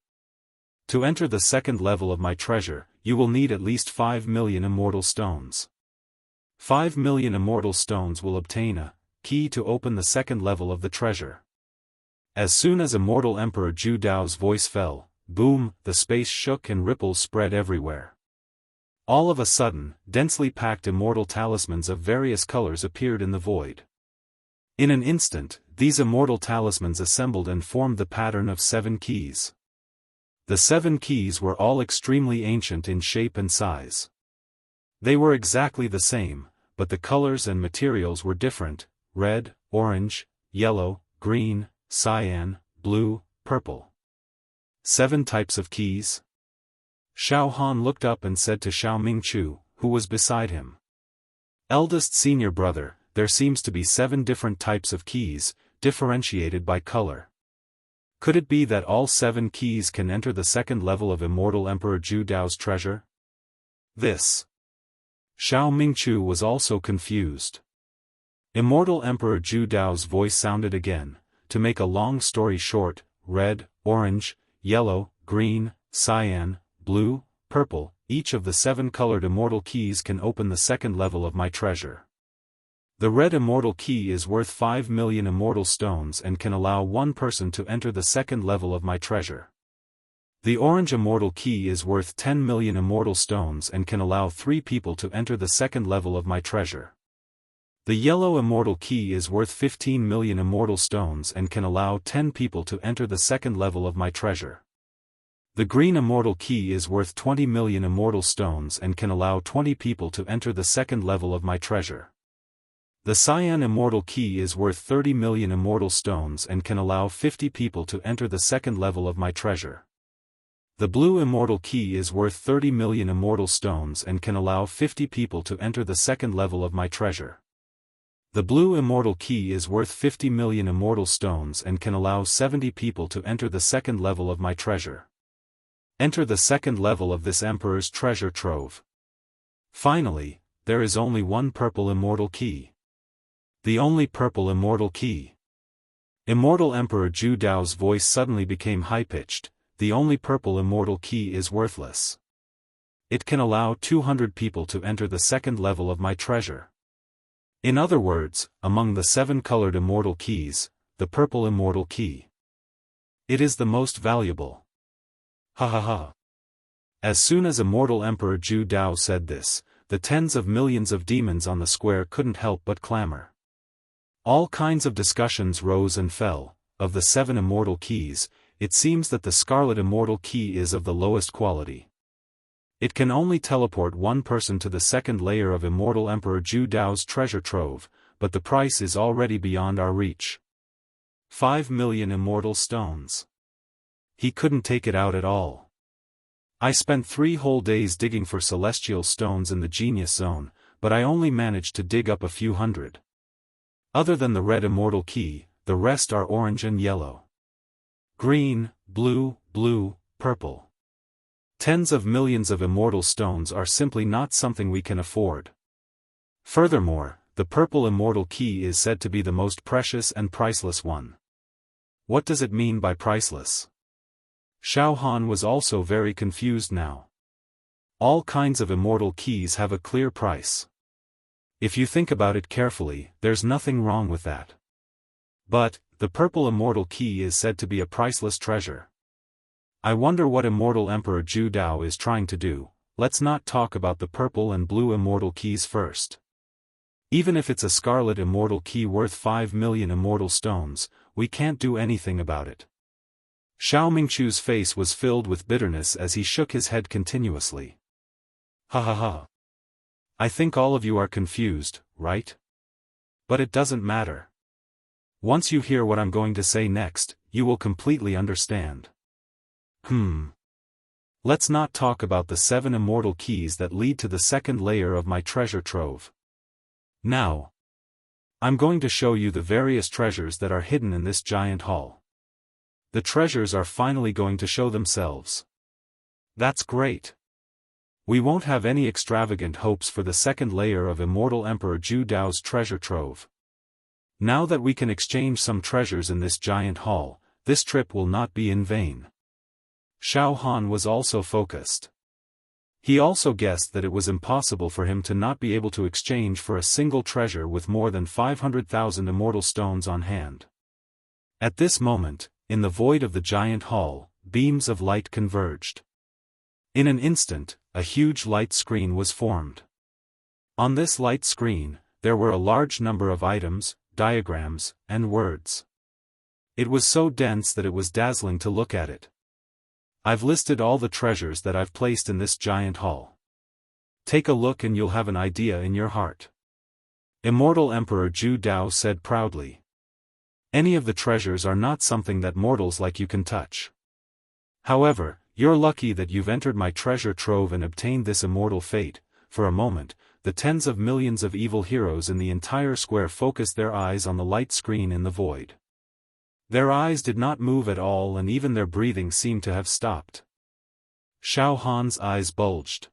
To enter the second level of my treasure, you will need at least 5 million immortal stones. 5 million immortal stones will obtain a key to open the second level of the treasure. As soon as Immortal Emperor Zhu Dao's voice fell, boom, the space shook and ripples spread everywhere. All of a sudden, densely packed immortal talismans of various colors appeared in the void. In an instant, these immortal talismans assembled and formed the pattern of 7 keys. The 7 keys were all extremely ancient in shape and size. They were exactly the same, but the colors and materials were different: red, orange, yellow, green, cyan, blue, purple. 7 types of keys? Xiaofan looked up and said to Xiao Mingchu, who was beside him. Eldest senior brother, there seems to be 7 different types of keys, differentiated by color. Could it be that all 7 keys can enter the second level of Immortal Emperor Zhu Dao's treasure? This. Xiao Mingchu was also confused. Immortal Emperor Zhu Dao's voice sounded again. To make a long story short, red, orange, yellow, green, cyan, blue, purple, each of the 7 colored immortal keys can open the second level of my treasure. The red immortal key is worth 5 million immortal stones and can allow one person to enter the second level of my treasure. The orange immortal key is worth 10 million immortal stones and can allow 3 people to enter the second level of my treasure. The yellow immortal key is worth 15 million immortal stones and can allow 10 people to enter the second level of my treasure. The green immortal key is worth 20 million immortal stones and can allow 20 people to enter the second level of my treasure. The cyan immortal key is worth 30 million immortal stones and can allow 50 people to enter the second level of my treasure. The blue immortal key is worth 30 million immortal stones and can allow 50 people to enter the second level of my treasure. The blue immortal key is worth 50 million immortal stones and can allow 70 people to enter the second level of my treasure. Enter the second level of this emperor's treasure trove. Finally, there is only one purple immortal key. The only purple immortal key. Immortal Emperor Zhu Dao's voice suddenly became high-pitched. The only purple immortal key is worthless. It can allow 200 people to enter the second level of my treasure. In other words, among the 7 colored immortal keys, the purple immortal key. It is the most valuable. Ha ha ha. As soon as Immortal Emperor Zhu Dao said this, the tens of millions of demons on the square couldn't help but clamor. All kinds of discussions rose and fell. Of the 7 immortal keys, it seems that the scarlet immortal key is of the lowest quality. It can only teleport one person to the second layer of Immortal Emperor Zhu Dao's treasure trove, but the price is already beyond our reach. 5 million immortal stones. He couldn't take it out at all. I spent 3 whole days digging for celestial stones in the Genius Zone, but I only managed to dig up a few hundred. Other than the red immortal key, the rest are orange and yellow. Green, blue, purple. Tens of millions of immortal stones are simply not something we can afford. Furthermore, the purple immortal key is said to be the most precious and priceless one. What does it mean by priceless? Xiaofan was also very confused now. All kinds of immortal keys have a clear price. If you think about it carefully, there's nothing wrong with that. But, the purple immortal key is said to be a priceless treasure. I wonder what Immortal Emperor Zhu Dao is trying to do. Let's not talk about the purple and blue immortal keys first. Even if it's a scarlet immortal key worth 5 million immortal stones, we can't do anything about it. Xiao Mingchu's face was filled with bitterness as he shook his head continuously. Ha ha ha. I think all of you are confused, right? But it doesn't matter. Once you hear what I'm going to say next, you will completely understand. Let's not talk about the 7 immortal keys that lead to the second layer of my treasure trove. Now, I'm going to show you the various treasures that are hidden in this giant hall. The treasures are finally going to show themselves. That's great. We won't have any extravagant hopes for the second layer of Immortal Emperor Zhu Dao's treasure trove. Now that we can exchange some treasures in this giant hall, this trip will not be in vain. Xiaofan was also focused. He also guessed that it was impossible for him to not be able to exchange for a single treasure with more than 500,000 immortal stones on hand. At this moment, in the void of the giant hall, beams of light converged. In an instant, a huge light screen was formed. On this light screen, there were a large number of items, diagrams, and words. It was so dense that it was dazzling to look at it. I've listed all the treasures that I've placed in this giant hall. Take a look and you'll have an idea in your heart. Immortal Emperor Zhu Dao said proudly. Any of the treasures are not something that mortals like you can touch. However, you're lucky that you've entered my treasure trove and obtained this immortal fate. For a moment, the tens of millions of evil heroes in the entire square focused their eyes on the light screen in the void. Their eyes did not move at all and even their breathing seemed to have stopped. Xiaofan's eyes bulged.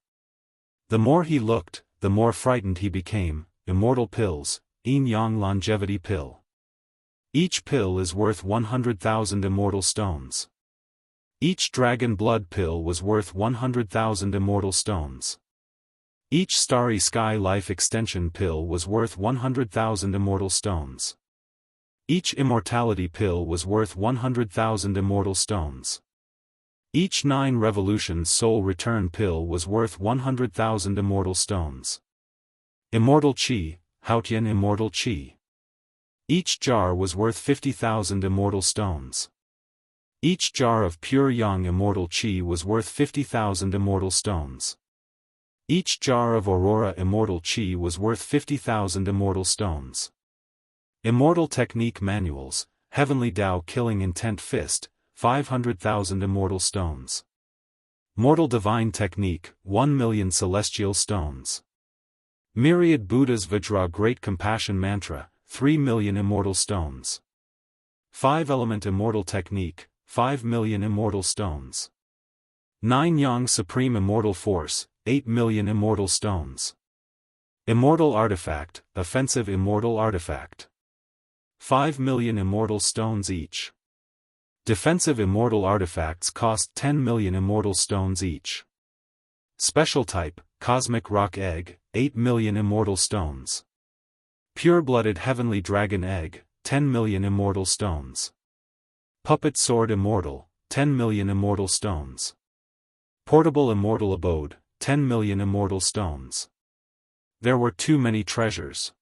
The more he looked, the more frightened he became. Immortal pills, Yin-Yang longevity pill. Each pill is worth 100,000 immortal stones. Each dragon blood pill was worth 100,000 immortal stones. Each starry sky life extension pill was worth 100,000 immortal stones. Each immortality pill was worth 100,000 immortal stones. Each 9 revolutions soul return pill was worth 100,000 immortal stones. Immortal Qi, Haotian immortal Qi. Each jar was worth 50,000 immortal stones. Each jar of pure young immortal chi was worth 50,000 immortal stones. Each jar of Aurora immortal chi was worth 50,000 immortal stones. Immortal technique manuals, Heavenly Tao Killing Intent Fist, 500,000 immortal stones. Mortal Divine Technique, 1 million celestial stones. Myriad Buddhas Vajra Great Compassion Mantra, 3 million immortal stones. 5-Element Immortal Technique, 5 million immortal stones. 9 Yang Supreme Immortal Force, 8 million immortal stones. Immortal Artifact, Offensive Immortal Artifact. 5 million immortal stones each. Defensive immortal artifacts cost 10 million immortal stones each. Special type, Cosmic Rock Egg, 8 million immortal stones. Pure-blooded Heavenly Dragon Egg, 10 million immortal stones. Puppet Sword Immortal, 10 million immortal stones. Portable Immortal Abode, 10 million immortal stones. There were too many treasures.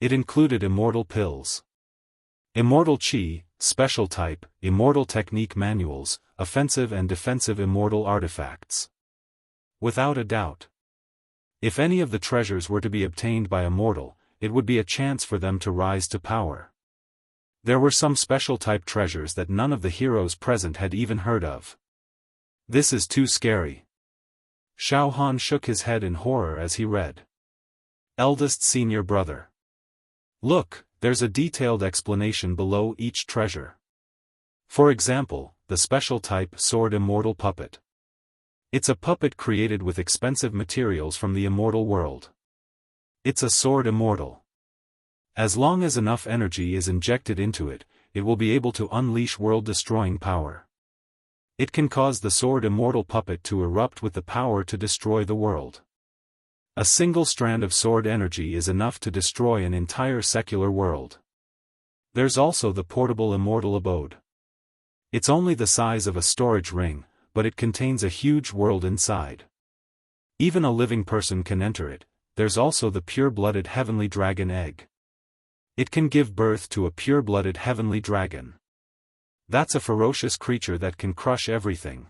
It included immortal pills. Immortal Chi, Special Type, Immortal Technique Manuals, Offensive and Defensive Immortal Artifacts. Without a doubt. If any of the treasures were to be obtained by a mortal, it would be a chance for them to rise to power. There were some special type treasures that none of the heroes present had even heard of. This is too scary. Xiaofan shook his head in horror as he read. Eldest senior brother. Look, there's a detailed explanation below each treasure. For example, the special type Sword Immortal Puppet. It's a puppet created with expensive materials from the immortal world. It's a sword immortal. As long as enough energy is injected into it, it will be able to unleash world-destroying power. It can cause the sword immortal puppet to erupt with the power to destroy the world. A single strand of sword energy is enough to destroy an entire secular world. There's also the portable immortal abode. It's only the size of a storage ring, but it contains a huge world inside. Even a living person can enter it. There's also the pure-blooded Heavenly Dragon Egg. It can give birth to a pure-blooded Heavenly Dragon. That's a ferocious creature that can crush everything.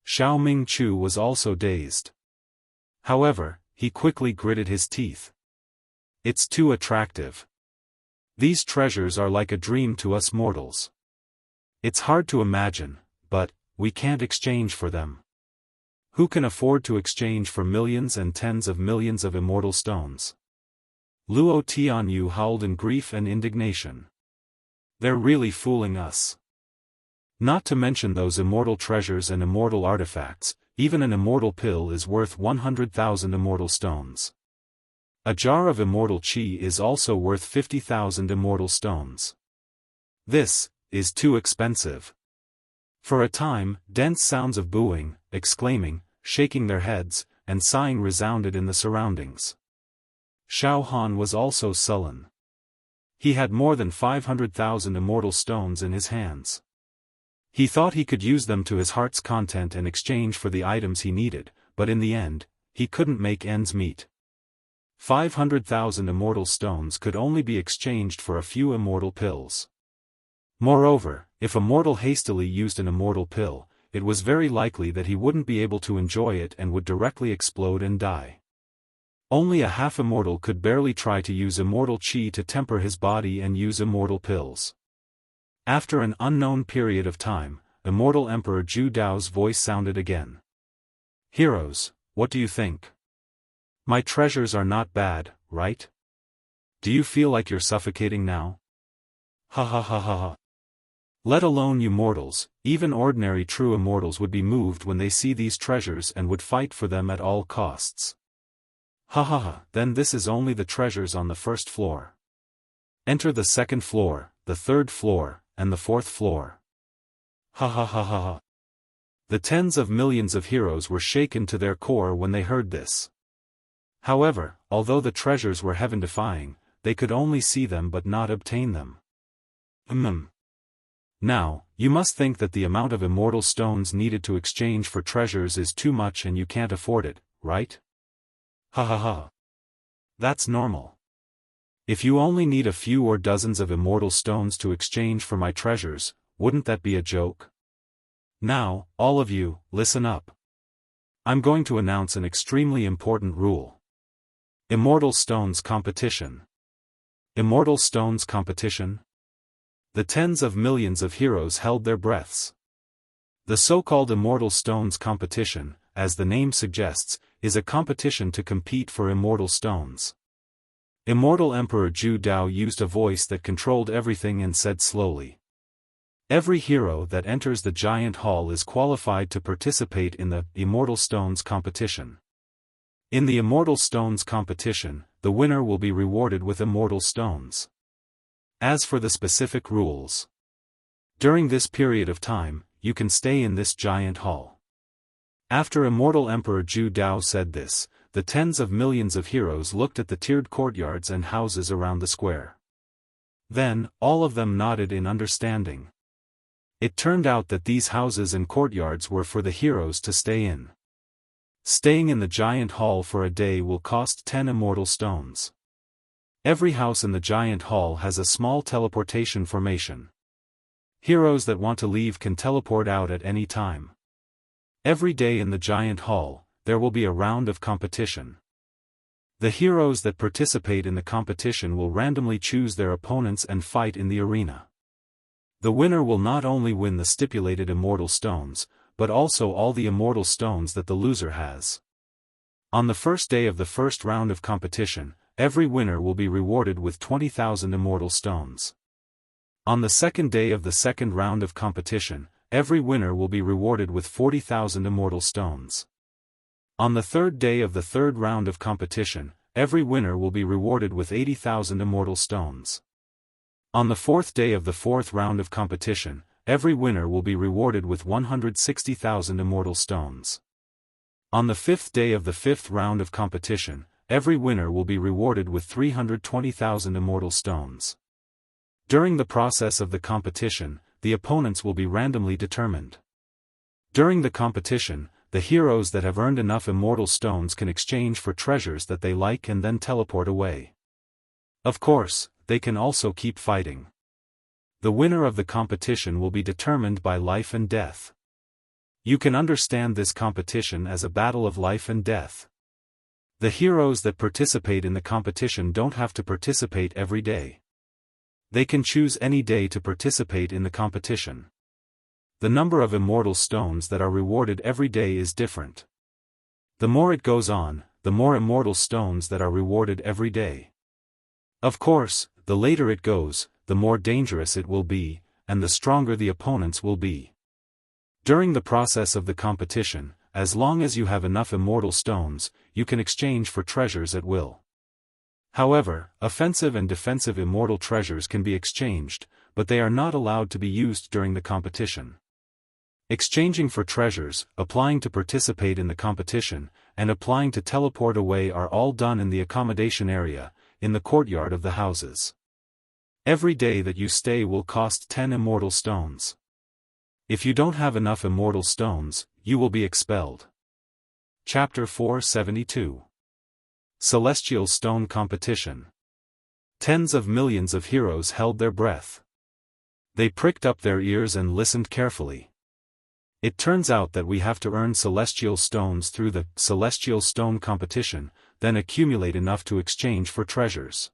Xiao Ming Chu was also dazed. However, he quickly gritted his teeth. It's too attractive. These treasures are like a dream to us mortals. It's hard to imagine, but we can't exchange for them. Who can afford to exchange for millions and tens of millions of immortal stones? Luo Tianyu howled in grief and indignation. They're really fooling us. Not to mention those immortal treasures and immortal artifacts, even an immortal pill is worth 100,000 immortal stones. A jar of immortal chi is also worth 50,000 immortal stones. This is too expensive. For a time, dense sounds of booing, exclaiming, shaking their heads, and sighing resounded in the surroundings. Xiao Han was also sullen. He had more than 500,000 immortal stones in his hands. He thought he could use them to his heart's content in exchange for the items he needed, but in the end, he couldn't make ends meet. 500,000 immortal stones could only be exchanged for a few immortal pills. Moreover, if a mortal hastily used an immortal pill, it was very likely that he wouldn't be able to enjoy it and would directly explode and die. Only a half-immortal could barely try to use immortal chi to temper his body and use immortal pills. After an unknown period of time, Immortal Emperor Zhu Dao's voice sounded again. Heroes, what do you think? My treasures are not bad, right? Do you feel like you're suffocating now? Ha ha ha ha ha. Let alone you mortals, even ordinary true immortals would be moved when they see these treasures and would fight for them at all costs. Ha ha ha, then this is only the treasures on the first floor. Enter the second floor, the third floor, and the fourth floor. Ha ha ha ha ha. The tens of millions of heroes were shaken to their core when they heard this. However, although the treasures were heaven-defying, they could only see them but not obtain them. Now, you must think that the amount of immortal stones needed to exchange for treasures is too much and you can't afford it, right? Ha ha ha. That's normal. If you only need a few or dozens of immortal stones to exchange for my treasures, wouldn't that be a joke? Now, all of you, listen up. I'm going to announce an extremely important rule. Immortal Stones Competition. Immortal Stones Competition? The tens of millions of heroes held their breaths. The so-called Immortal Stones Competition, as the name suggests, is a competition to compete for immortal stones. Immortal Emperor Zhu Dao used a voice that controlled everything and said slowly, "Every hero that enters the giant hall is qualified to participate in the Immortal Stones Competition. In the Immortal Stones Competition, the winner will be rewarded with immortal stones. As for the specific rules, during this period of time, you can stay in this giant hall." After Immortal Emperor Zhu Dao said this, the tens of millions of heroes looked at the tiered courtyards and houses around the square. Then, all of them nodded in understanding. It turned out that these houses and courtyards were for the heroes to stay in. Staying in the giant hall for a day will cost 10 immortal stones. Every house in the giant hall has a small teleportation formation. Heroes that want to leave can teleport out at any time. Every day in the giant hall, there will be a round of competition. The heroes that participate in the competition will randomly choose their opponents and fight in the arena. The winner will not only win the stipulated immortal stones, but also all the immortal stones that the loser has. On the first day of the first round of competition, every winner will be rewarded with 20,000 immortal stones. On the second day of the second round of competition, every winner will be rewarded with 40,000 immortal stones. On the third day of the third round of competition, every winner will be rewarded with 80,000 immortal stones. On the fourth day of the fourth round of competition, every winner will be rewarded with 160,000 immortal stones. On the fifth day of the fifth round of competition, every winner will be rewarded with 320,000 immortal stones. During the process of the competition, the opponents will be randomly determined. During the competition, the heroes that have earned enough immortal stones can exchange for treasures that they like and then teleport away. Of course, they can also keep fighting. The winner of the competition will be determined by life and death. You can understand this competition as a battle of life and death. The heroes that participate in the competition don't have to participate every day. They can choose any day to participate in the competition. The number of immortal stones that are rewarded every day is different. The more it goes on, the more immortal stones that are rewarded every day. Of course, the later it goes, the more dangerous it will be, and the stronger the opponents will be. During the process of the competition, as long as you have enough immortal stones, you can exchange for treasures at will. However, offensive and defensive immortal treasures can be exchanged, but they are not allowed to be used during the competition. Exchanging for treasures, applying to participate in the competition, and applying to teleport away are all done in the accommodation area, in the courtyard of the houses. Every day that you stay will cost 10 immortal stones. If you don't have enough immortal stones, you will be expelled. Chapter 472. Celestial Stone Competition. Tens of millions of heroes held their breath. They pricked up their ears and listened carefully. It turns out that we have to earn celestial stones through the Celestial Stone Competition, then accumulate enough to exchange for treasures.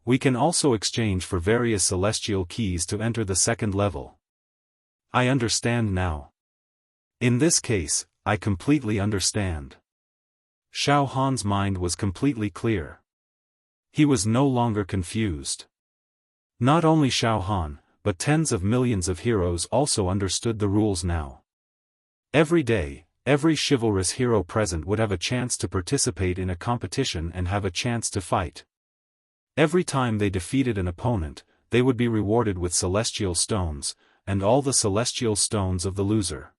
We can also exchange for various celestial keys to enter the second level. I understand now. In this case, I completely understand. Xiaofan's mind was completely clear. He was no longer confused. Not only Xiaofan, but tens of millions of heroes also understood the rules now. Every day, every chivalrous hero present would have a chance to participate in a competition and have a chance to fight. Every time they defeated an opponent, they would be rewarded with celestial stones, and all the celestial stones of the loser.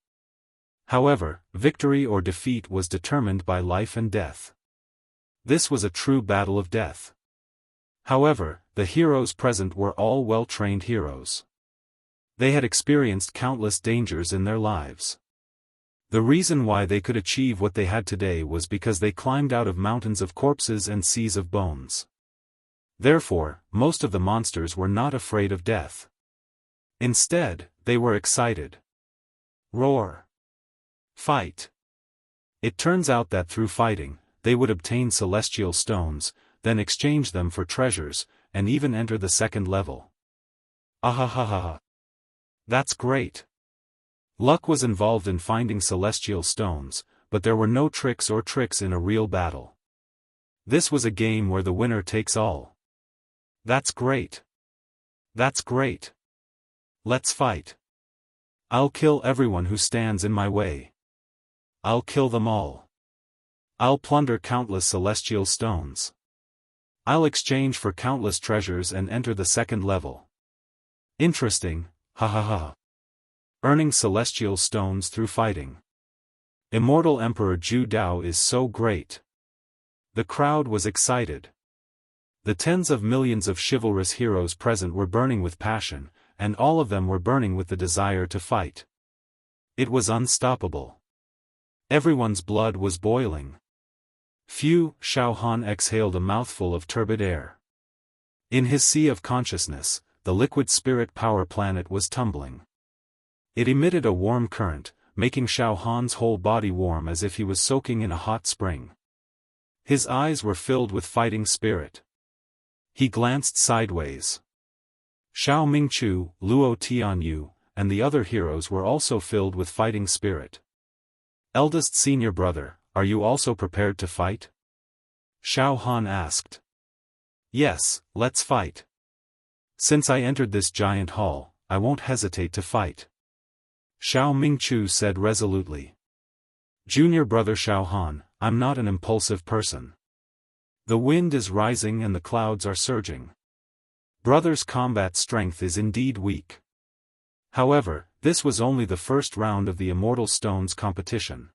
However, victory or defeat was determined by life and death. This was a true battle of death. However, the heroes present were all well-trained heroes. They had experienced countless dangers in their lives. The reason why they could achieve what they had today was because they climbed out of mountains of corpses and seas of bones. Therefore, most of the monsters were not afraid of death. Instead, they were excited. Roar! Fight! It turns out that through fighting, they would obtain celestial stones, then exchange them for treasures, and even enter the second level. Ahahaha! That's great! Luck was involved in finding celestial stones, but there were no tricks in a real battle. This was a game where the winner takes all. That's great! That's great! Let's fight! I'll kill everyone who stands in my way. I'll kill them all. I'll plunder countless celestial stones. I'll exchange for countless treasures and enter the second level. Interesting, ha ha ha. Earning celestial stones through fighting. Immortal Emperor Zhu Dao is so great. The crowd was excited. The tens of millions of chivalrous heroes present were burning with passion, and all of them were burning with the desire to fight. It was unstoppable. Everyone's blood was boiling. Phew! Xiaofan exhaled a mouthful of turbid air. In his sea of consciousness, the liquid spirit power planet was tumbling. It emitted a warm current, making Xiaofan's whole body warm as if he was soaking in a hot spring. His eyes were filled with fighting spirit. He glanced sideways. Xiao Mingchu, Luo Tianyu, and the other heroes were also filled with fighting spirit. Eldest senior brother, are you also prepared to fight? Xiaofan asked. Yes, let's fight. Since I entered this giant hall, I won't hesitate to fight. Xiao Mingchu said resolutely. Junior brother Xiaofan, I'm not an impulsive person. The wind is rising and the clouds are surging. Brother's combat strength is indeed weak. However, this was only the first round of the Immortal Stones competition.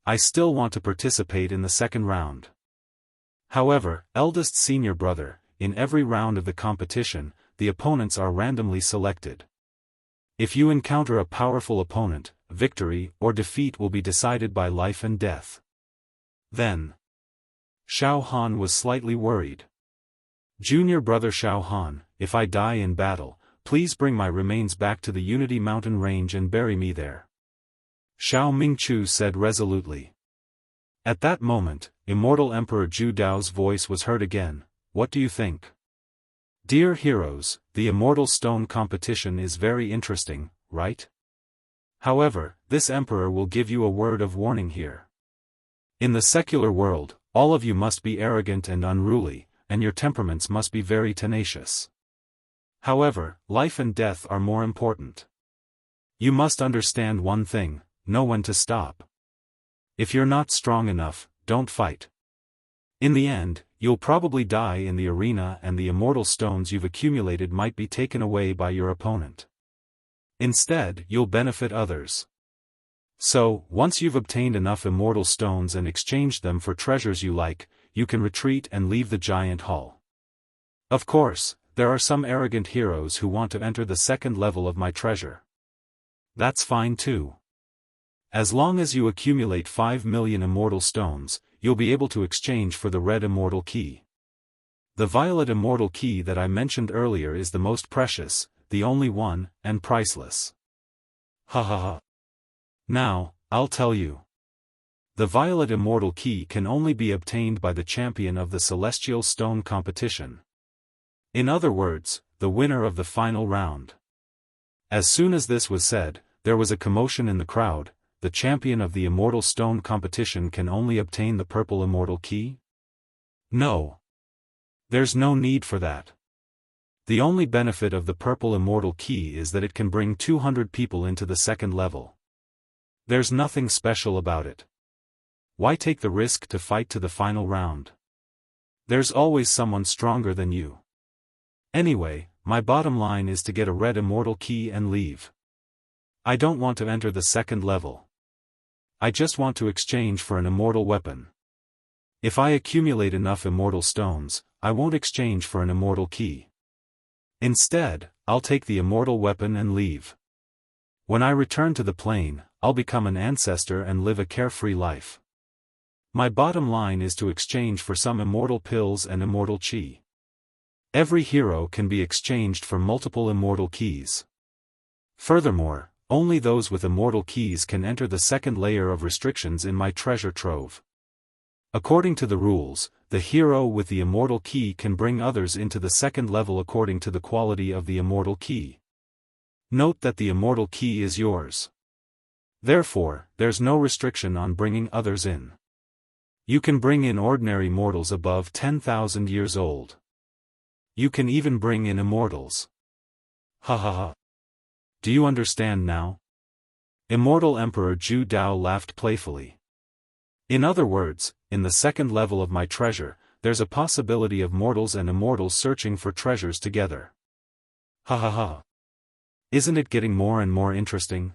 I still want to participate in the second round. However, eldest senior brother, in every round of the competition, the opponents are randomly selected. If you encounter a powerful opponent, victory or defeat will be decided by life and death. Then, Xiaofan was slightly worried. Junior brother Xiaofan, if I die in battle, please bring my remains back to the Unity Mountain Range and bury me there. Xiao Mingchu said resolutely. At that moment, Immortal Emperor Zhu Dao's voice was heard again. What do you think? Dear heroes, the Immortal Stone competition is very interesting, right? However, this emperor will give you a word of warning here. In the secular world, all of you must be arrogant and unruly, and your temperaments must be very tenacious. However, life and death are more important. You must understand one thing, know when to stop. If you're not strong enough, don't fight. In the end, you'll probably die in the arena and the immortal stones you've accumulated might be taken away by your opponent. Instead, you'll benefit others. So, once you've obtained enough immortal stones and exchanged them for treasures you like, you can retreat and leave the giant hall. Of course, there are some arrogant heroes who want to enter the second level of my treasure. That's fine too. As long as you accumulate 5 million immortal stones, you'll be able to exchange for the red immortal key. The violet immortal key that I mentioned earlier is the most precious, the only one, and priceless. Ha ha ha. Now, I'll tell you. The violet immortal key can only be obtained by the champion of the celestial stone competition. In other words, the winner of the final round. As soon as this was said, there was a commotion in the crowd. The champion of the Immortal Stone competition can only obtain the purple immortal key? No. There's no need for that. The only benefit of the purple immortal key is that it can bring 200 people into the second level. There's nothing special about it. Why take the risk to fight to the final round? There's always someone stronger than you. Anyway, my bottom line is to get a red immortal key and leave. I don't want to enter the second level. I just want to exchange for an immortal weapon. If I accumulate enough immortal stones, I won't exchange for an immortal key. Instead, I'll take the immortal weapon and leave. When I return to the plane, I'll become an ancestor and live a carefree life. My bottom line is to exchange for some immortal pills and immortal chi. Every hero can be exchanged for multiple immortal keys. Furthermore, only those with immortal keys can enter the second layer of restrictions in my treasure trove. According to the rules, the hero with the immortal key can bring others into the second level according to the quality of the immortal key. Note that the immortal key is yours. Therefore, there's no restriction on bringing others in. You can bring in ordinary mortals above 10,000 years old. You can even bring in immortals. Ha ha ha. Do you understand now? Immortal Emperor Zhu Dao laughed playfully. In other words, in the second level of my treasure, there's a possibility of mortals and immortals searching for treasures together. Ha ha ha. Isn't it getting more and more interesting?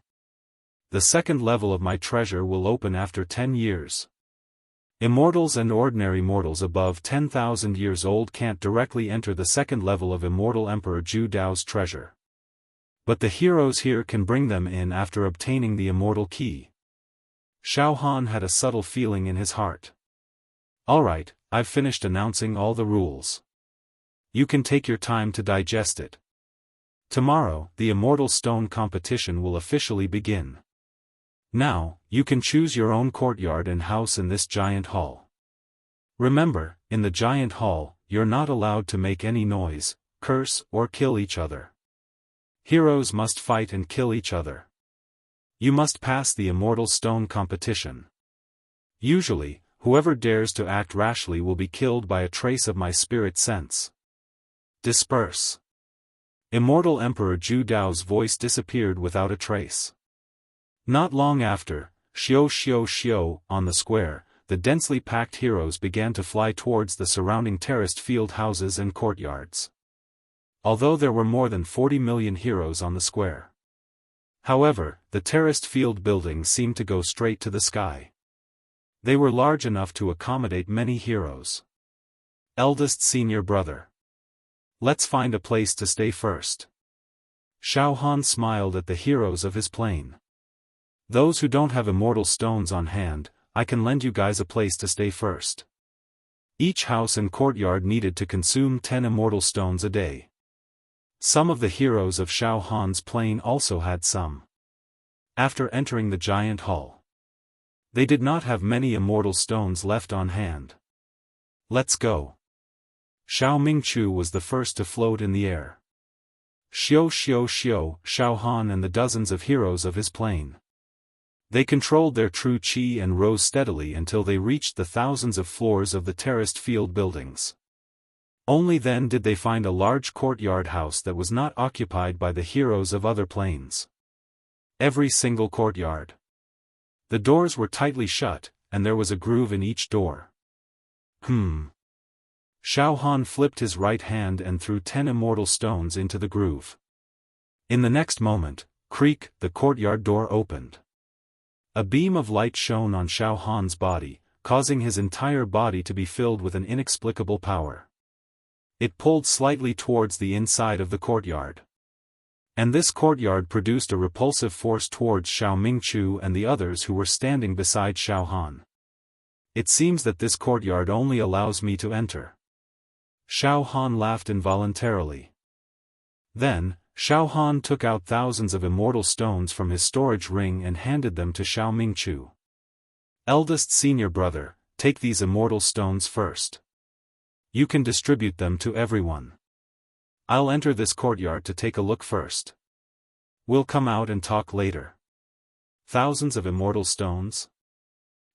The second level of my treasure will open after 10 years. Immortals and ordinary mortals above 10,000 years old can't directly enter the second level of Immortal Emperor Zhu Dao's treasure. But the heroes here can bring them in after obtaining the immortal key. Xiaofan had a subtle feeling in his heart. Alright, I've finished announcing all the rules. You can take your time to digest it. Tomorrow, the Immortal Stone competition will officially begin. Now, you can choose your own courtyard and house in this giant hall. Remember, in the giant hall, you're not allowed to make any noise, curse, or kill each other. Heroes must fight and kill each other. You must pass the Immortal Stone competition. Usually, whoever dares to act rashly will be killed by a trace of my spirit sense. Disperse. Immortal Emperor Zhu Dao's voice disappeared without a trace. Not long after, Xiao, on the square, the densely packed heroes began to fly towards the surrounding terraced field houses and courtyards. Although there were more than 40 million heroes on the square. However, the terraced field buildings seemed to go straight to the sky. They were large enough to accommodate many heroes. Eldest senior brother. Let's find a place to stay first. Xiaofan smiled at the heroes of his plane. Those who don't have immortal stones on hand, I can lend you guys a place to stay first. Each house and courtyard needed to consume 10 immortal stones a day. Some of the heroes of Xiaofan's plane also had some. After entering the giant hall, they did not have many immortal stones left on hand. Let's go. Xiao Mingchu was the first to float in the air. Xiaofan and the dozens of heroes of his plane. They controlled their true qi and rose steadily until they reached the thousands of floors of the terraced field buildings. Only then did they find a large courtyard house that was not occupied by the heroes of other planes. Every single courtyard. The doors were tightly shut, and there was a groove in each door. Xiaofan flipped his right hand and threw 10 immortal stones into the groove. In the next moment, creak, the courtyard door opened. A beam of light shone on Xiaofan's body, causing his entire body to be filled with an inexplicable power. It pulled slightly towards the inside of the courtyard. And this courtyard produced a repulsive force towards Xiao Mingchu and the others who were standing beside Xiaofan. It seems that this courtyard only allows me to enter. Xiaofan laughed involuntarily. Then, Xiaofan took out thousands of immortal stones from his storage ring and handed them to Xiao Mingchu. Eldest senior brother, take these immortal stones first. You can distribute them to everyone. I'll enter this courtyard to take a look first. We'll come out and talk later. Thousands of immortal stones?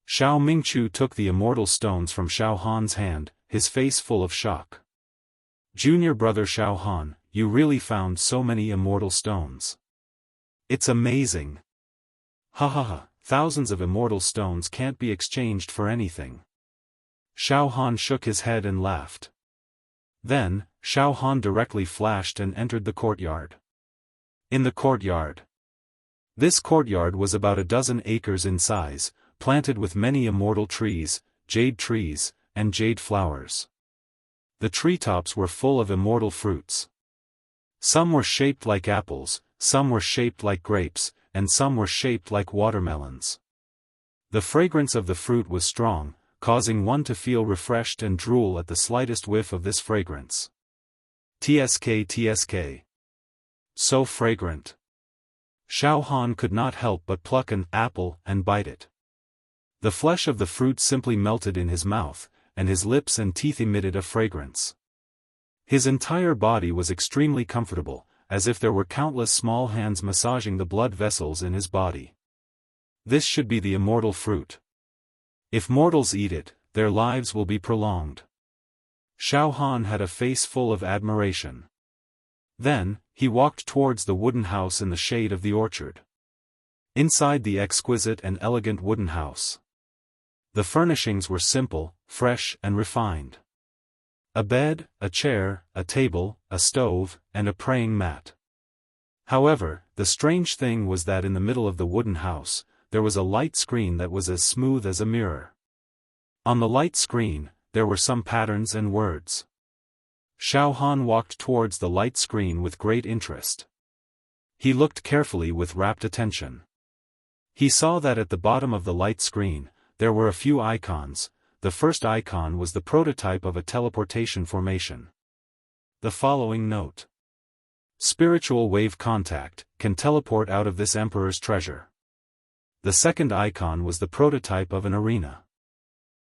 Xiao Mingchu took the immortal stones from Xiaofan's hand, his face full of shock. Junior brother Xiaofan, you really found so many immortal stones. It's amazing. Ha ha ha, thousands of immortal stones can't be exchanged for anything. Xiaofan shook his head and laughed. Then, Xiaofan directly flashed and entered the courtyard. In the courtyard. This courtyard was about a dozen acres in size, planted with many immortal trees, and jade flowers. The treetops were full of immortal fruits. Some were shaped like apples, some were shaped like grapes, and some were shaped like watermelons. The fragrance of the fruit was strong, causing one to feel refreshed and drool at the slightest whiff of this fragrance. TSK. So fragrant. Xiaofan could not help but pluck an apple and bite it. The flesh of the fruit simply melted in his mouth, and his lips and teeth emitted a fragrance. His entire body was extremely comfortable, as if there were countless small hands massaging the blood vessels in his body. This should be the immortal fruit. If mortals eat it, their lives will be prolonged. Xiaofan had a face full of admiration. Then, he walked towards the wooden house in the shade of the orchard. Inside the exquisite and elegant wooden house, the furnishings were simple, fresh and refined. A bed, a chair, a table, a stove, and a praying mat. However, the strange thing was that in the middle of the wooden house, there was a light screen that was as smooth as a mirror. On the light screen, there were some patterns and words. Xiaofan walked towards the light screen with great interest. He looked carefully with rapt attention. He saw that at the bottom of the light screen, there were a few icons. The first icon was the prototype of a teleportation formation. The following note: Spiritual wave contact, can teleport out of this emperor's treasure. The second icon was the prototype of an arena.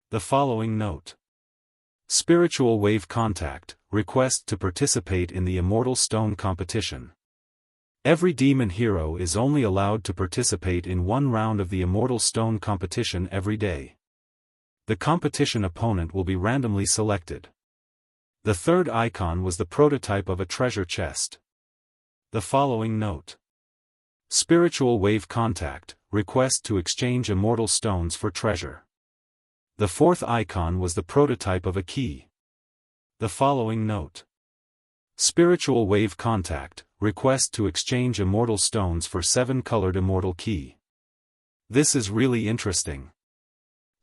The following note: Spiritual wave contact, request to participate in the Immortal Stone competition. Every demon hero is only allowed to participate in one round of the Immortal Stone competition every day. The competition opponent will be randomly selected. The third icon was the prototype of a treasure chest. The following note: Spiritual wave contact, request to exchange immortal stones for treasure. The fourth icon was the prototype of a key. The following note: Spiritual wave contact, request to exchange immortal stones for 7-colored immortal key. This is really interesting.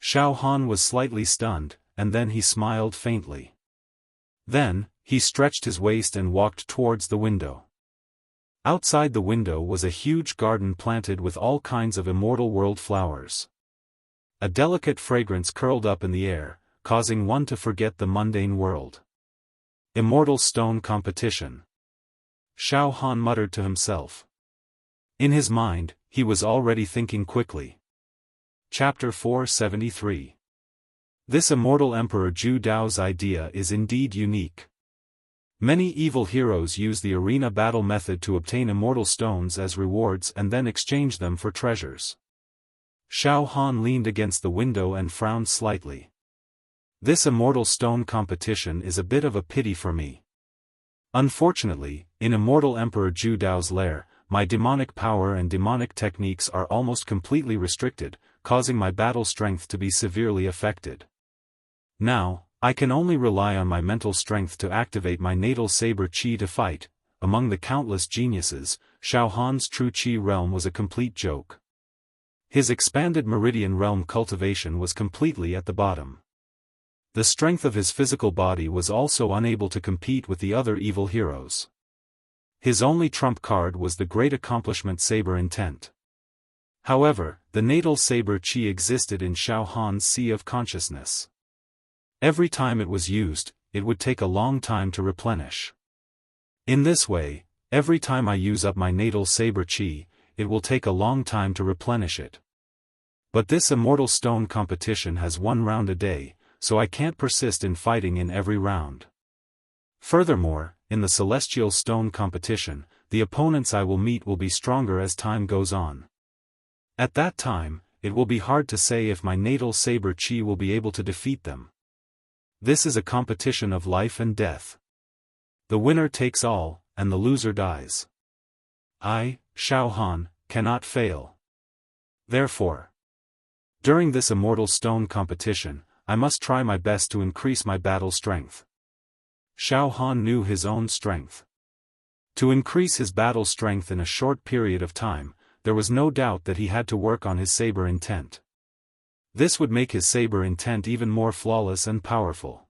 Xiaofan was slightly stunned, and then he smiled faintly. Then, he stretched his waist and walked towards the window. Outside the window was a huge garden planted with all kinds of immortal world flowers. A delicate fragrance curled up in the air, causing one to forget the mundane world. Immortal Stone competition. Xiaofan muttered to himself. In his mind, he was already thinking quickly. Chapter 473. This immortal Emperor Zhu Dao's idea is indeed unique. Many evil heroes use the arena battle method to obtain immortal stones as rewards and then exchange them for treasures. Xiaofan leaned against the window and frowned slightly. This immortal stone competition is a bit of a pity for me. Unfortunately, in Immortal Emperor Zhu Dao's lair, my demonic power and demonic techniques are almost completely restricted, causing my battle strength to be severely affected. Now, I can only rely on my mental strength to activate my natal saber qi to fight. Among the countless geniuses, Xiaohan's true qi realm was a complete joke. His expanded meridian realm cultivation was completely at the bottom. The strength of his physical body was also unable to compete with the other evil heroes. His only trump card was the great accomplishment Saber Intent. However, the natal saber qi existed in Xiaohan's sea of consciousness. Every time it was used, it would take a long time to replenish. In this way, every time I use up my natal saber qi, it will take a long time to replenish it. But this immortal stone competition has 1 round a day, so I can't persist in fighting in every round. Furthermore, in the celestial stone competition, the opponents I will meet will be stronger as time goes on. At that time, it will be hard to say if my natal saber qi will be able to defeat them. This is a competition of life and death. The winner takes all, and the loser dies. I, Xiaofan, cannot fail. Therefore, during this immortal stone competition, I must try my best to increase my battle strength. Xiaofan knew his own strength. To increase his battle strength in a short period of time, there was no doubt that he had to work on his saber intent. This would make his saber intent even more flawless and powerful.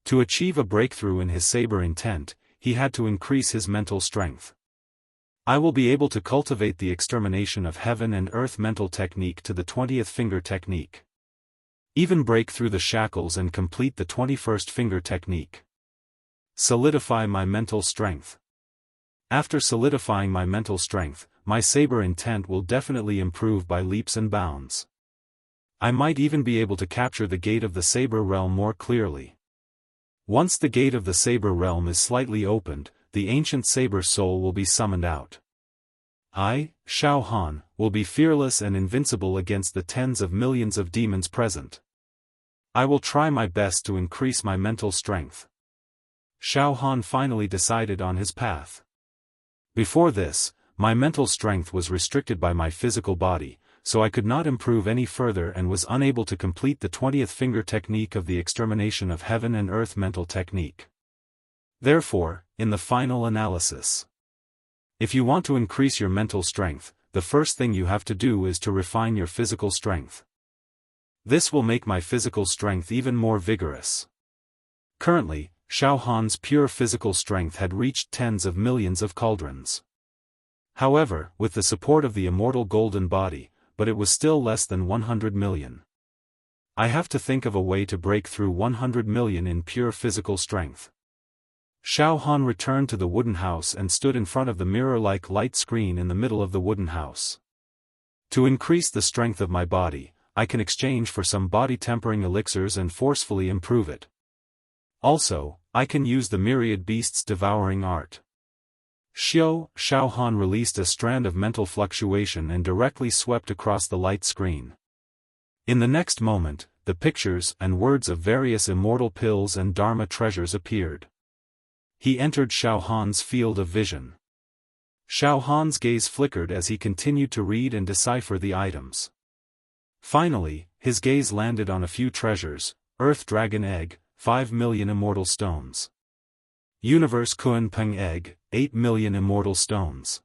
To achieve a breakthrough in his saber intent, he had to increase his mental strength. I will be able to cultivate the extermination of heaven and earth mental technique to the 20th finger technique. Even break through the shackles and complete the 21st finger technique. Solidify my mental strength. After solidifying my mental strength, my saber intent will definitely improve by leaps and bounds. I might even be able to capture the gate of the saber realm more clearly. Once the gate of the saber realm is slightly opened, the ancient saber soul will be summoned out. I, Xiaofan, will be fearless and invincible against the tens of millions of demons present. I will try my best to increase my mental strength. Xiaofan finally decided on his path. Before this, my mental strength was restricted by my physical body, so I could not improve any further and was unable to complete the 20th finger technique of the extermination of heaven and earth mental technique. Therefore, in the final analysis, if you want to increase your mental strength, the first thing you have to do is to refine your physical strength. This will make my physical strength even more vigorous. Currently, Xiaohan's pure physical strength had reached tens of millions of cauldrons. However, with the support of the immortal golden body, but it was still less than 100 million. I have to think of a way to break through 100 million in pure physical strength. Xiaofan returned to the wooden house and stood in front of the mirror-like light screen in the middle of the wooden house. To increase the strength of my body, I can exchange for some body-tempering elixirs and forcefully improve it. Also, I can use the myriad beasts devouring art. Xiaofan released a strand of mental fluctuation and directly swept across the light screen. In the next moment, the pictures and words of various immortal pills and dharma treasures appeared. He entered Xiaohan's field of vision. Xiaohan's gaze flickered as he continued to read and decipher the items. Finally, his gaze landed on a few treasures: Earth Dragon Egg, 5 million immortal stones. Universe Kunpeng Egg, 8 million immortal stones.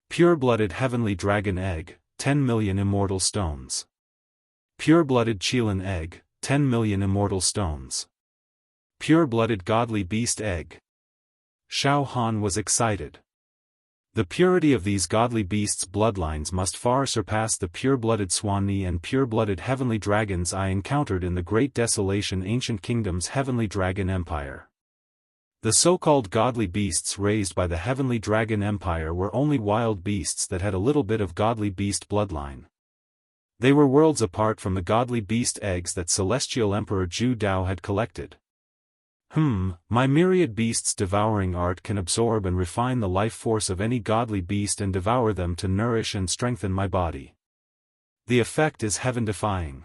Pure-blooded Heavenly Dragon Egg, 10 million immortal stones. Pure-blooded Qilin Egg, 10 million immortal stones. Pure-blooded Godly Beast Egg. Xiaofan was excited. The purity of these godly beasts' bloodlines must far surpass the pure-blooded Swanni and pure-blooded heavenly dragons I encountered in the Great Desolation Ancient Kingdom's Heavenly Dragon Empire. The so-called godly beasts raised by the Heavenly Dragon Empire were only wild beasts that had a little bit of godly beast bloodline. They were worlds apart from the godly beast eggs that Celestial Emperor Zhu Dao had collected. My myriad beasts devouring art can absorb and refine the life force of any godly beast and devour them to nourish and strengthen my body. The effect is heaven-defying.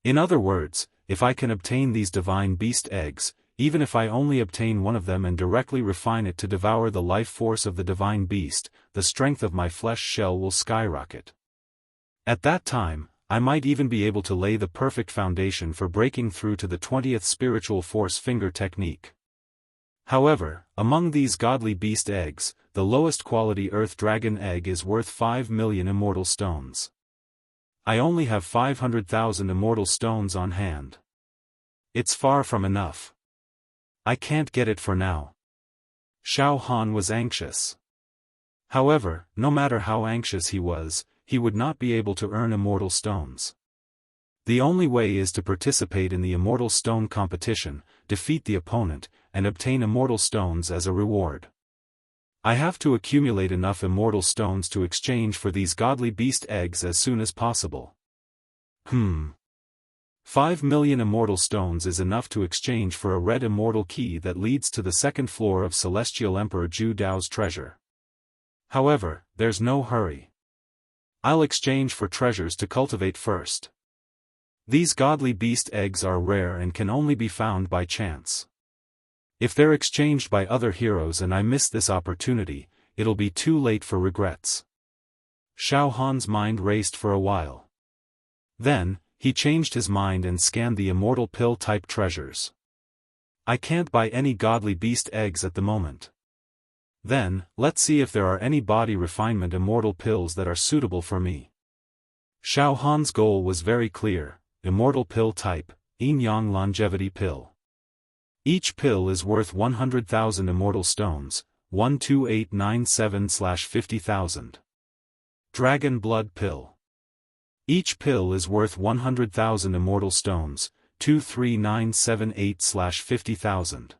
In other words, if I can obtain these divine beast eggs, even if I only obtain one of them and directly refine it to devour the life force of the divine beast, the strength of my flesh shell will skyrocket. At that time, I might even be able to lay the perfect foundation for breaking through to the 20th spiritual force finger technique. However, among these godly beast eggs, the lowest quality Earth Dragon Egg is worth 5 million immortal stones. I only have 500,000 immortal stones on hand. It's far from enough. I can't get it for now. Xiaofan was anxious. However, no matter how anxious he would not be able to earn immortal stones. The only way is to participate in the immortal stone competition, defeat the opponent, and obtain immortal stones as a reward. I have to accumulate enough immortal stones to exchange for these godly beast eggs as soon as possible. 5 million immortal stones is enough to exchange for a red immortal key that leads to the second floor of Celestial Emperor Zhu Dao's treasure. However, there's no hurry. I'll exchange for treasures to cultivate first. These godly beast eggs are rare and can only be found by chance. If they're exchanged by other heroes and I miss this opportunity, it'll be too late for regrets. Xiaohan's mind raced for a while. Then, he changed his mind and scanned the immortal pill-type treasures. I can't buy any godly beast eggs at the moment. Then, let's see if there are any body refinement immortal pills that are suitable for me. Xiaohan's goal was very clear: immortal pill type, Yin-Yang longevity pill. Each pill is worth 100,000 immortal stones, 12897/50,000. Dragon blood pill. Each pill is worth 100,000 immortal stones, 23978/50,000.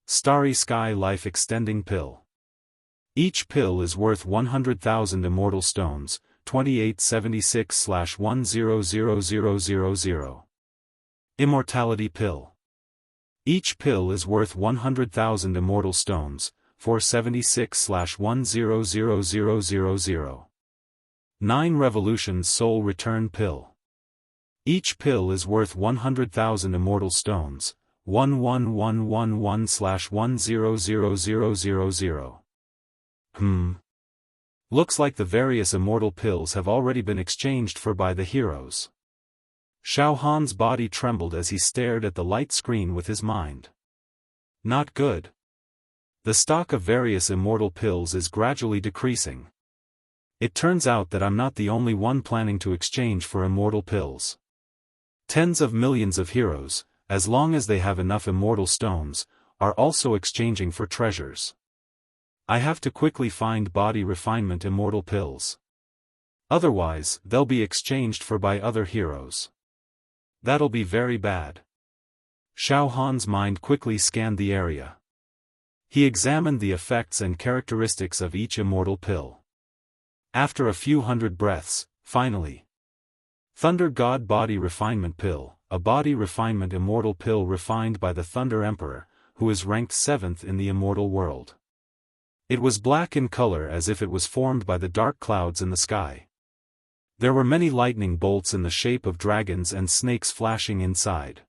Starry Sky Life Extending Pill. Each pill is worth 100,000 immortal stones, 2876/100000. Immortality pill. Each pill is worth 100,000 immortal stones, 476/100000. 9 revolutions soul return pill. Each pill is worth 100,000 immortal stones, 11111/100000. Looks like the various immortal pills have already been exchanged for by the heroes. Xiaofan's body trembled as he stared at the light screen with his mind. Not good. The stock of various immortal pills is gradually decreasing. It turns out that I'm not the only one planning to exchange for immortal pills. Tens of millions of heroes, as long as they have enough immortal stones, are also exchanging for treasures. I have to quickly find body refinement immortal pills. Otherwise, they'll be exchanged for by other heroes. That'll be very bad. Xiaofan's mind quickly scanned the area. He examined the effects and characteristics of each immortal pill. After a few hundred breaths, finally. Thunder God Body Refinement Pill, a body refinement immortal pill refined by the Thunder Emperor, who is ranked 7th in the immortal world. It was black in color as if it was formed by the dark clouds in the sky. There were many lightning bolts in the shape of dragons and snakes flashing inside.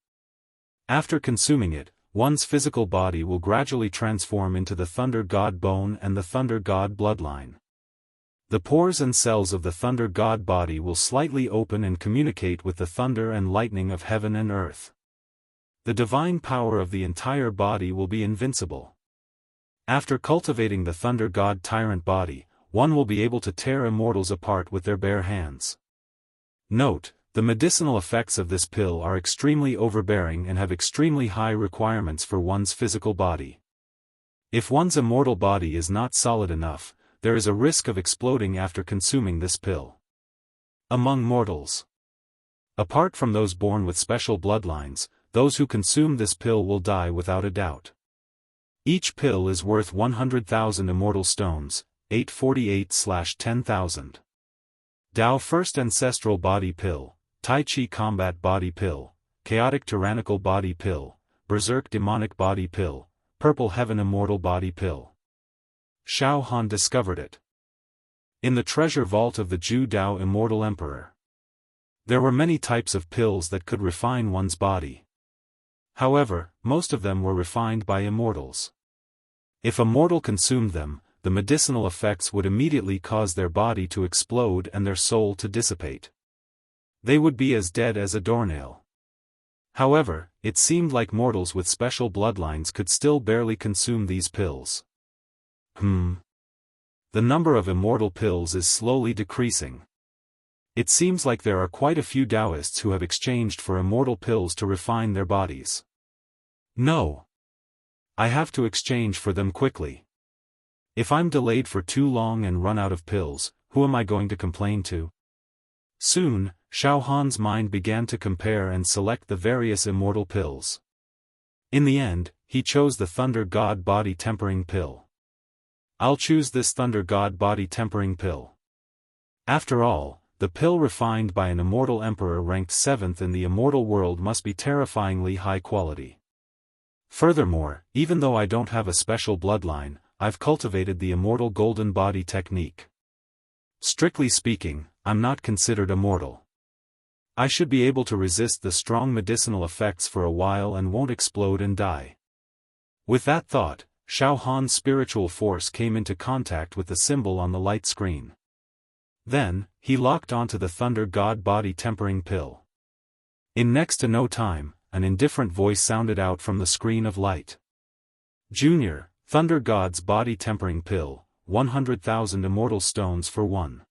After consuming it, one's physical body will gradually transform into the Thunder God Bone and the Thunder God Bloodline. The pores and cells of the Thunder God body will slightly open and communicate with the thunder and lightning of heaven and earth. The divine power of the entire body will be invincible. After cultivating the Thunder God Tyrant body, one will be able to tear immortals apart with their bare hands. Note, the medicinal effects of this pill are extremely overbearing and have extremely high requirements for one's physical body. If one's immortal body is not solid enough, there is a risk of exploding after consuming this pill. Among mortals. Apart from those born with special bloodlines, those who consume this pill will die without a doubt. Each pill is worth 100,000 immortal stones, 848/10,000. Tao First Ancestral Body Pill, Tai Chi Combat Body Pill, Chaotic Tyrannical Body Pill, Berserk Demonic Body Pill, Purple Heaven Immortal Body Pill. Xiaofan discovered it in the treasure vault of the Ju Dao Immortal Emperor. There were many types of pills that could refine one's body. However, most of them were refined by immortals. If a mortal consumed them, the medicinal effects would immediately cause their body to explode and their soul to dissipate. They would be as dead as a doornail. However, it seemed like mortals with special bloodlines could still barely consume these pills. The number of immortal pills is slowly decreasing. It seems like there are quite a few Taoists who have exchanged for immortal pills to refine their bodies. No. I have to exchange for them quickly. If I'm delayed for too long and run out of pills, who am I going to complain to? Soon, Xiaofan's mind began to compare and select the various immortal pills. In the end, he chose the Thunder God Body Tempering Pill. I'll choose this Thunder God Body Tempering Pill. After all, the pill refined by an immortal emperor ranked 7th in the immortal world must be terrifyingly high quality. Furthermore, even though I don't have a special bloodline, I've cultivated the immortal golden body technique. Strictly speaking, I'm not considered immortal. I should be able to resist the strong medicinal effects for a while and won't explode and die. With that thought, Xiaofan's spiritual force came into contact with the symbol on the light screen. Then, he locked onto the Thunder God Body Tempering Pill. In next to no time, an indifferent voice sounded out from the screen of light. Junior, Thunder God's Body Tempering Pill, 100,000 immortal stones for 1.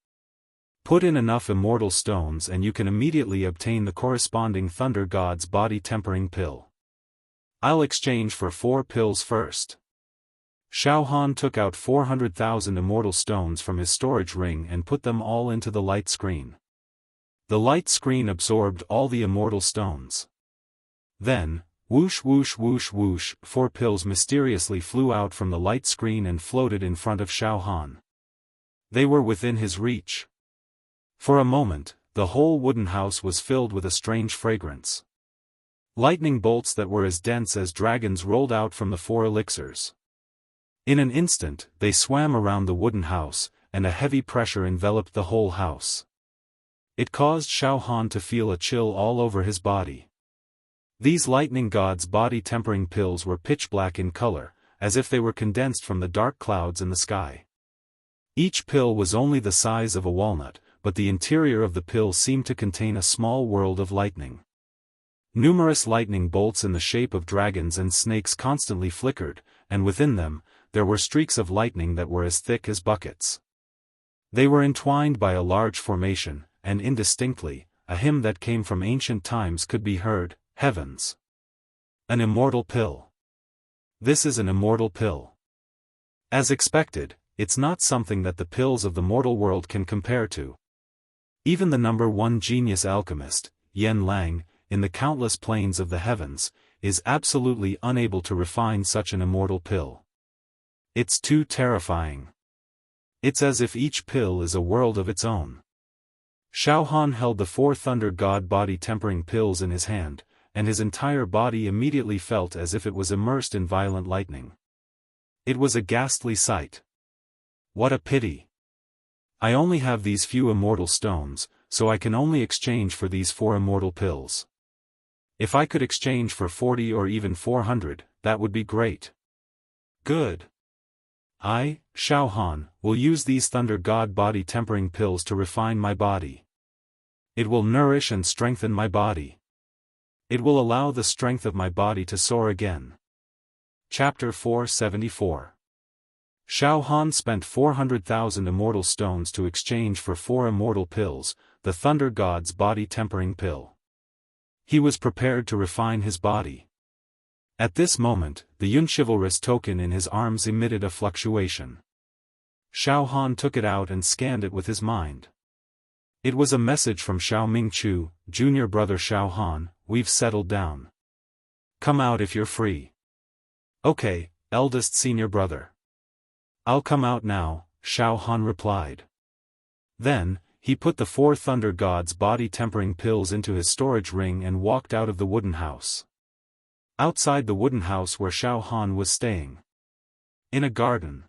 Put in enough immortal stones and you can immediately obtain the corresponding Thunder God's Body Tempering Pill. I'll exchange for 4 pills first. Xiaofan took out 400,000 immortal stones from his storage ring and put them all into the light screen. The light screen absorbed all the immortal stones. Then, Whoosh whoosh whoosh whoosh, 4 pills mysteriously flew out from the light screen and floated in front of Xiaofan. They were within his reach. For a moment, the whole wooden house was filled with a strange fragrance. Lightning bolts that were as dense as dragons rolled out from the 4 elixirs. In an instant, they swam around the wooden house, and a heavy pressure enveloped the whole house. It caused Xiaofan to feel a chill all over his body. These lightning god's body-tempering pills were pitch black in color, as if they were condensed from the dark clouds in the sky. Each pill was only the size of a walnut, but the interior of the pill seemed to contain a small world of lightning. Numerous lightning bolts in the shape of dragons and snakes constantly flickered, and within them, there were streaks of lightning that were as thick as buckets. They were entwined by a large formation, and indistinctly, a hymn that came from ancient times could be heard. Heavens! An immortal pill. This is an immortal pill. As expected, it's not something that the pills of the mortal world can compare to. Even the number 1 genius alchemist, Yen Lang, in the countless planes of the heavens, is absolutely unable to refine such an immortal pill. It's too terrifying. It's as if each pill is a world of its own. Xiaofan held the 4 thunder god body-tempering pills in his hand, and his entire body immediately felt as if it was immersed in violent lightning. It was a ghastly sight. What a pity! I only have these few immortal stones, so I can only exchange for these 4 immortal pills. If I could exchange for 40 or even 400, that would be great. Good. I, Xiaofan, will use these thunder god body-tempering pills to refine my body. It will nourish and strengthen my body. It will allow the strength of my body to soar again. Chapter 474. Xiaofan spent 400,000 immortal stones to exchange for 4 immortal pills, the Thunder God's body-tempering pill. He was prepared to refine his body. At this moment, the Yunchivalrous token in his arms emitted a fluctuation. Xiaofan took it out and scanned it with his mind. It was a message from Xiao Mingchu, junior brother Xiaofan, we've settled down. Come out if you're free. Okay, eldest senior brother. I'll come out now, Xiaofan replied. Then, he put the 4 Thunder God's body-tempering pills into his storage ring and walked out of the wooden house. Outside the wooden house where Xiaofan was staying. In a garden.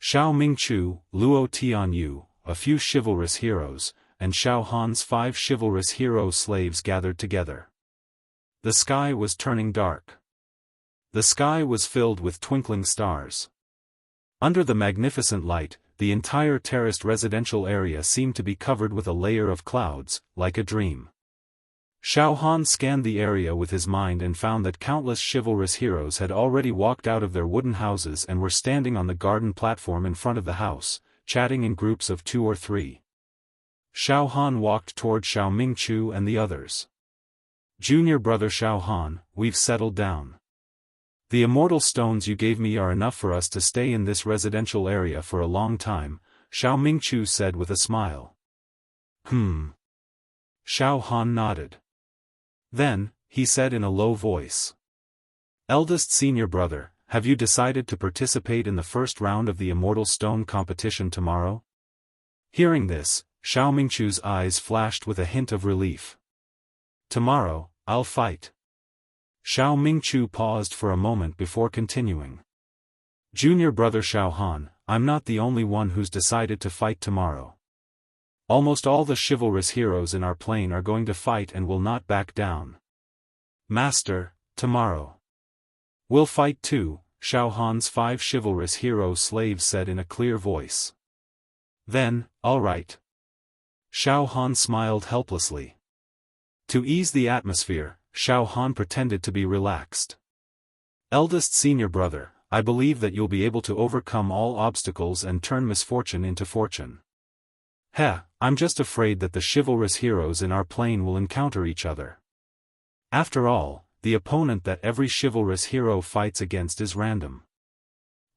Xiao Mingchu, Luo Tianyu, a few chivalrous heroes, and Xiaohan's 5 chivalrous hero slaves gathered together. The sky was turning dark. The sky was filled with twinkling stars. Under the magnificent light, the entire terraced residential area seemed to be covered with a layer of clouds, like a dream. Xiaofan scanned the area with his mind and found that countless chivalrous heroes had already walked out of their wooden houses and were standing on the garden platform in front of the house, chatting in groups of 2 or 3. Xiaofan walked toward Xiao Mingchu and the others. Junior brother Xiaofan, we've settled down. The immortal stones you gave me are enough for us to stay in this residential area for a long time, Xiao Mingchu said with a smile. Xiaofan nodded. Then, he said in a low voice. Eldest senior brother, have you decided to participate in the first round of the Immortal Stone competition tomorrow? Hearing this, Xiao Mingchu's eyes flashed with a hint of relief. Tomorrow, I'll fight. Xiao Mingchu paused for a moment before continuing. Junior brother Xiaofan, I'm not the only one who's decided to fight tomorrow. Almost all the chivalrous heroes in our plane are going to fight and will not back down. Master, tomorrow. We'll fight too, Xiaohan's 5 chivalrous hero slaves said in a clear voice. Then, all right. Xiaofan smiled helplessly. To ease the atmosphere, Xiaofan pretended to be relaxed. Eldest senior brother, I believe that you'll be able to overcome all obstacles and turn misfortune into fortune. I'm just afraid that the chivalrous heroes in our plane will encounter each other. After all, the opponent that every chivalrous hero fights against is random.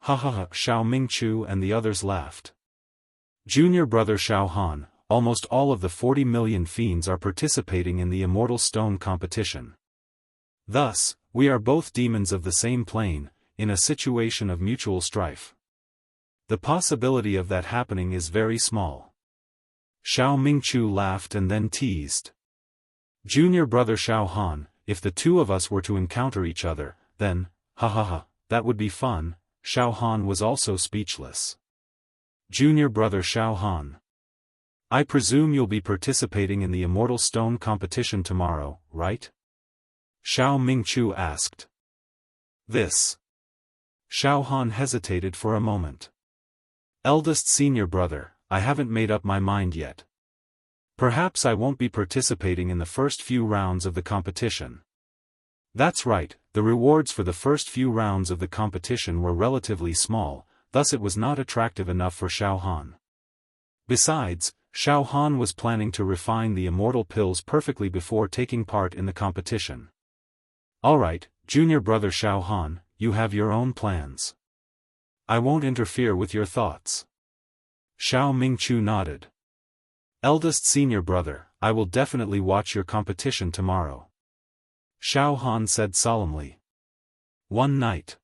Xiao Mingchu and the others laughed. Junior brother Xiaofan, almost all of the 40 million fiends are participating in the Immortal Stone competition. Thus, We are both demons of the same plane, in a situation of mutual strife. The possibility of that happening is very small. Xiao Mingchu laughed and then teased. Junior brother Xiaofan, if the two of us were to encounter each other, then, ha ha ha, that would be fun. Xiaofan was also speechless. Junior brother Xiaofan. I presume you'll be participating in the Immortal Stone competition tomorrow, right? Xiao Mingchu asked. This. Xiaofan hesitated for a moment. Eldest senior brother, I haven't made up my mind yet. Perhaps I won't be participating in the first few rounds of the competition. That's right, the rewards for the first few rounds of the competition were relatively small, thus it was not attractive enough for Xiaofan. Besides, Xiaofan was planning to refine the immortal pills perfectly before taking part in the competition. Alright, junior brother Xiaofan, you have your own plans. I won't interfere with your thoughts. Xiao Mingchu nodded. Eldest senior brother, I will definitely watch your competition tomorrow. Xiaofan said solemnly. One night.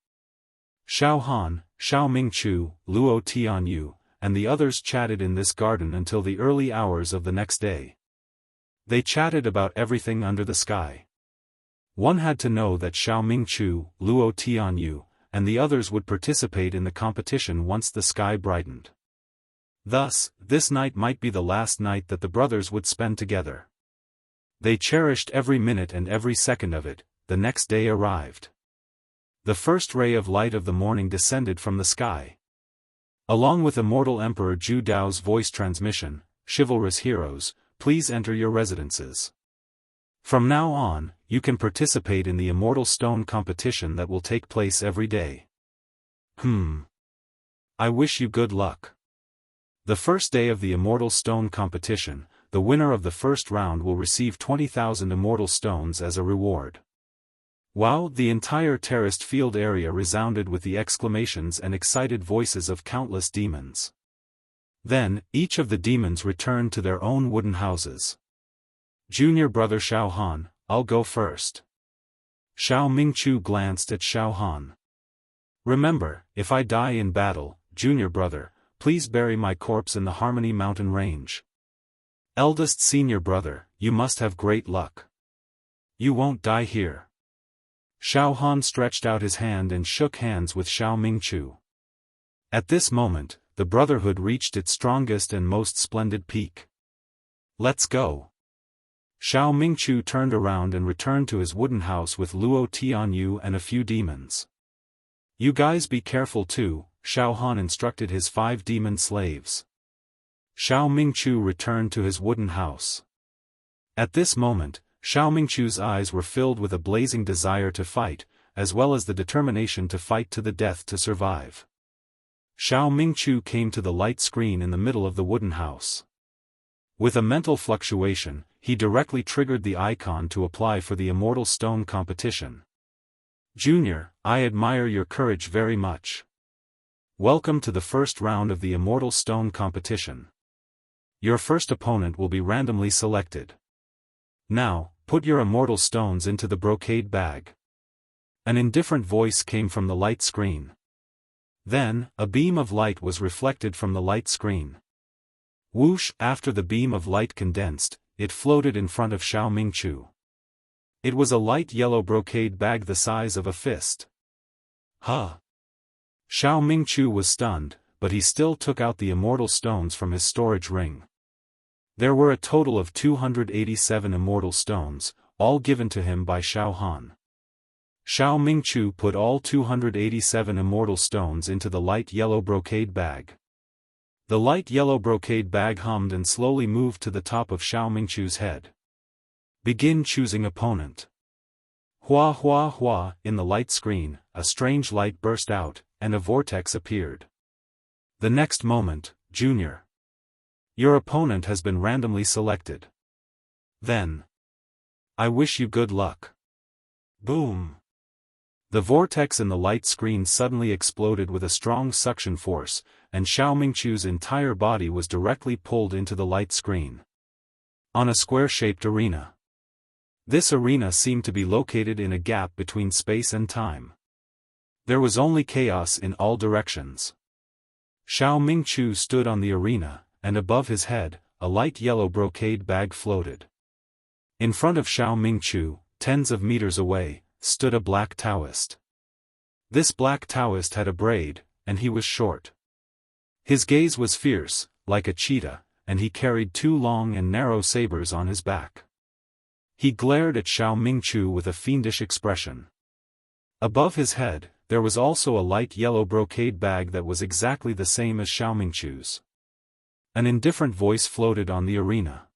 Xiaofan, Xiao Mingchu, Luo Tianyu, and the others chatted in this garden until the early hours of the next day. They chatted about everything under the sky. One had to know that Xiao Mingchu, Luo Tianyu, and the others would participate in the competition once the sky brightened. Thus, this night might be the last night that the brothers would spend together. They cherished every minute and every second of it. The next day arrived. The first ray of light of the morning descended from the sky. Along with Immortal Emperor Zhu Dao's voice transmission, chivalrous heroes, please enter your residences. From now on, you can participate in the Immortal Stone competition that will take place every day. I wish you good luck. The first day of the Immortal Stone competition, the winner of the first round will receive 20,000 Immortal Stones as a reward. Wow! The entire terraced field area resounded with the exclamations and excited voices of countless demons. Then, each of the demons returned to their own wooden houses. Junior brother Xiaofan, I'll go first. Xiao Mingchu glanced at Xiaofan. Remember, if I die in battle, junior brother, please bury my corpse in the Harmony Mountain Range. Eldest senior brother, you must have great luck. You won't die here. Xiaofan stretched out his hand and shook hands with Xiao Mingchu. At this moment, the brotherhood reached its strongest and most splendid peak. Let's go. Xiao Mingchu turned around and returned to his wooden house with Luo Tianyu and a few demons. You guys be careful too, Xiaofan instructed his 5 demon slaves. Xiao Mingchu returned to his wooden house. At this moment, Xiao Mingchu's eyes were filled with a blazing desire to fight, as well as the determination to fight to the death to survive. Xiao Mingchu came to the light screen in the middle of the wooden house. With a mental fluctuation, he directly triggered the icon to apply for the Immortal Stone competition. Junior, I admire your courage very much. Welcome to the first round of the Immortal Stone competition. Your first opponent will be randomly selected. Now, put your Immortal Stones into the brocade bag. An indifferent voice came from the light screen. Then, a beam of light was reflected from the light screen. Whoosh! After the beam of light condensed, it floated in front of Xiao Mingchu. It was a light yellow brocade bag the size of a fist. Huh! Xiao Mingchu was stunned, but he still took out the Immortal Stones from his storage ring. There were a total of 287 Immortal Stones, all given to him by Xiaofan. Xiao Mingchu put all 287 Immortal Stones into the light yellow brocade bag. The light yellow brocade bag hummed and slowly moved to the top of Xiao Mingchu's head. Begin choosing opponent. Hua hua hua! In the light screen, a strange light burst out, and a vortex appeared. The next moment, Junior. Your opponent has been randomly selected. Then. I wish you good luck. Boom! The vortex in the light screen suddenly exploded with a strong suction force, and Xiao Mingchu's entire body was directly pulled into the light screen. On a square-shaped arena. This arena seemed to be located in a gap between space and time. There was only chaos in all directions. Xiao Mingqiu stood on the arena, and above his head, a light yellow brocade bag floated. In front of Xiao Mingqiu, tens of meters away, stood a black Taoist. This black Taoist had a braid, and he was short. His gaze was fierce, like a cheetah, and he carried two long and narrow sabers on his back. He glared at Xiao Mingqiu with a fiendish expression. Above his head, there was also a light yellow brocade bag that was exactly the same as Xiao Mingqiu's. An indifferent voice floated on the arena.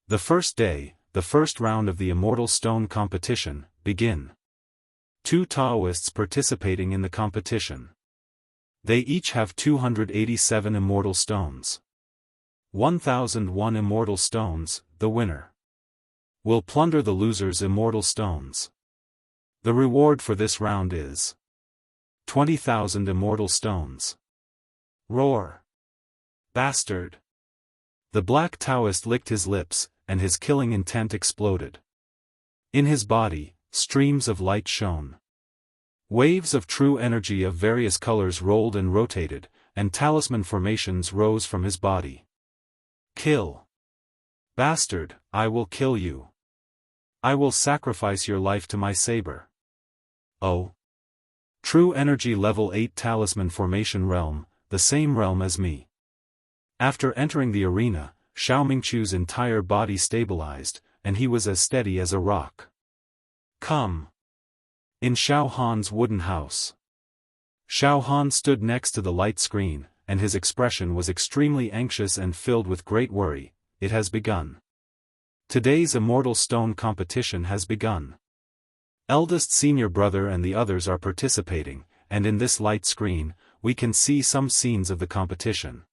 The first day, the first round of the Immortal Stone competition, begin. 2 Taoists participating in the competition. They each have 287 Immortal Stones. 1001 Immortal Stones, the winner will plunder the loser's Immortal Stones. The reward for this round is 20,000 Immortal Stones. Roar! Bastard! The black Taoist licked his lips, and his killing intent exploded. In his body, streams of light shone. Waves of true energy of various colors rolled and rotated, and talisman formations rose from his body. Kill! Bastard, I will kill you. I will sacrifice your life to my saber. Oh! True energy level 8 talisman formation realm, the same realm as me. After entering the arena, Xiao Mingqiu's entire body stabilized, and he was as steady as a rock. Come! In Xiaofan's wooden house. Xiaofan stood next to the light screen, and his expression was extremely anxious and filled with great worry. It has begun. Today's Immortal Stone competition has begun. Eldest senior brother and the others are participating, and in this light screen, we can see some scenes of the competition.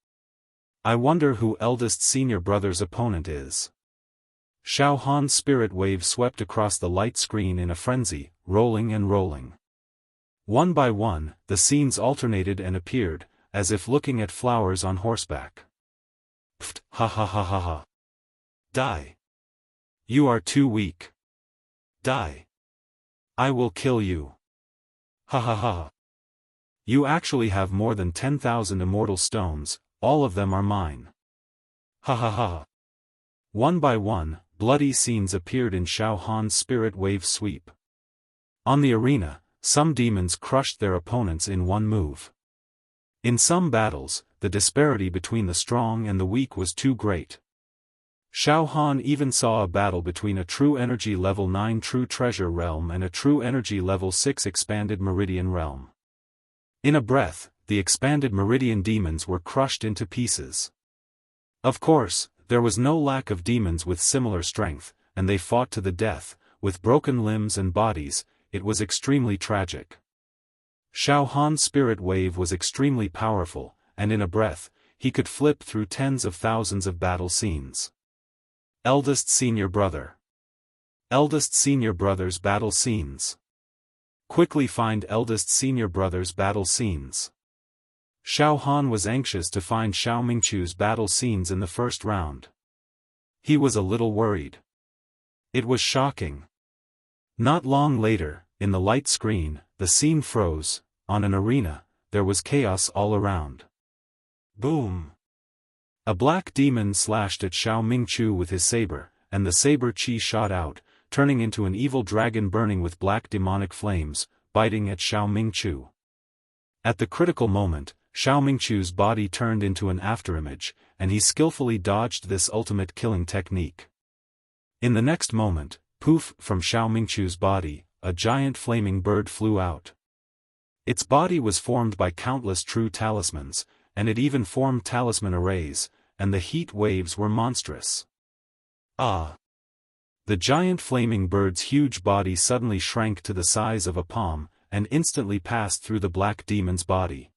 I wonder who eldest senior brother's opponent is. Xiaofan's spirit wave swept across the light screen in a frenzy, rolling and rolling. One by one, the scenes alternated and appeared, as if looking at flowers on horseback. Pft, ha ha ha ha ha. Die. You are too weak. Die. I will kill you. Ha ha ha. You actually have more than 10,000 Immortal Stones, all of them are mine. Ha ha ha. One by one, bloody scenes appeared in Xiaofan's spirit wave sweep. On the arena, some demons crushed their opponents in one move. In some battles, the disparity between the strong and the weak was too great. Xiaofan even saw a battle between a true energy level 9 true treasure realm and a true energy level 6 expanded meridian realm. In a breath, the expanded meridian demons were crushed into pieces. Of course, there was no lack of demons with similar strength, and they fought to the death, with broken limbs and bodies. It was extremely tragic. Xiaofan's spirit wave was extremely powerful, and in a breath, he could flip through tens of thousands of battle scenes. Eldest senior brother. Eldest senior brother's battle scenes. Quickly find eldest senior brother's battle scenes. Xiaofan was anxious to find Xiao Mingqiu's battle scenes in the first round. He was a little worried. It was shocking. Not long later, in the light screen, the scene froze. On an arena, there was chaos all around. Boom! A black demon slashed at Xiao Mingqiu with his saber, and the saber chi shot out, turning into an evil dragon burning with black demonic flames, biting at Xiao Mingqiu. At the critical moment, Xiao Mingqiu's body turned into an afterimage, and he skillfully dodged this ultimate killing technique. In the next moment, poof, from Xiao Mingqiu's body, a giant flaming bird flew out. Its body was formed by countless true talismans, and it even formed talisman arrays, and the heat waves were monstrous. Ah! The giant flaming bird's huge body suddenly shrank to the size of a palm, and instantly passed through the black demon's body.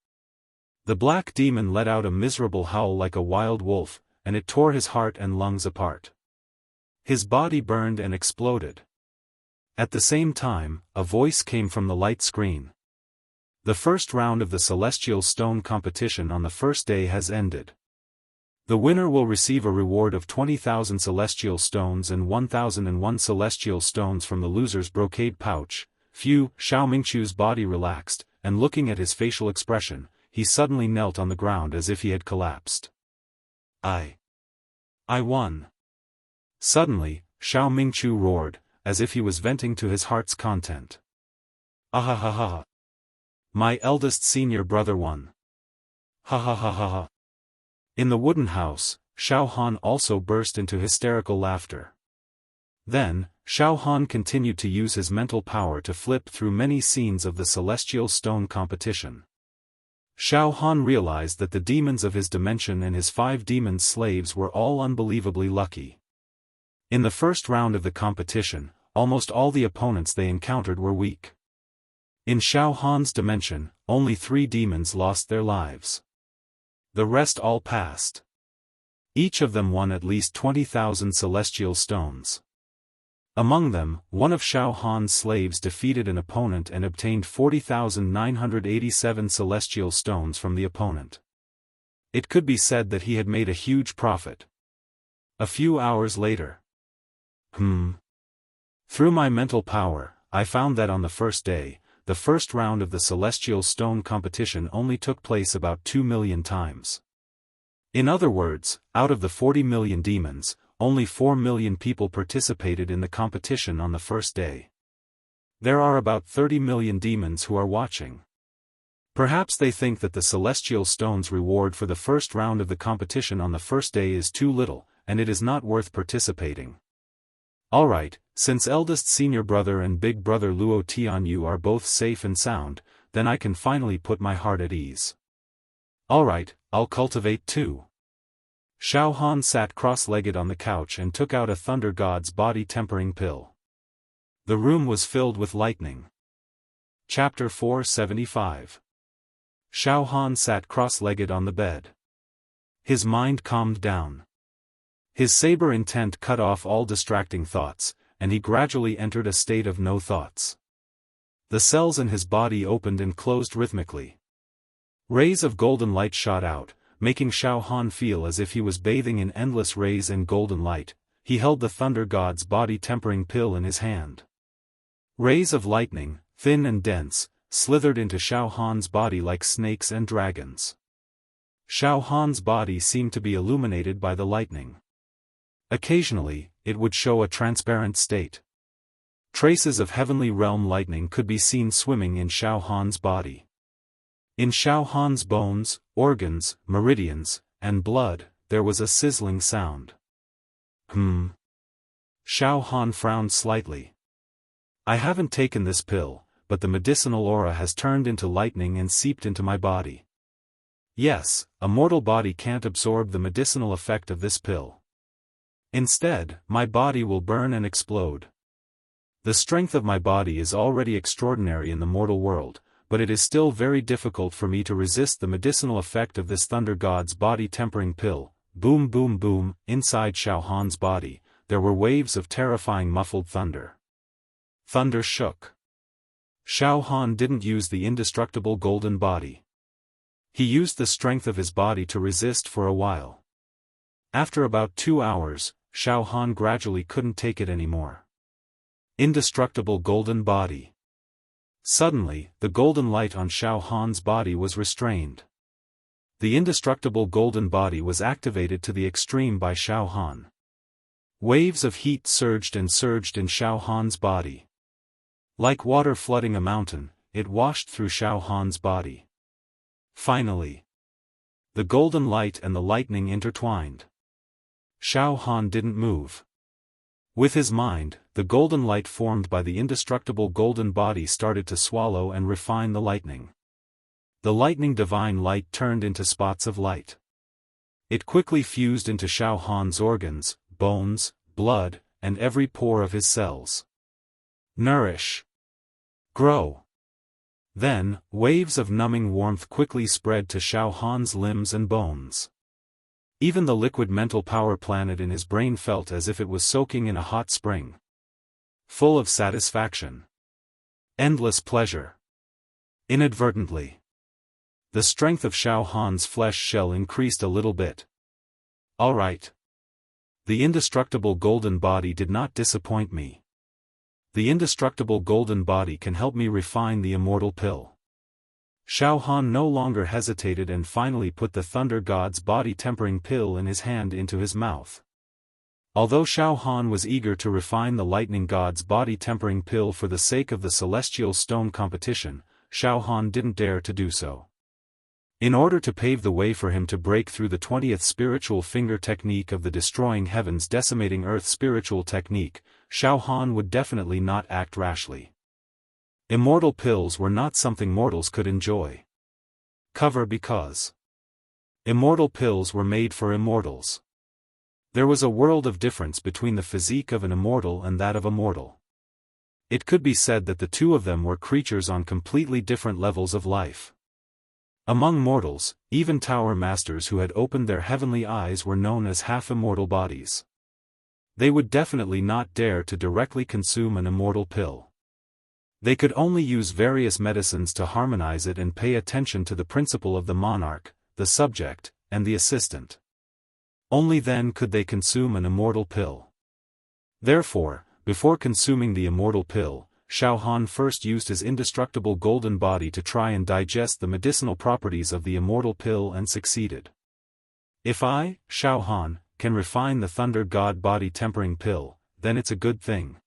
The black demon let out a miserable howl like a wild wolf, and it tore his heart and lungs apart. His body burned and exploded. At the same time, a voice came from the light screen. The first round of the Celestial Stone competition on the first day has ended. The winner will receive a reward of 20,000 celestial stones and 1,001 celestial stones from the loser's brocade pouch. Phew, Xiao Mingchu's body relaxed, and looking at his facial expression, he suddenly knelt on the ground as if he had collapsed. I won. Suddenly, Xiao Mingchu roared, as if he was venting to his heart's content. Ahahaha. My eldest senior brother won. Ha ha ha ha ha. In the wooden house, Xiaofan also burst into hysterical laughter. Then, Xiaofan continued to use his mental power to flip through many scenes of the celestial stone competition. Xiaofan realized that the demons of his dimension and his 5 demon slaves were all unbelievably lucky. In the first round of the competition, almost all the opponents they encountered were weak. In Xiaofan's dimension, only 3 demons lost their lives. The rest all passed. Each of them won at least 20,000 celestial stones. Among them, one of Xiaofan's slaves defeated an opponent and obtained 40,987 celestial stones from the opponent. It could be said that he had made a huge profit. A few hours later. Through my mental power, I found that on the first day, the first round of the celestial stone competition only took place about 2 million times. In other words, out of the 40 million demons, only 4 million people participated in the competition on the first day. There are about 30 million demons who are watching. Perhaps they think that the celestial stone's reward for the first round of the competition on the first day is too little, and it is not worth participating. Alright, since eldest senior brother and big brother Luo Tianyu are both safe and sound, then I can finally put my heart at ease. Alright, I'll cultivate too. Xiaofan sat cross-legged on the couch and took out a thunder god's body tempering pill. The room was filled with lightning. Chapter 475. Xiaofan sat cross-legged on the bed. His mind calmed down. His saber intent cut off all distracting thoughts, and he gradually entered a state of no thoughts. The cells in his body opened and closed rhythmically. Rays of golden light shot out, making Xiaofan feel as if he was bathing in endless rays and golden light. He held the thunder god's body tempering pill in his hand. Rays of lightning, thin and dense, slithered into Xiaofan's body like snakes and dragons. Xiaofan's body seemed to be illuminated by the lightning. Occasionally, it would show a transparent state. Traces of heavenly realm lightning could be seen swimming in Xiaofan's body. In Xiaofan's bones, organs, meridians, and blood, there was a sizzling sound. Xiaofan frowned slightly. I haven't taken this pill, but the medicinal aura has turned into lightning and seeped into my body. Yes, a mortal body can't absorb the medicinal effect of this pill. Instead, my body will burn and explode. The strength of my body is already extraordinary in the mortal world, but it is still very difficult for me to resist the medicinal effect of this thunder god's body tempering pill. Boom boom boom, inside Xiaofan's body, there were waves of terrifying muffled thunder. Thunder shook. Xiaofan didn't use the indestructible golden body. He used the strength of his body to resist for a while. After about 2 hours, Xiaofan gradually couldn't take it anymore. Indestructible golden body. Suddenly, the golden light on Xiaofan's body was restrained. The indestructible golden body was activated to the extreme by Xiaofan. Waves of heat surged and surged in Xiaofan's body. Like water flooding a mountain, it washed through Xiaofan's body. Finally, the golden light and the lightning intertwined. Xiaofan didn't move. With his mind, the golden light formed by the indestructible golden body started to swallow and refine the lightning. The lightning divine light turned into spots of light. It quickly fused into Xiaofan's organs, bones, blood, and every pore of his cells. Nourish. Grow. Then, waves of numbing warmth quickly spread to Xiaofan's limbs and bones. Even the liquid mental power planet in his brain felt as if it was soaking in a hot spring. Full of satisfaction. Endless pleasure. Inadvertently, the strength of Xiaofan's flesh shell increased a little bit. All right. The indestructible golden body did not disappoint me. The indestructible golden body can help me refine the immortal pill. Xiaofan no longer hesitated and finally put the Thunder God's body-tempering pill in his hand into his mouth. Although Xiaofan was eager to refine the Lightning God's body-tempering pill for the sake of the Celestial Stone competition, Xiaofan didn't dare to do so. In order to pave the way for him to break through the 20th spiritual finger technique of the destroying heavens decimating earth spiritual technique, Xiaofan would definitely not act rashly. Immortal pills were not something mortals could enjoy. Cover because immortal pills were made for immortals. There was a world of difference between the physique of an immortal and that of a mortal. It could be said that the two of them were creatures on completely different levels of life. Among mortals, even tower masters who had opened their heavenly eyes were known as half-immortal bodies. They would definitely not dare to directly consume an immortal pill. They could only use various medicines to harmonize it and pay attention to the principle of the monarch, the subject, and the assistant. Only then could they consume an immortal pill. Therefore, before consuming the immortal pill, Xiaofan first used his indestructible golden body to try and digest the medicinal properties of the immortal pill and succeeded. If I, Xiaofan, can refine the Thunder God body tempering pill, then it's a good thing.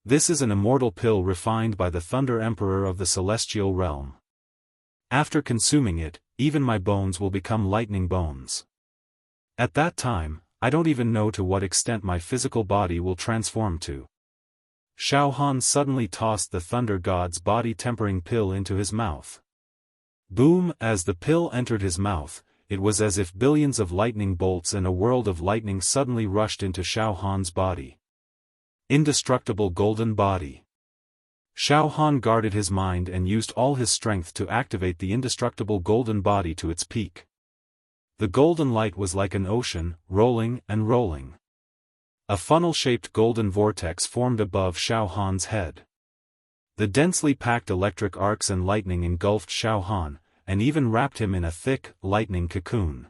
This is an immortal pill refined by the Thunder Emperor of the Celestial Realm. After consuming it, even my bones will become lightning bones. At that time, I don't even know to what extent my physical body will transform to. Xiaofan suddenly tossed the Thunder God's body-tempering pill into his mouth. Boom! As the pill entered his mouth, it was as if billions of lightning bolts and a world of lightning suddenly rushed into Xiaofan's body. Indestructible golden body. Xiaofan guarded his mind and used all his strength to activate the indestructible golden body to its peak. The golden light was like an ocean, rolling and rolling. A funnel-shaped golden vortex formed above Xiaofan's head. The densely packed electric arcs and lightning engulfed Xiaofan, and even wrapped him in a thick, lightning cocoon.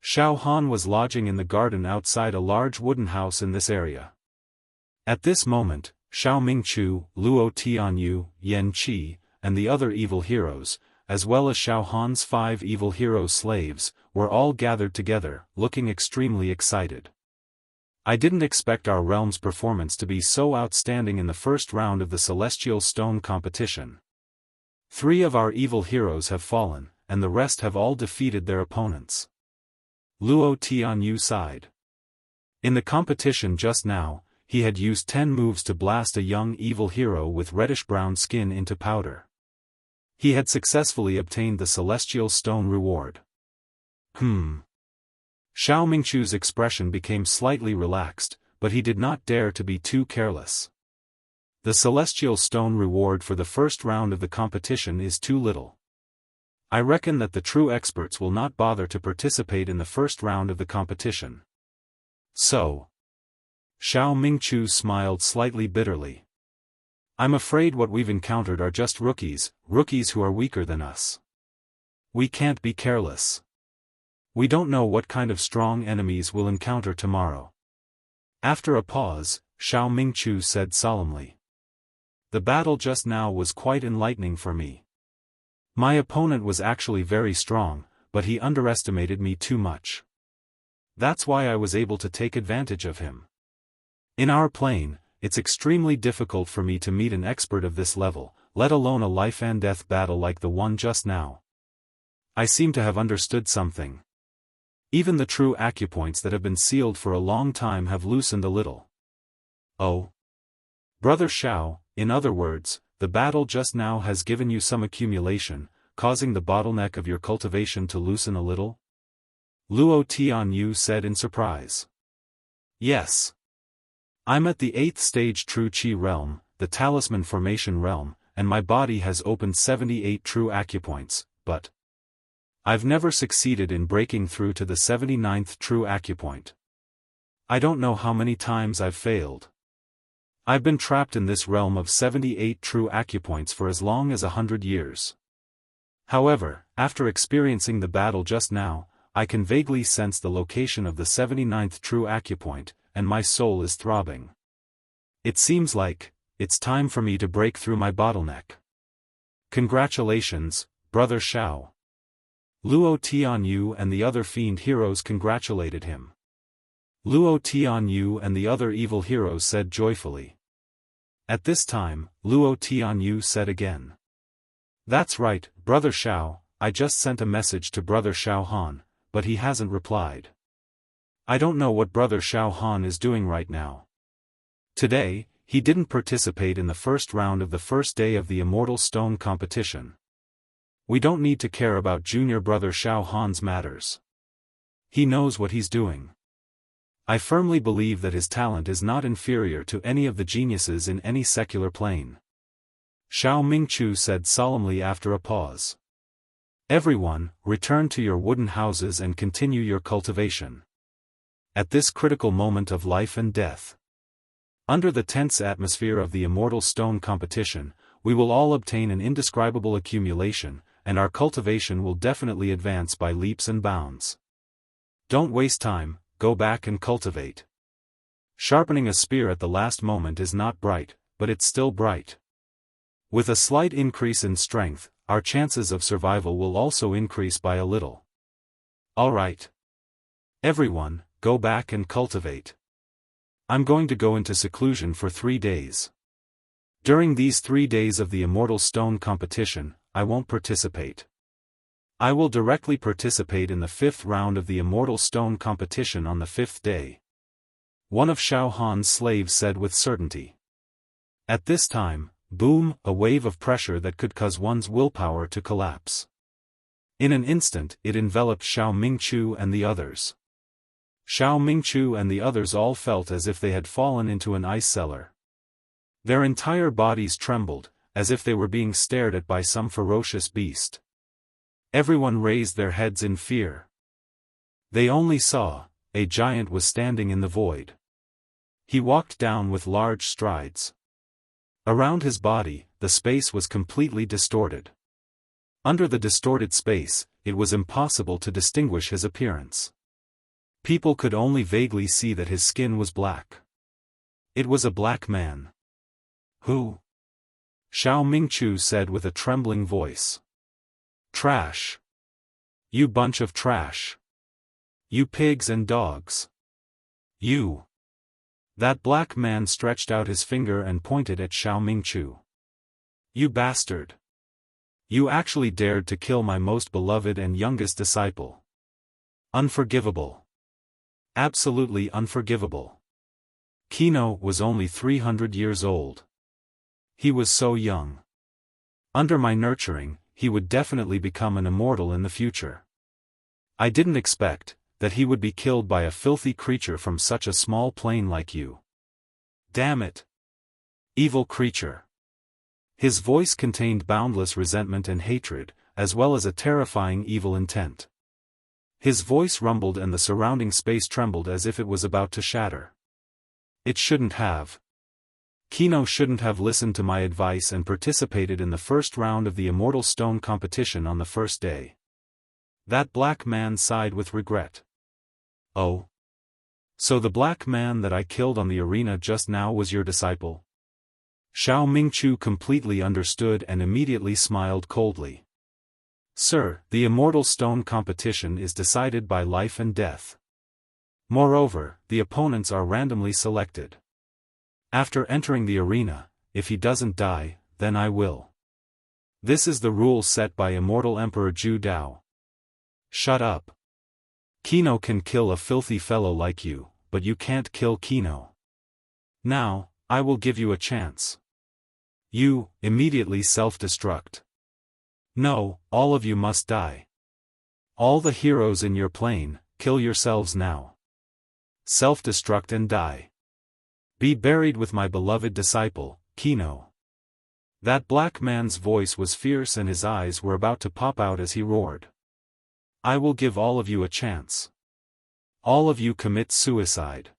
Xiaofan was lodging in the garden outside a large wooden house in this area. At this moment, Xiao Mingqiu, Luo Tianyu, Yan Qi, and the other evil heroes, as well as Xiaofan's 5 evil hero slaves, were all gathered together, looking extremely excited. I didn't expect our realm's performance to be so outstanding in the first round of the Celestial Stone competition. 3 of our evil heroes have fallen, and the rest have all defeated their opponents. Luo Tianyu sighed. In the competition just now, he had used 10 moves to blast a young evil hero with reddish-brown skin into powder. He had successfully obtained the Celestial Stone reward. Xiao Mingqiu's expression became slightly relaxed, but he did not dare to be too careless. The Celestial Stone reward for the first round of the competition is too little. I reckon that the true experts will not bother to participate in the first round of the competition. So. Xiao Mingqiu smiled slightly bitterly. I'm afraid what we've encountered are just rookies who are weaker than us. We can't be careless. We don't know what kind of strong enemies we'll encounter tomorrow. After a pause, Xiao Mingqiu said solemnly. The battle just now was quite enlightening for me. My opponent was actually very strong, but he underestimated me too much. That's why I was able to take advantage of him. In our plane, it's extremely difficult for me to meet an expert of this level, let alone a life-and-death battle like the one just now. I seem to have understood something. Even the true acupoints that have been sealed for a long time have loosened a little. Oh. Brother Xiao, in other words, the battle just now has given you some accumulation, causing the bottleneck of your cultivation to loosen a little? Luo Tianyu said in surprise. Yes. I'm at the 8th stage True Qi realm, the Talisman Formation realm, and my body has opened 78 true acupoints, but I've never succeeded in breaking through to the 79th true acupoint. I don't know how many times I've failed. I've been trapped in this realm of 78 true acupoints for as long as 100 years. However, after experiencing the battle just now, I can vaguely sense the location of the 79th true acupoint, and my soul is throbbing. It seems like, it's time for me to break through my bottleneck. Congratulations, Brother Xiao. Luo Tianyu and the other fiend heroes congratulated him. Luo Tianyu and the other evil heroes said joyfully. At this time, Luo Tianyu said again. That's right, Brother Xiao, I just sent a message to Brother Xiaofan, but he hasn't replied. I don't know what Brother Xiaofan is doing right now. Today, he didn't participate in the first round of the first day of the Immortal Stone competition. We don't need to care about Junior Brother Xiaofan's matters. He knows what he's doing. I firmly believe that his talent is not inferior to any of the geniuses in any secular plane. Xiao Mingchu said solemnly after a pause. Everyone, return to your wooden houses and continue your cultivation. At this critical moment of life and death, under the tense atmosphere of the Immortal Stone competition, we will all obtain an indescribable accumulation, and our cultivation will definitely advance by leaps and bounds. Don't waste time, go back and cultivate. Sharpening a spear at the last moment is not bright, but it's still bright. With a slight increase in strength, our chances of survival will also increase by a little. Alright. Everyone, go back and cultivate. I'm going to go into seclusion for 3 days. During these 3 days of the Immortal Stone competition, I won't participate. I will directly participate in the 5th round of the Immortal Stone competition on the 5th day. One of Xiaofan's slaves said with certainty. At this time, boom, a wave of pressure that could cause one's willpower to collapse. In an instant, it enveloped Xiao Mingchu and the others. Xiao Mingchu and the others all felt as if they had fallen into an ice cellar. Their entire bodies trembled, as if they were being stared at by some ferocious beast. Everyone raised their heads in fear. They only saw, a giant was standing in the void. He walked down with large strides. Around his body, the space was completely distorted. Under the distorted space, it was impossible to distinguish his appearance. People could only vaguely see that his skin was black. It was a black man. Who? Xiao Mingchu said with a trembling voice. Trash. You bunch of trash. You pigs and dogs. You. That black man stretched out his finger and pointed at Xiao Mingchu. You bastard. You actually dared to kill my most beloved and youngest disciple. Unforgivable. Absolutely unforgivable. Kino was only 300 years old. He was so young. Under my nurturing, he would definitely become an immortal in the future. I didn't expect that he would be killed by a filthy creature from such a small plane like you. Damn it. Evil creature. His voice contained boundless resentment and hatred, as well as a terrifying evil intent. His voice rumbled and the surrounding space trembled as if it was about to shatter. It shouldn't have. Kino shouldn't have listened to my advice and participated in the first round of the Immortal Stone competition on the first day. That black man sighed with regret. Oh. So the black man that I killed on the arena just now was your disciple? Xiao Mingchu completely understood and immediately smiled coldly. Sir, the Immortal Stone competition is decided by life and death. Moreover, the opponents are randomly selected. After entering the arena, if he doesn't die, then I will. This is the rule set by Immortal Emperor Zhu Dao. Shut up. Kino can kill a filthy fellow like you, but you can't kill Kino. Now, I will give you a chance. You, immediately self-destruct. No, all of you must die. All the heroes in your plane, kill yourselves now. Self-destruct and die. Be buried with my beloved disciple, Kino. That black man's voice was fierce and his eyes were about to pop out as he roared. I will give all of you a chance. All of you commit suicide.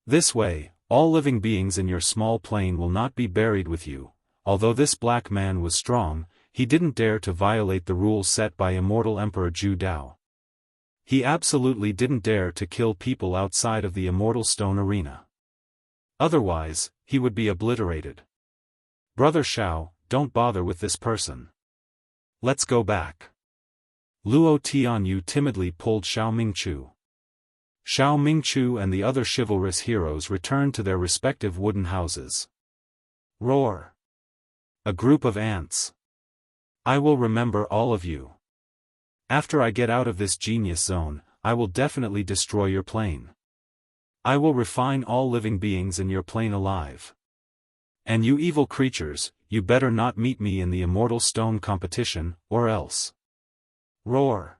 This way, all living beings in your small plane will not be buried with you. Although this black man was strong, he didn't dare to violate the rules set by Immortal Emperor Zhu Dao. He absolutely didn't dare to kill people outside of the Immortal Stone Arena. Otherwise, he would be obliterated. Brother Xiao, don't bother with this person. Let's go back. Luo Tianyu timidly pulled Xiao Mingchu. Xiao Mingchu and the other chivalrous heroes returned to their respective wooden houses. Roar! A group of ants. I will remember all of you. After I get out of this genius zone, I will definitely destroy your plane. I will refine all living beings in your plane alive. And you evil creatures, you better not meet me in the Immortal Stone competition, or else. Roar!